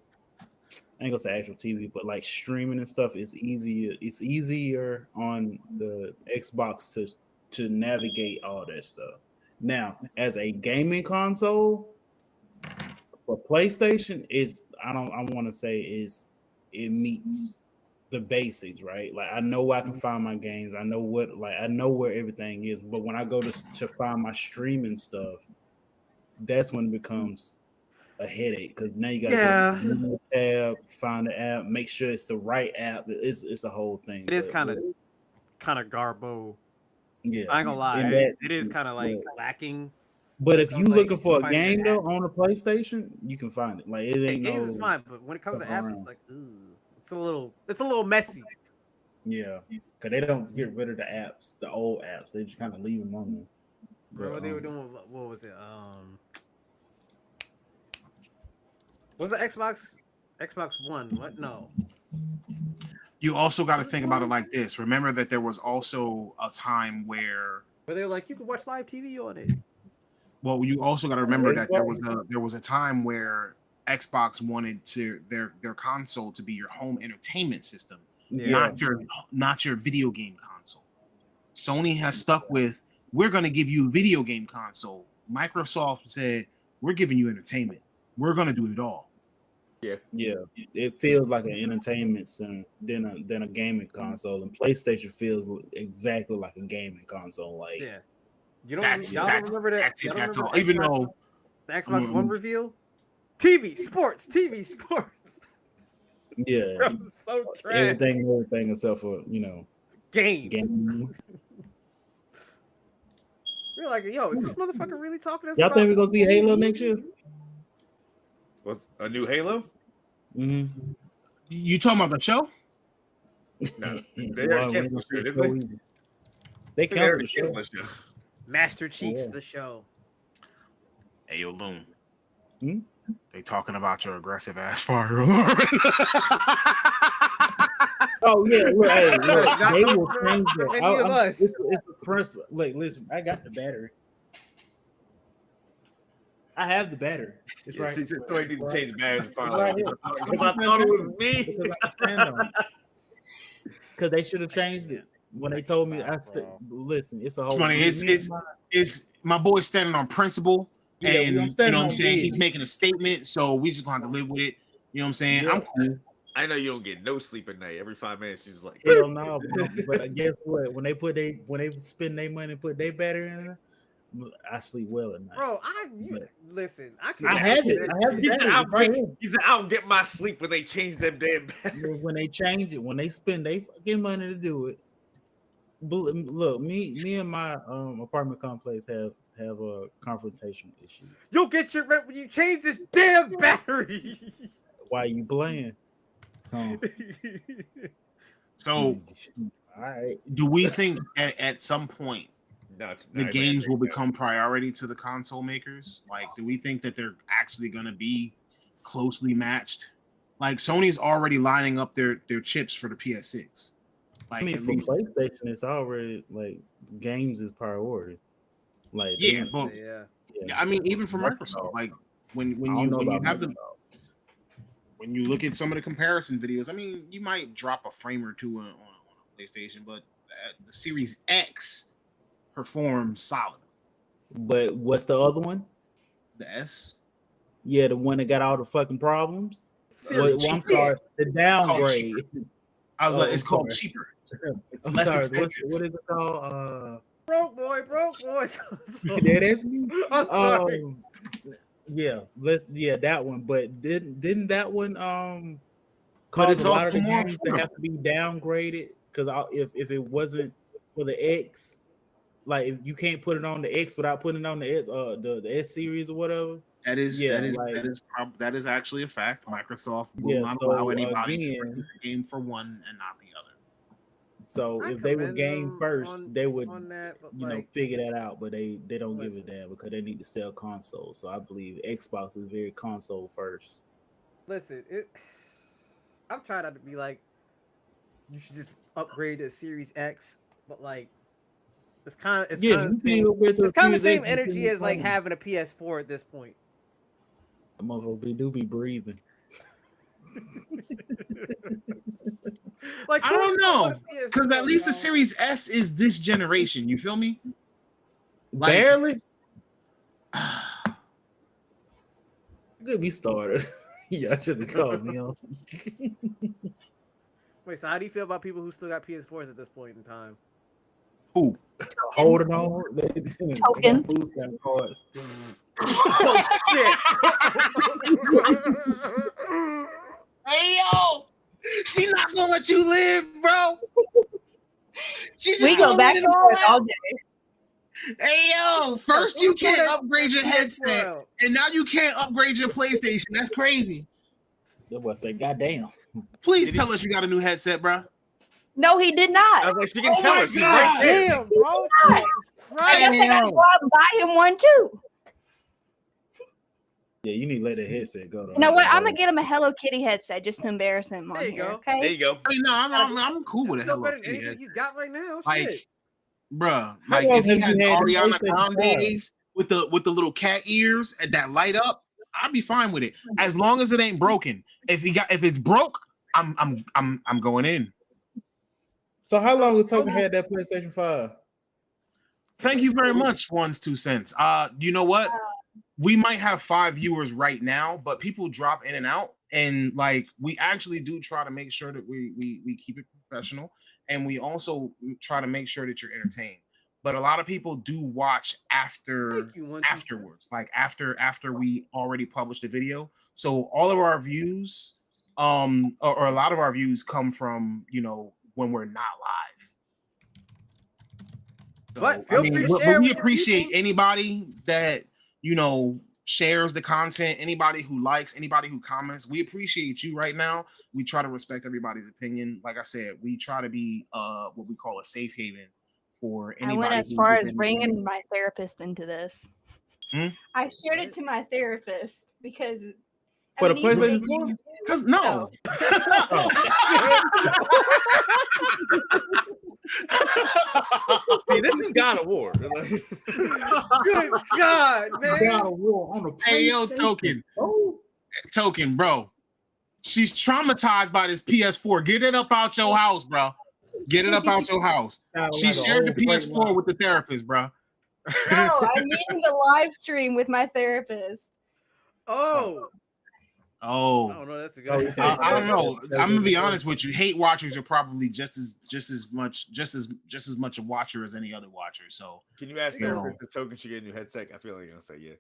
I ain't gonna say actual TV, but like streaming and stuff is easier. It's easier on the Xbox to navigate all that stuff. Now, as a gaming console for PlayStation, I want to say it meets the basics, right? Like I know I can find my games. I know where everything is. But when I go to find my streaming stuff, that's when it becomes a headache because now you got to go to the tab, find the app, make sure it's the right app. It's a whole thing. It is But, kind of garbo. yeah. I ain't gonna lie. And that- It is kind of like lacking. But if you Like, looking for a find an game though app. on a PlayStation, you can find it. Like it ain't Games is no fine, but when it comes to fuck apps, around. it's like, ooh, it's a little messy. yeah, because they don't get rid of the apps, the old apps. They just kind of leave them on there. Remember what they were doing? What was it? Was the Xbox One? What? No. You also got to think about it like this. Remember that there was also a time where, Where they were like, you could watch live TV on it. well, you also got to remember that there was a time where Xbox wanted their console to be your home entertainment system, Yeah, not your video game console. Sony has stuck with, we're going to give you a video game console. Microsoft said, we're giving you entertainment. We're going to do it all. yeah. It feels like an entertainment center than a gaming console, and PlayStation feels exactly like a gaming console. Like Yeah. You don't. That's Y'all don't remember that? that's Y'all it. don't That's remember all. Even Xbox- though the Xbox One reveal, TV sports. yeah, That was so trash. everything except for Games. gaming. We're like, yo, is this motherfucker really talking to us? Y'all about think we're gonna see Halo next year? What's a new Halo? Mm-hmm. you talking about the show, No, they already canceled the show, didn't They I think they canceled already the show. canceled the show. Master Cheeks Yeah. the show? hey yo, Loon. Hmm? They talking about your aggressive ass fire alarm. Oh yeah, look, hey, look, Not they for will change that. any of us. It's a principle. Like, listen, I got the battery. I have the battery. It's Yeah, right. see, so I need to change the batteries and find Right out. here. Because I thought it was me. Because I stand on it. Because they should have changed it when they told me. Listen, it's a whole. Funny, it's my boy standing on principle, Yeah, and I'm you standing know what I'm on saying. business. He's making a statement, so we just gonna have to live with it. You know what I'm saying? Yeah. I'm cool. I know you don't get no sleep at night. Every 5 minutes, she's like, Hell no, but guess what? When they spend their money and put their battery in it, I sleep well at night. Bro, listen. I can. I have it. I have the He said, battery I'll right here. he said, I don't get my sleep when they change them damn batteries. When they change it, when they spend their fucking money to do it. Look, me and my apartment complex have a confrontation issue. You'll get your rent when you change this damn battery. Why you playing? So, all right. do we think at some point the I games will think become priority to the console makers? Like, do we think that they're actually going to be closely matched? Like, Sony's already lining up their chips for the PS6. Like, I mean, at for least- PlayStation, it's already like games is priority. Like, yeah, but Yeah. I mean, even for Microsoft, like when you look at some of the comparison videos, I mean, you might drop a frame or two on a PlayStation, but the Series X performs solid. But what's the other one? The S, Yeah, the one that got all the fucking problems. Series Well, I'm cheaper. sorry, the downgrade. I was Oh, like, it's I'm called sorry. cheaper. It's I'm less sorry. expensive. What is it called? Broke boy. That is me. I'm sorry. That one. But didn't that one But cause it's a lot of the all more games to have to be downgraded? Because if it wasn't for the X, like if you can't put it on the X without putting it on the S, the S series or whatever. That is Yeah, that is actually a fact. Microsoft will Yeah, not so, allow anybody to again- produce a game for one and not the other. So I if they were commend game them first, they would on that, but you know like, figure that out. But they don't give a Listen. damn because they need to sell consoles. So I believe Xbox is very console first. listen, I'm trying not to be like, you should just upgrade to Series X, but like, it's kind of You can't upgrade to a it's kind of the Series same X until energy you as like phone. having a PS4 at this point. The motherfucker do be breathing. Like, I don't who's know, going to because at PS4, least the y'all? Series S is this generation. You feel me? Like- Barely. Good be started. Yeah, I should have called me on. Wait, so how do you feel about people who still got PS4s at this point in time? Who? Holding on. They Token. got food stamp cards. Oh shit! Hey yo, she not gonna let you live, bro. She just We go gonna back let and it all forth out. all day. Hey yo, first you can't upgrade your headset, and now you can't upgrade your PlayStation. That's crazy. That boy say, "Goddamn." Please tell us you got a new headset, bro. No, he did I not. was like, she can Oh tell my us. She's God. right there. Damn, bro! I guess I gotta go out and buy him one too. Yeah, you need to let that headset go. Though. You know what? I'm gonna get him a Hello Kitty headset just to embarrass him on There you here. go. Okay. There you go. I mean, no, I'm cool with It's it. still Hello better than Kitty anything headset. he's got right now. Like, Shit. bruh, How like long if he have had you had the Ariana PlayStation Grande's with the little cat ears and that light up, I'd be fine with it as long as it ain't broken. If it's broke, I'm going in. So how long the token had that PlayStation 5? Thank you very much. 2 cents. You know what? We might have 5 viewers right now, but people drop in and out, and like we actually do try to make sure that we keep it professional, and we also try to make sure that you're entertained. But a lot of people do watch Thank you, 1, 2, afterwards, like after we already published the video. So all of our views, or a lot of our views come from when we're not live. So, But feel free to but share we with your appreciate people. anybody that shares the content, anybody who likes, anybody who comments. We appreciate you right now. We try to respect everybody's opinion. Like I said, we try to be what we call a safe haven for anybody. I went as who's far as within- bringing my therapist into this. Hmm? I shared it to my therapist because For the he said PlayStation you 4? can do- Because no. See, this is God of War. Good God, man! God of War on the Hey yo, PlayStation. Token, bro. She's traumatized by this PS4. Get it up out your house, bro. Get it up out your house. Sound She like a shared the old great PS4 line. with the therapist, bro. No, I mean the live stream with my therapist. Oh, I Oh, don't know. That's a Oh, good. you said- I don't know. I'm gonna be honest with you. Hate watchers are probably just as much a watcher as any other watcher. So Can you ask No. therapist if Token should get a new headset? I feel like you're gonna say yeah.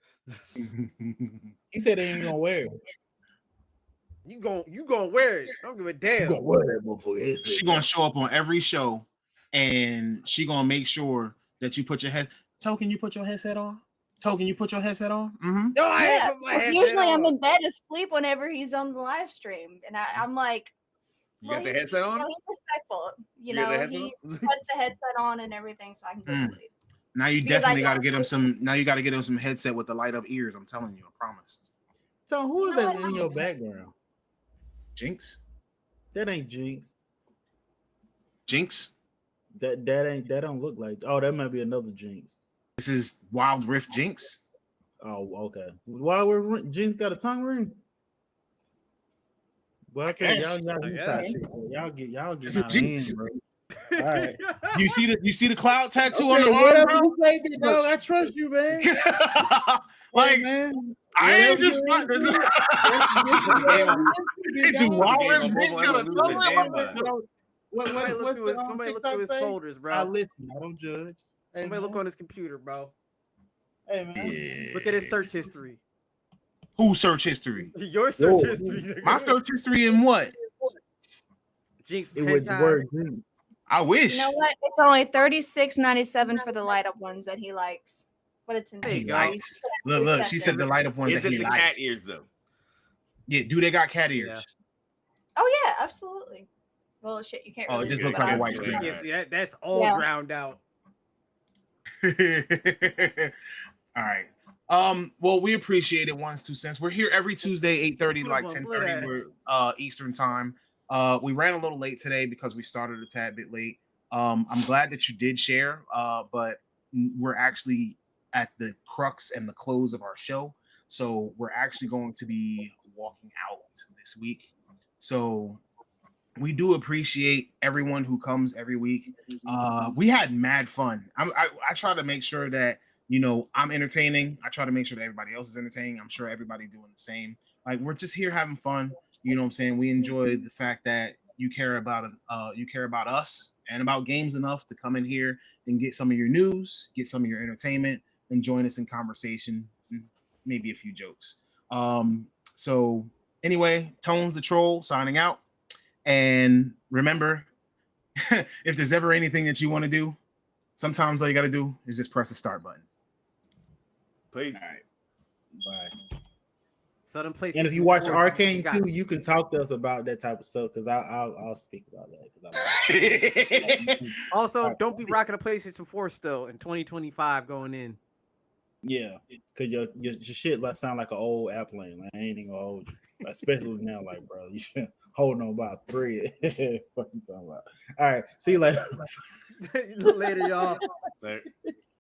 He said they ain't gonna wear it. You gonna wear it? I don't give a damn. You gonna wear that motherfucker headset. she gonna show up on every show, and she gonna make sure that you put your head. Token, you put your headset on. Token, you put your headset on. Mm-hmm. No, I Yeah, ain't put my headset usually I'm on. in bed asleep whenever he's on the live stream, and I'm like, You got the headset on? He's respectful. You got the know, headset he on? puts the headset on and everything so I can go to sleep. Now you Because definitely I got to don't get him really- some. Now you got to get him some headset with the light up ears. I'm telling you, I promise. So who is You know that what? in your background? Jinx, That ain't Jinx. Jinx. That don't look like. Oh, that might be another Jinx. This is Wild Rift Jinx. Oh, okay. Why we're Jinx got a tongue ring? Well, I tell guess. y'all get It's out a of hand, Jinx. bro. All right. You see the cloud tattoo Okay, on the whatever arm, you say, big dog. I trust you, man. bro? Hey, Like man. I ain't Whatever just. you do, Hey, dude, Wild Game Rift on Jinx mobile, got a I'm losing tongue my damn ring. mind. Somebody look what's through the his, somebody look through TikTok his say? folders, bro. I listen. I don't judge. Hey, Somebody look man. on his computer, bro. Hey, man. Look at his search history. Who search history? Your search Yo. history. Nigga. My search history in what? Jinx It was the word Jinx. I wish. You know what? It's only $36.97 for the light up ones that he likes. But it's in There you He go. likes. Look. She said the light up ones Is that it he the likes. cat ears though? Yeah, do they got cat ears? Yeah. Oh yeah, absolutely. Well, shit, you can't. Oh, it really just see looked what like a I white see. screen. Yes, yeah, that's all Yeah. drowned out. All right. Well, we appreciate it. 1's 2 cents. We're here every Tuesday, 8:30 to like 10:30 we're, Eastern time. We ran a little late today because we started a tad bit late. I'm glad that you did share, but we're actually at the crux and the close of our show. So we're actually going to be walking out this week. So we do appreciate everyone who comes every week. We had mad fun. I try to make sure that, you know, I'm entertaining. I try to make sure that everybody else is entertaining. I'm sure everybody doing the same. Like, we're just here having fun. You know what I'm saying? We enjoy the fact that you care about us and about games enough to come in here and get some of your news, get some of your entertainment, and join us in conversation, and maybe a few jokes. So anyway, Tones the Troll signing out. And remember, if there's ever anything that you want to do, sometimes all you got to do is just press the start button. Please. All right. Bye. Southern Place. And if you watch Arcane too, you can talk to us about that type of stuff because I'll speak about that. 'Cause I like Also, don't be rocking a PlayStation 4 still in 2025 going in. yeah, because your shit like sound like an old airplane. Like, I ain't even gonna hold you, especially now. Like, bro, you should hold on about 3. What you talking about? All right, see you later. Later, y'all. Later.